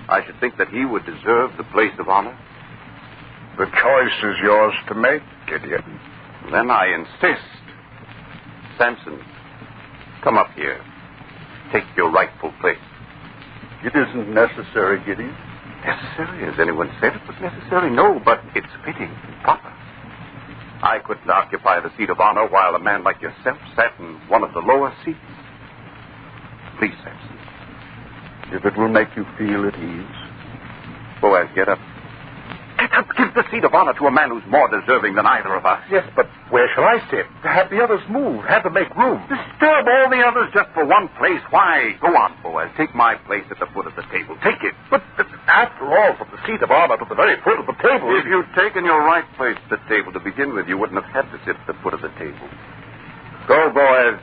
I should think that he would deserve the place of honor. The choice is yours to make, Gideon. Then I insist. Samson, come up here. Take your rightful place. It isn't necessary, Gideon. Necessary? Has anyone said it was necessary? No, but it's fitting and proper. I couldn't occupy the seat of honor while a man like yourself sat in one of the lower seats. Please, Samson. If it will make you feel at ease. Boaz, get up. Get up. Give the seat of honor to a man who's more deserving than either of us. Yes, but where shall I sit? Have the others move. Have them make room. Disturb all the others just for one place. Why? Go on, Boaz. Take my place at the foot of the table. Take it. But after all, from the seat of honor to the very foot of the table. If you'd taken your right place at the table to begin with, you wouldn't have had to sit at the foot of the table. Go, Boaz.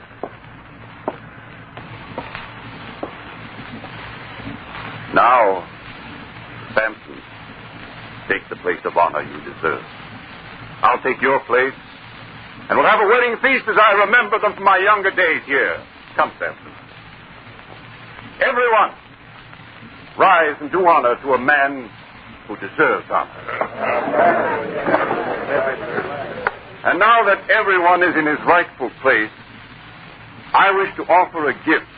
Now, Samson, take the place of honor you deserve. I'll take your place, and we'll have a wedding feast as I remember them from my younger days here. Come, Samson. Everyone, rise and do honor to a man who deserves honor. And now that everyone is in his rightful place, I wish to offer a gift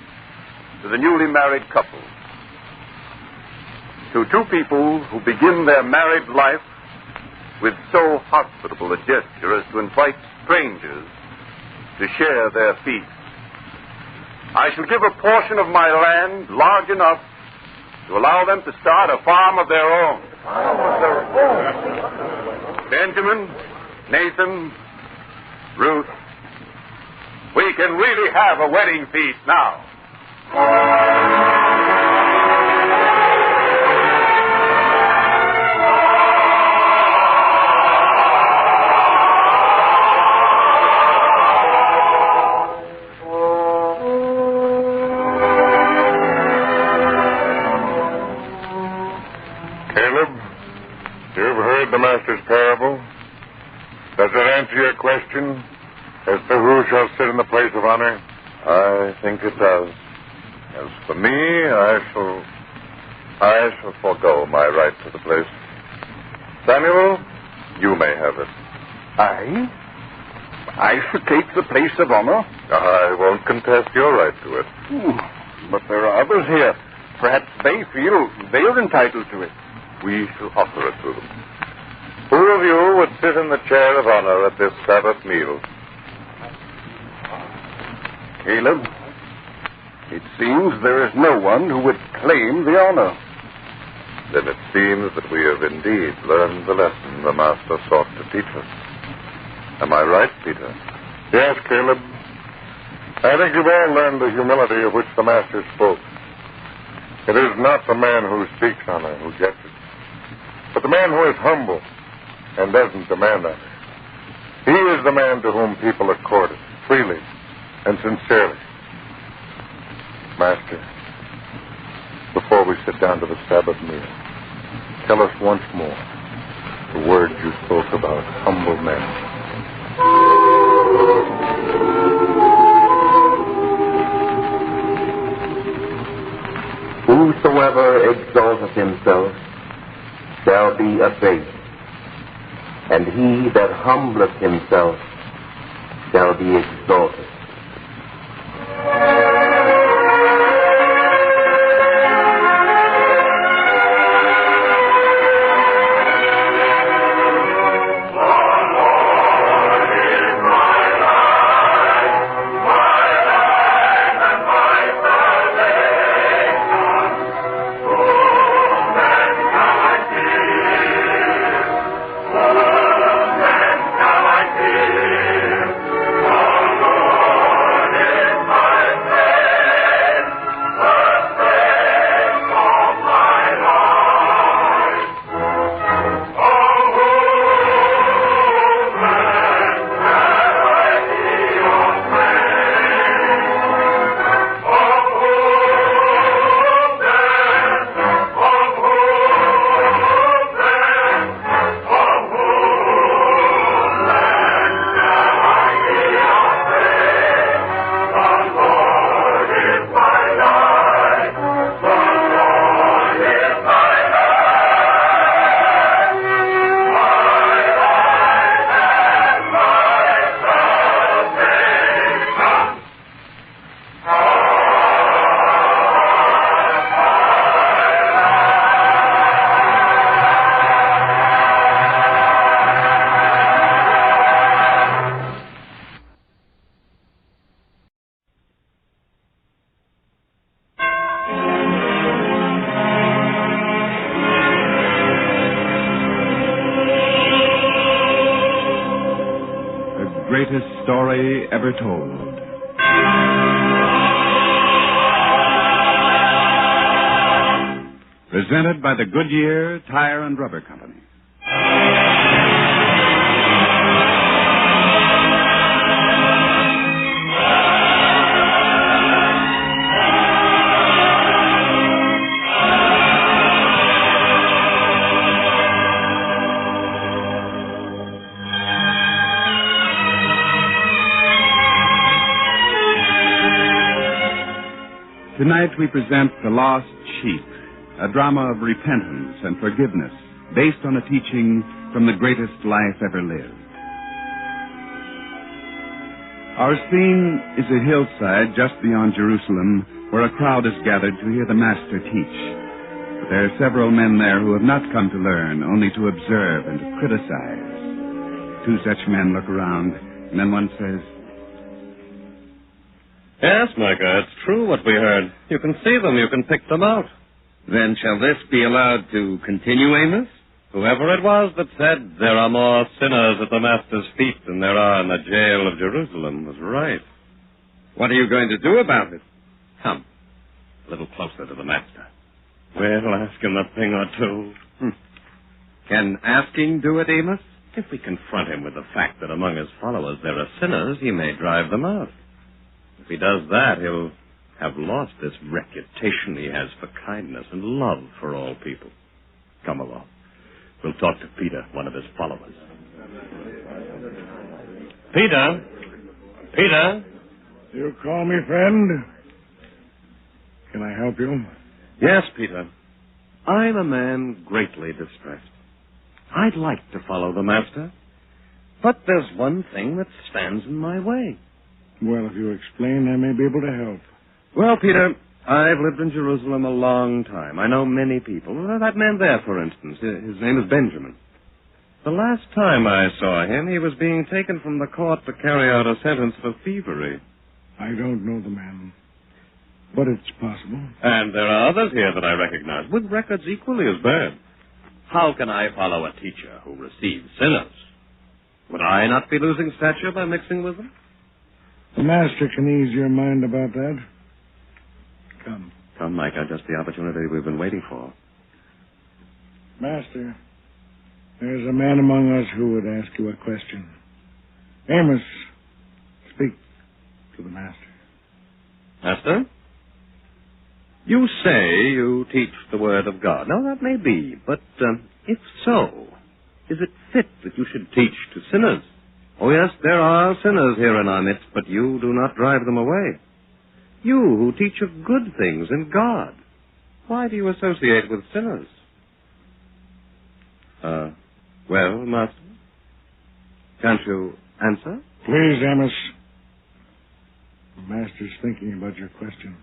to the newly married couple. To two people who begin their married life with so hospitable a gesture as to invite strangers to share their feast. I shall give a portion of my land large enough to allow them to start a farm of their own. Benjamin, Nathan, Ruth, we can really have a wedding feast now. The Master's parable? Does it answer your question as to who shall sit in the place of honor? I think it does. As for me, I shall forego my right to the place. Samuel, you may have it. I should take the place of honor? I won't contest your right to it. But there are others here. Perhaps they feel they are entitled to it. We shall offer it to them. Who of you would sit in the chair of honor at this Sabbath meal? Caleb, it seems there is no one who would claim the honor. Then it seems that we have indeed learned the lesson the Master sought to teach us. Am I right, Peter? Yes, Caleb. I think you've all learned the humility of which the Master spoke. It is not the man who seeks honor who gets it, but the man who is humble and doesn't demand honor. He is the man to whom people accord it, freely and sincerely. Master, before we sit down to the Sabbath meal, tell us once more the words you spoke about humble men. Whosoever exalteth himself shall be abased, and he that humbleth himself shall be exalted. Greatest story ever told. Presented by the Goodyear Tire and Rubber Company. Tonight we present The Lost Sheep, a drama of repentance and forgiveness based on a teaching from the greatest life ever lived. Our scene is a hillside just beyond Jerusalem where a crowd is gathered to hear the Master teach. But there are several men there who have not come to learn, only to observe and to criticize. Two such men look around, and then one says, Yes, Micah, it's true what we heard. You can see them, you can pick them out. Then shall this be allowed to continue, Amos? Whoever it was that said there are more sinners at the Master's feet than there are in the jail of Jerusalem was right. What are you going to do about it? Come, a little closer to the Master. We'll ask him a thing or two. Can asking do it, Amos? If we confront him with the fact that among his followers there are sinners, he may drive them out. If he does that, he'll have lost this reputation he has for kindness and love for all people. Come along. We'll talk to Peter, one of his followers. Peter? Peter? You call me friend? Can I help you? Yes, Peter. I'm a man greatly distressed. I'd like to follow the Master, but there's one thing that stands in my way. Well, if you explain, I may be able to help. Well, Peter, I've lived in Jerusalem a long time. I know many people. That man there, for instance, his name is Benjamin. The last time I saw him, he was being taken from the court to carry out a sentence for thievery. I don't know the man, but it's possible. And there are others here that I recognize, with records equally as bad. How can I follow a teacher who receives sinners? Would I not be losing stature by mixing with them? The Master can ease your mind about that. Come. Come, Micah, just the opportunity we've been waiting for. Master, there's a man among us who would ask you a question. Amos, speak to the Master. Master? You say you teach the Word of God. Now, that may be, but if so, is it fit that you should teach to sinners? Oh, yes, there are sinners here in our midst, but you do not drive them away. You who teach of good things in God. Why do you associate with sinners? Well, Master? Can't you answer? Please, Amos. The Master's thinking about your question.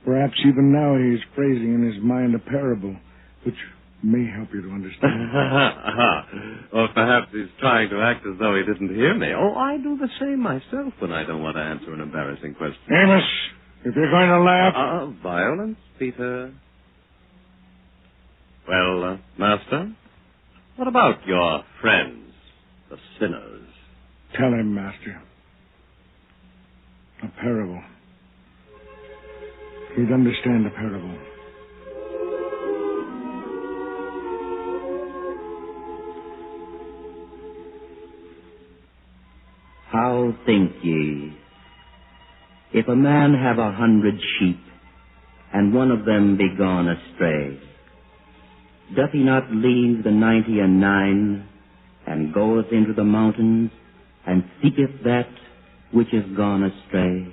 Perhaps even now he is phrasing in his mind a parable, which may help you to understand. Or perhaps he's trying to act as though he didn't hear me. Oh, I do the same myself when I don't want to answer an embarrassing question. Amos, if you're going to laugh... Violence, Peter. Well, Master, what about your friends, the sinners? Tell him, Master. A parable. He'd understand a parable. How think ye, if a man have 100 sheep, and one of them be gone astray, doth he not leave the 99, and goeth into the mountains, and seeketh that which is gone astray?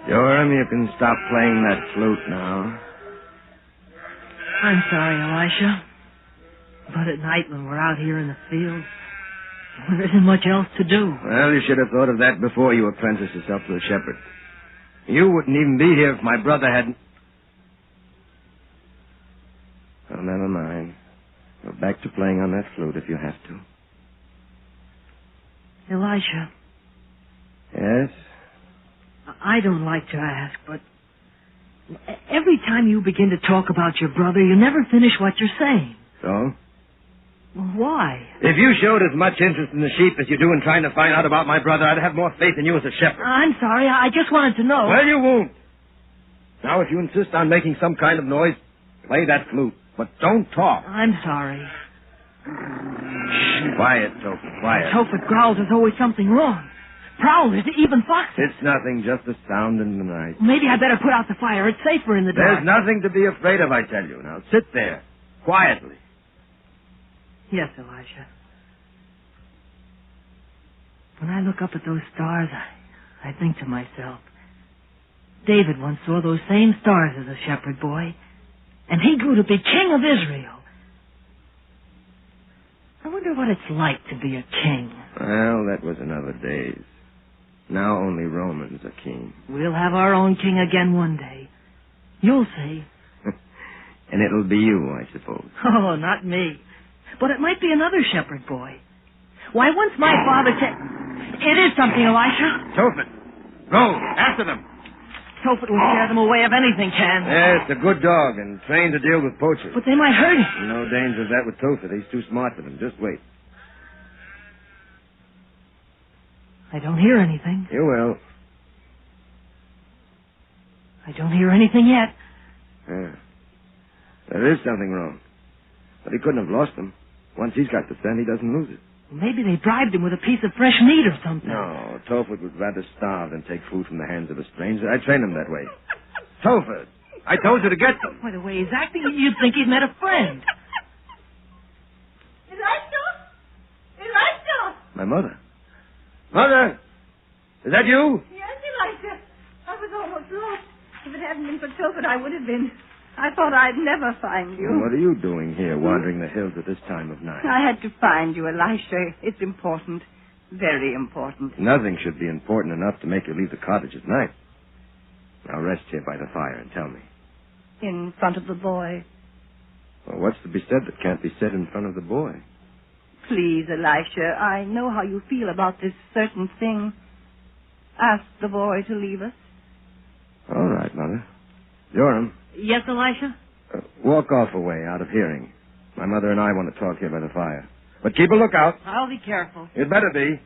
Joram, you can stop playing that flute now. I'm sorry, Elisha. But at night when we're out here in the field, there isn't much else to do. Well, you should have thought of that before you apprenticed yourself to a shepherd. You wouldn't even be here if my brother hadn't... Oh, never mind. Go back to playing on that flute if you have to. Elisha. Yes? I don't like to ask, but every time you begin to talk about your brother, you never finish what you're saying. So? Why? If you showed as much interest in the sheep as you do in trying to find out about my brother, I'd have more faith in you as a shepherd. I'm sorry. I just wanted to know. Well, you won't. Now, if you insist on making some kind of noise, play that flute. But don't talk. I'm sorry. Shh. Quiet, Tophet. Quiet. Tophet growls there's always something wrong. Prowlers, even foxes. It's nothing, just a sound in the night. Maybe I better put out the fire. It's safer in the dark. There's nothing to be afraid of, I tell you. Now, sit there, quietly. Yes, Elisha. When I look up at those stars, I think to myself, David once saw those same stars as a shepherd boy, and he grew to be king of Israel. I wonder what it's like to be a king. Well, that was in other days. Now only Romans are king. We'll have our own king again one day. You'll see. And it'll be you, I suppose. Oh, not me. But it might be another shepherd boy. Why, once my father said... It is something, Elisha. Tophet, go, after them. Tophet will scare them away if anything can. Yes, a good dog and trained to deal with poachers. But they might hurt him. No danger of that with Tophet. He's too smart for them. Just wait. I don't hear anything. You will. I don't hear anything yet. Yeah. There is something wrong. But he couldn't have lost them. Once he's got the scent, he doesn't lose it. Maybe they bribed him with a piece of fresh meat or something. No, Tophet would rather starve than take food from the hands of a stranger. I trained him that way. Tophet, I told you to get them. By the way he's acting, you'd think he'd met a friend. Elisha? Elisha! My mother. Mother! Is that you? Yes, Elisha. I was almost lost. If it hadn't been for Tophet, I would have been. I thought I'd never find you. What are you doing here, wandering the hills at this time of night? I had to find you, Elisha. It's important. Very important. Nothing should be important enough to make you leave the cottage at night. Now rest here by the fire and tell me. In front of the boy. Well, what's to be said that can't be said in front of the boy? Please, Elisha, I know how you feel about this certain thing. Ask the boy to leave us. All right, Mother. Joram. Yes, Elisha? Walk off a way, out of hearing. My mother and I want to talk here by the fire. But keep a lookout. I'll be careful. You'd better be.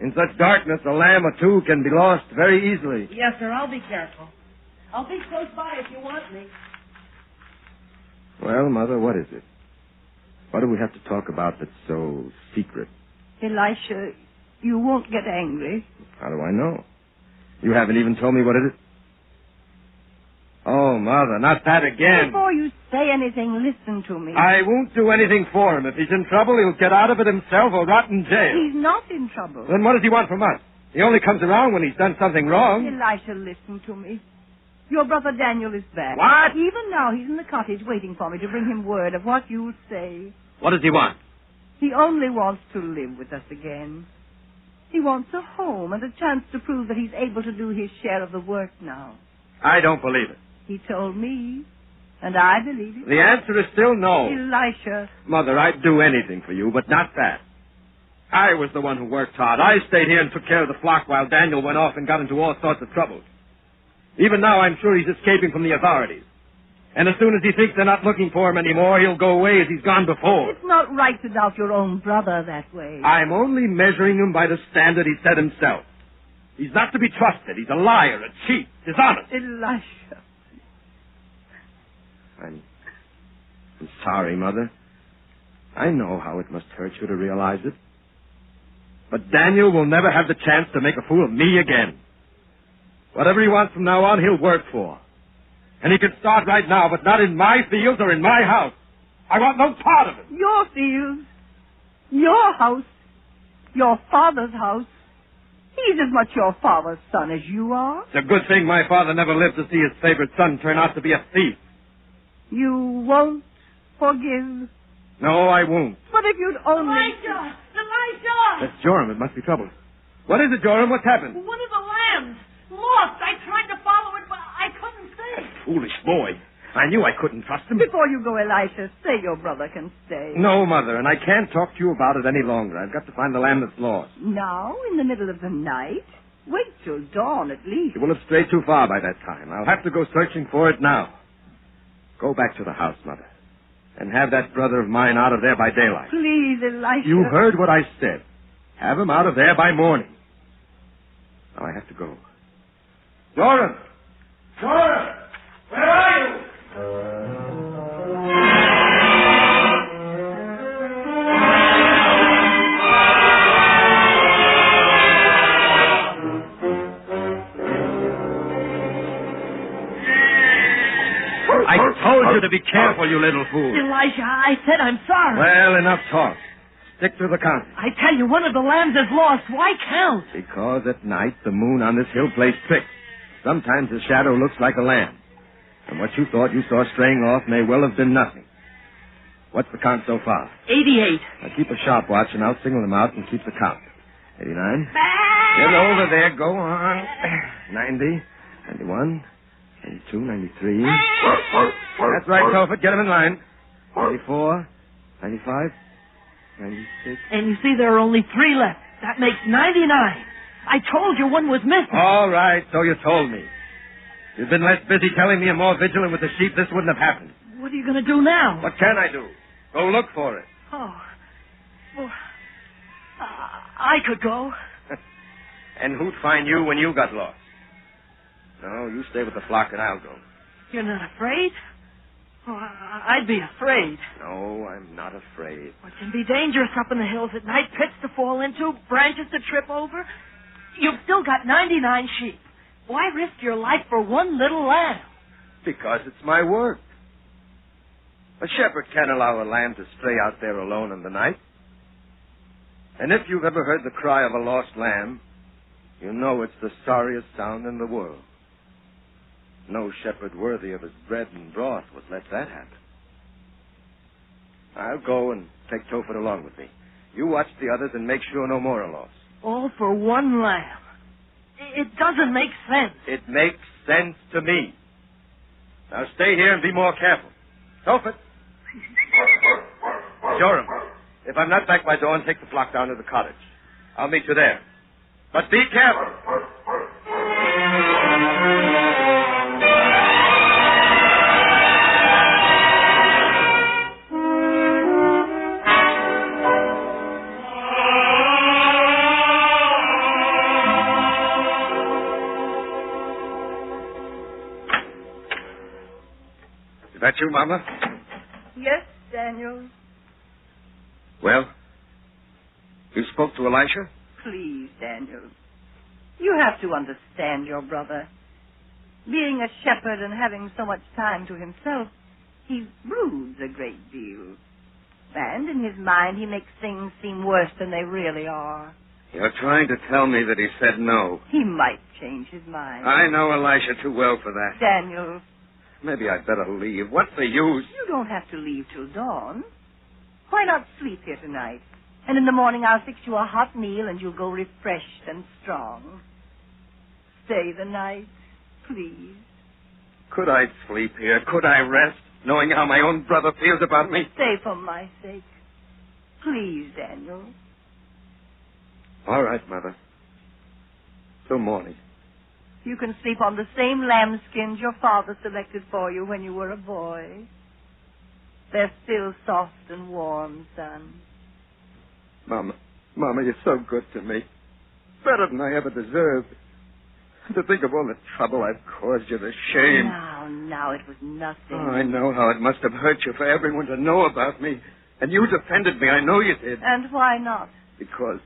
In such darkness, a lamb or two can be lost very easily. Yes, sir, I'll be careful. I'll be close by if you want me. Well, Mother, what is it? What do we have to talk about that's so secret? Elisha, you won't get angry. How do I know? You haven't even told me what it is. Oh, Mother, not that again. Before you say anything, listen to me. I won't do anything for him. If he's in trouble, he'll get out of it himself or rot in jail. He's not in trouble. Then what does he want from us? He only comes around when he's done something wrong. Elisha, listen to me. Your brother Daniel is back. What? Even now, he's in the cottage waiting for me to bring him word of what you'll say. What does he want? He only wants to live with us again. He wants a home and a chance to prove that he's able to do his share of the work now. I don't believe it. He told me, and I believe it. The answer is still no. Elisha. Mother, I'd do anything for you, but not that. I was the one who worked hard. I stayed here and took care of the flock while Daniel went off and got into all sorts of trouble. Even now, I'm sure he's escaping from the authorities. And as soon as he thinks they're not looking for him anymore, he'll go away as he's gone before. It's not right to doubt your own brother that way. I'm only measuring him by the standard he set himself. He's not to be trusted. He's a liar, a cheat, dishonest. Elisha. I'm sorry, Mother. I know how it must hurt you to realize it. But Daniel will never have the chance to make a fool of me again. Whatever he wants from now on, he'll work for. And he can start right now, but not in my fields or in my house. I want no part of it. Your fields, your house, your father's house. He's as much your father's son as you are. It's a good thing my father never lived to see his favorite son turn out to be a thief. You won't forgive? No, I won't. But if you'd only... Elisha! That's Joram. It must be trouble. What is it, Joram? What's happened? One of the lambs. Lost. I tried to follow it, but I couldn't see. Foolish boy. I knew I couldn't trust him. Before you go, Elisha, say your brother can stay. No, Mother, and I can't talk to you about it any longer. I've got to find the lamb that's lost. Now, in the middle of the night? Wait till dawn, at least. He will have strayed too far by that time. I'll have to go searching for it now. Go back to the house, Mother, and have that brother of mine out of there by daylight. Please, Elisha. You heard what I said. Have him out of there by morning. Now I have to go. Joram! Joram! Where are you? I told you to be careful, you little fool. Elisha, I said I'm sorry. Well, enough talk. Stick to the count. I tell you, one of the lambs is lost. Why count? Because at night the moon on this hill plays tricks. Sometimes the shadow looks like a lamb. And what you thought you saw straying off may well have been nothing. What's the count so far? 88. Now keep a sharp watch, and I'll single them out and keep the count. 89. Get over there. Go on. 90. 91. 92. 93. That's right, Tophet. Get them in line. 94. 95. 96. And you see, there are only 3 left. That makes 99. I told you one was missing. All right, so you told me. If you'd been less busy telling me and more vigilant with the sheep, this wouldn't have happened. What are you going to do now? What can I do? Go look for it. Oh. Well, I could go. And who'd find you when you got lost? No, you stay with the flock and I'll go. You're not afraid? Oh, I'd be afraid. No, I'm not afraid. Well, it can be dangerous up in the hills at night. Pits to fall into, branches to trip over. You've still got 99 sheep. Why risk your life for one little lamb? Because it's my work. A shepherd can't allow a lamb to stray out there alone in the night. And if you've ever heard the cry of a lost lamb, you know it's the sorriest sound in the world. No shepherd worthy of his bread and broth would let that happen. I'll go and take Tophet along with me. You watch the others and make sure no more are lost. All for one lamb. It doesn't make sense. It makes sense to me. Now stay here and be more careful. Tophet. Joram, if I'm not back by dawn, take the flock down to the cottage. I'll meet you there. But be careful. Is that you, Mama? Yes, Daniel. Well, you spoke to Elisha? Please, Daniel. You have to understand your brother. Being a shepherd and having so much time to himself, he broods a great deal. And in his mind, he makes things seem worse than they really are. You're trying to tell me that he said no. He might change his mind. I know Elisha too well for that. Daniel. Maybe I'd better leave. What's the use? You don't have to leave till dawn. Why not sleep here tonight? And in the morning I'll fix you a hot meal and you'll go refreshed and strong. Stay the night, please. Could I sleep here? Could I rest, knowing how my own brother feels about me? Stay for my sake. Please, Daniel. All right, Mother. Till morning. You can sleep on the same lambskins your father selected for you when you were a boy. They're still soft and warm, son. Mama, you're so good to me. Better than I ever deserved. To think of all the trouble I've caused you, the shame. Now, it was nothing. Oh, I know how it must have hurt you for everyone to know about me. And you defended me, I know you did. And why not? Because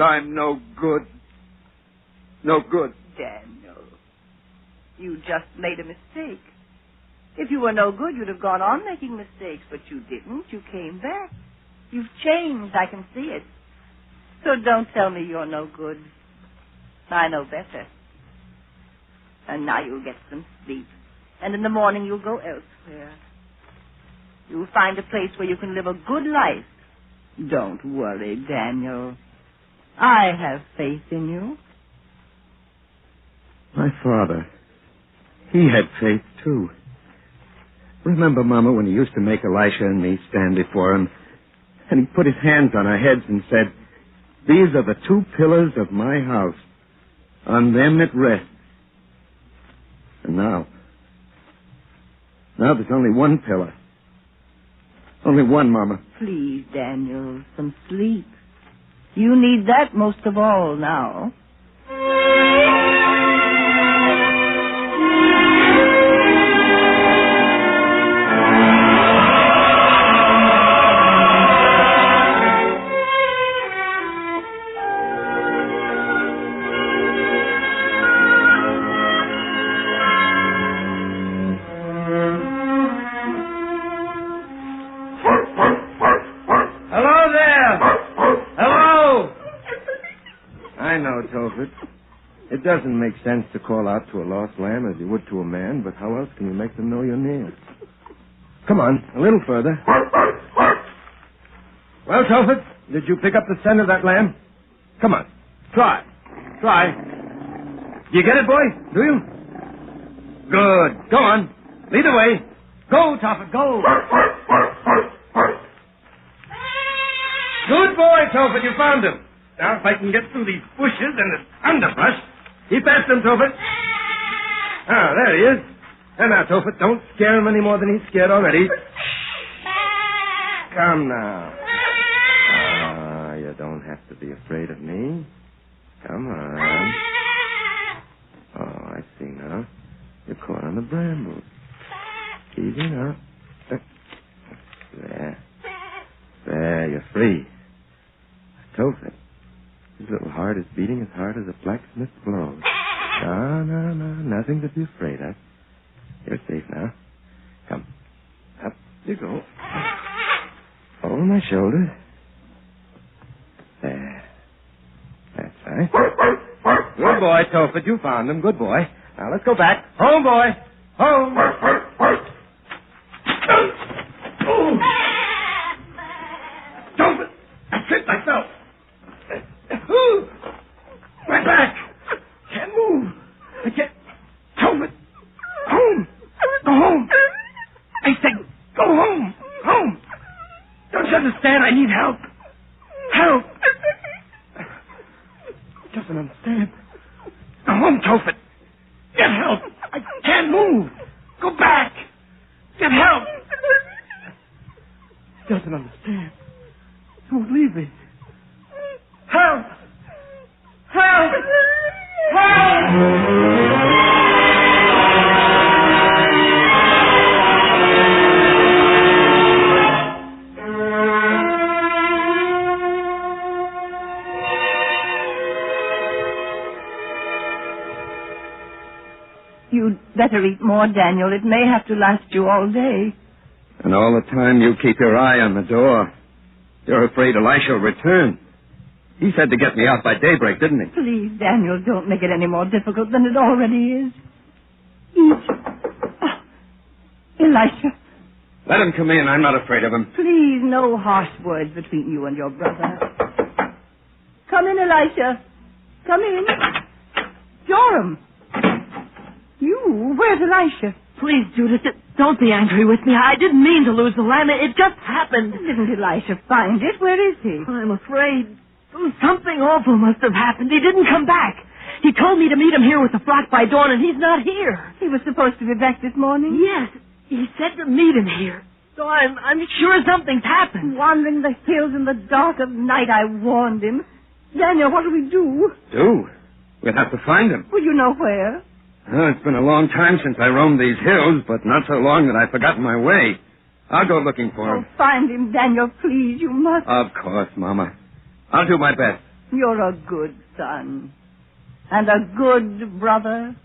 I'm no good. No good. Daniel, you just made a mistake. If you were no good, you'd have gone on making mistakes, but you didn't. You came back. You've changed, I can see it. So don't tell me you're no good. I know better. And now you'll get some sleep. And in the morning you'll go elsewhere. You'll find a place where you can live a good life. Don't worry, Daniel. I have faith in you. My father, he had faith, too. Remember, Mama, when he used to make Elisha and me stand before him, and he put his hands on our heads and said, "These are the two pillars of my house. On them it rests." And now there's only one pillar. Only one, Mama. Please, Daniel, some sleep. You need that most of all now. It doesn't make sense to call out to a lost lamb as you would to a man, but how else can you make them know you're near? Come on, a little further. Well, Tophet, did you pick up the scent of that lamb? Come on, try. You get it, boy? Do you? Good. Go on. Lead the way. Go, Tophet, go. Good boy, Tophet, you found him. Now, if I can get through these bushes and this underbrush. Keep after him, Tophet. Ah, there he is. And now, Tophet, don't scare him any more than he's scared already. Come now. Ah, you don't have to be afraid of me. Come on. Oh, I see now. You're caught on the brambles. Easy now. There, you're free. Tophet. His little heart is beating as hard as a blacksmith's blows. No, nothing to be afraid of. You're safe now. Come. Up you go. Over my shoulder. There. That's right. Good boy, Tophet. You found him. Good boy. Now, let's go back. Home, boy. Home. Tophet! I tripped myself. My back. Can't move. I can't. Tophet. Home. Go home. I said go home. Home. Don't you understand? I need help. Help. Doesn't understand. Go home, Tophet. Get help. I can't move. Go back. Get help. Doesn't understand. Won't leave me. Help. Help. Help. Better eat more, Daniel. It may have to last you all day. And all the time you keep your eye on the door. You're afraid Elisha will return. He said to get me out by daybreak, didn't he? Please, Daniel, don't make it any more difficult than it already is. Eat. Oh, Elisha. Let him come in. I'm not afraid of him. Please, no harsh words between you and your brother. Come in, Elisha. Come in. Joram. You? Where's Elisha? Please, Judith, don't be angry with me. I didn't mean to lose the lamb. It just happened. Didn't Elisha find it? Where is he? I'm afraid something awful must have happened. He didn't come back. He told me to meet him here with the flock by dawn, and he's not here. He was supposed to be back this morning? Yes. He said to meet him here. So I'm sure something's happened. Wandering the hills in the dark of night, I warned him. Daniel, what do we do? Do? We'll have to find him. Well, you know where. It's been a long time since I roamed these hills, but not so long that I've forgotten my way. I'll go looking for him. Find him, Daniel, please. You must. Of course, Mama. I'll do my best. You're a good son. And a good brother.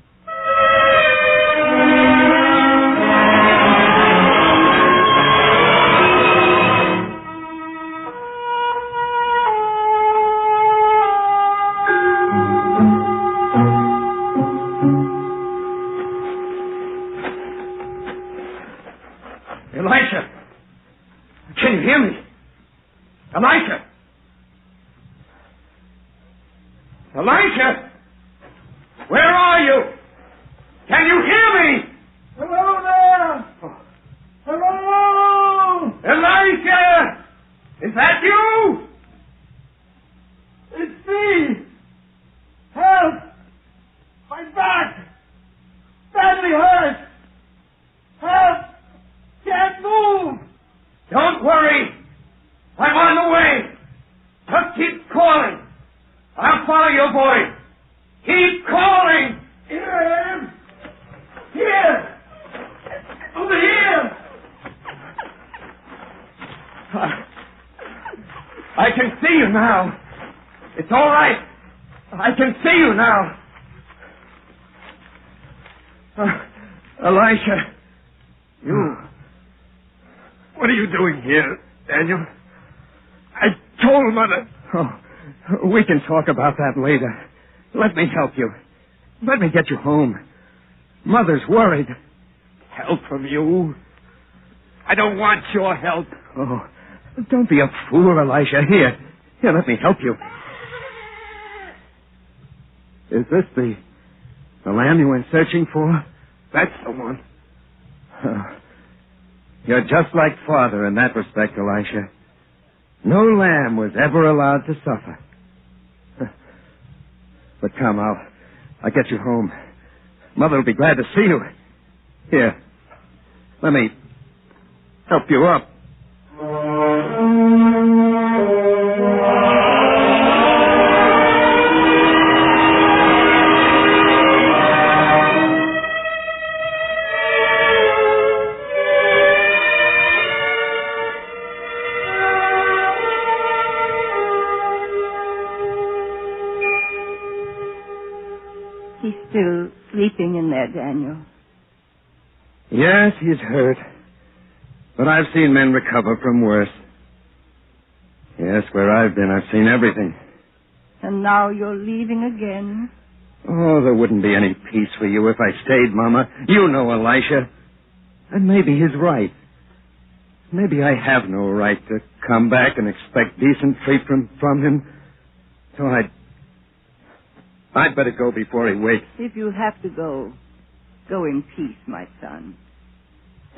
Elisha! Can you hear me? Elisha! Elisha! Where are you? Can you hear me? Hello there! Oh. Hello! Elisha! Is that you? It's me! Help! My back! Badly hurt! Help! Can't move! Don't worry. I'm on the way. Just keep calling. I'll follow your voice. Keep calling. Here I am. Here. Over here. I can see you now. It's all right. I can see you now. Elisha, what are you doing here, Daniel? I told Mother. Oh, we can talk about that later. Let me help you. Let me get you home. Mother's worried. Help from you? I don't want your help. Oh, don't be a fool, Elisha. Here, let me help you. Is this the lamb you went searching for? That's the one. You're just like Father in that respect, Elisha. No lamb was ever allowed to suffer. But come, I'll get you home. Mother will be glad to see you. Here, let me help you up. He's still sleeping in there, Daniel. Yes, he's hurt. But I've seen men recover from worse. Yes, where I've been, I've seen everything. And now you're leaving again. Oh, there wouldn't be any peace for you if I stayed, Mama. You know Elisha. And maybe he's right. Maybe I have no right to come back and expect decent treatment from him. So I'd better go before he wakes. If you have to go, go in peace, my son.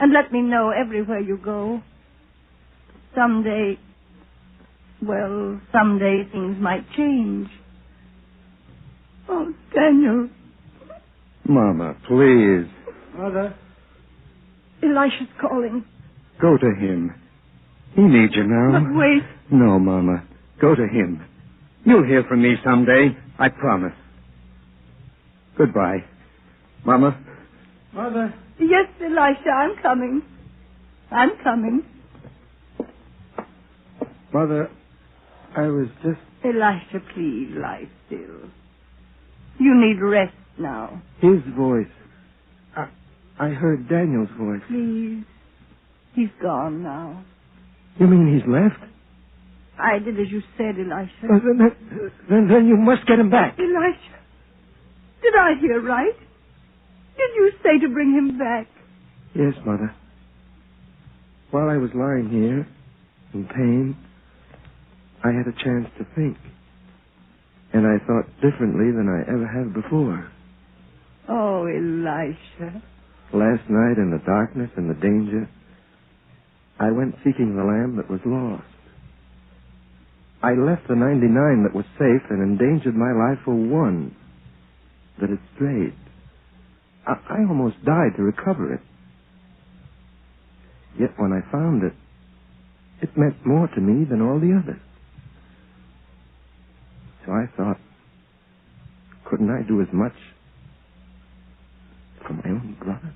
And let me know everywhere you go. Someday things might change. Oh, Daniel. Mama, please. Mother? Elisha's calling. Go to him. He needs you now. But wait. No, Mama. Go to him. You'll hear from me someday. I promise. Goodbye. Mama? Mother? Yes, Elisha, I'm coming. I'm coming. Mother, I was just... Elisha, please lie still. You need rest now. His voice. I heard Daniel's voice. Please. He's gone now. You mean he's left? I did as you said, Elisha. Then you must get him back. Elisha, did I hear right? Did you say to bring him back? Yes, Mother. While I was lying here, in pain, I had a chance to think. And I thought differently than I ever have before. Oh, Elisha. Last night, in the darkness and the danger, I went seeking the lamb that was lost. I left the 99 that was safe and endangered my life for one that had strayed. I almost died to recover it. Yet when I found it, it meant more to me than all the others. So I thought, couldn't I do as much for my own brother?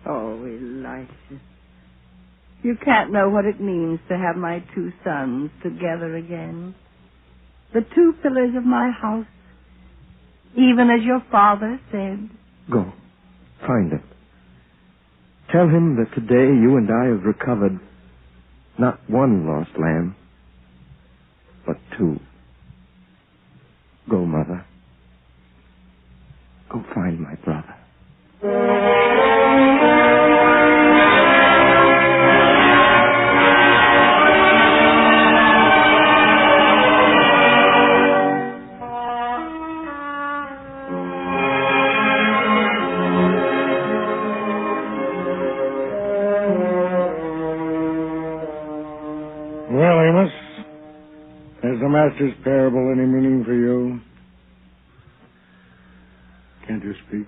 Oh, Elisha. You can't know what it means to have my two sons together again. The two pillars of my house, even as your father said. Go. Find him. Tell him that today you and I have recovered not one lost lamb, but two. Go, Mother. Go find my brother. Well, Amos, has the Master's parable any meaning for you? Can't you speak?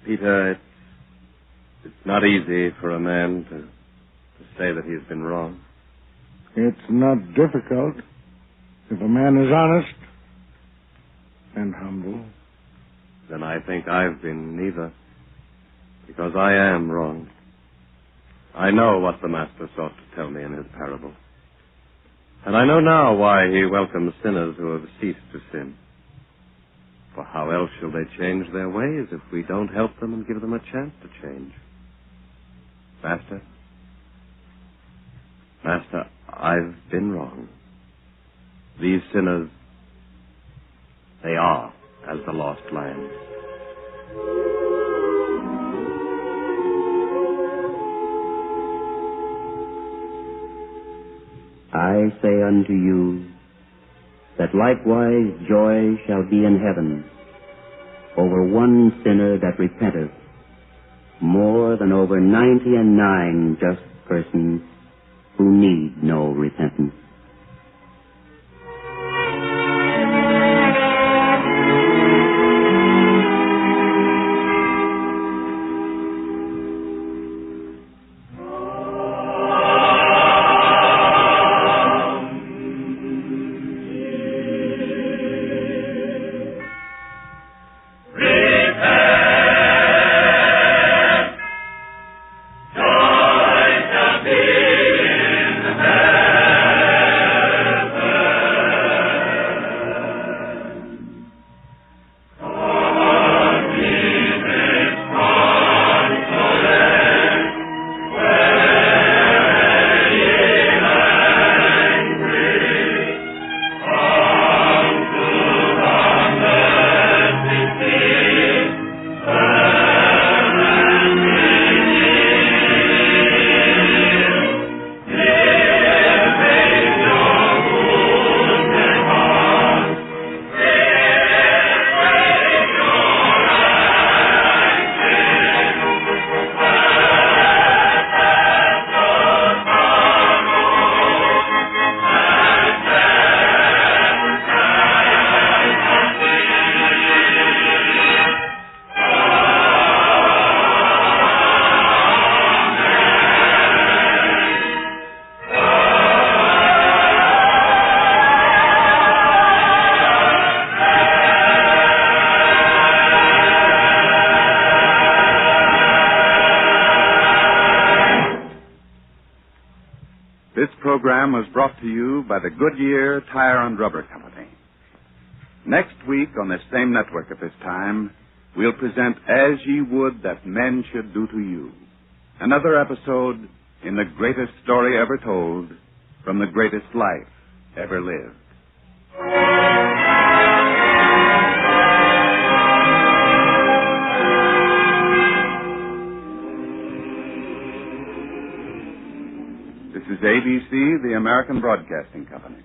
Peter, it's not easy for a man to say that he's been wrong. It's not difficult if a man is honest and humble. Then I think I've been neither, because I am wrong. I know what the Master sought to tell me in his parable. And I know now why he welcomes sinners who have ceased to sin. For how else shall they change their ways if we don't help them and give them a chance to change? Master, I've been wrong. These sinners, they are as the lost lambs. I say unto you that likewise joy shall be in heaven over one sinner that repenteth, more than over 99 just persons who need no repentance. This program was brought to you by the Goodyear Tire and Rubber Company. Next week on this same network at this time, we'll present As Ye Would That Men Should Do to You. Another episode in the greatest story ever told from the greatest life ever lived. This is ABC, the American Broadcasting Company.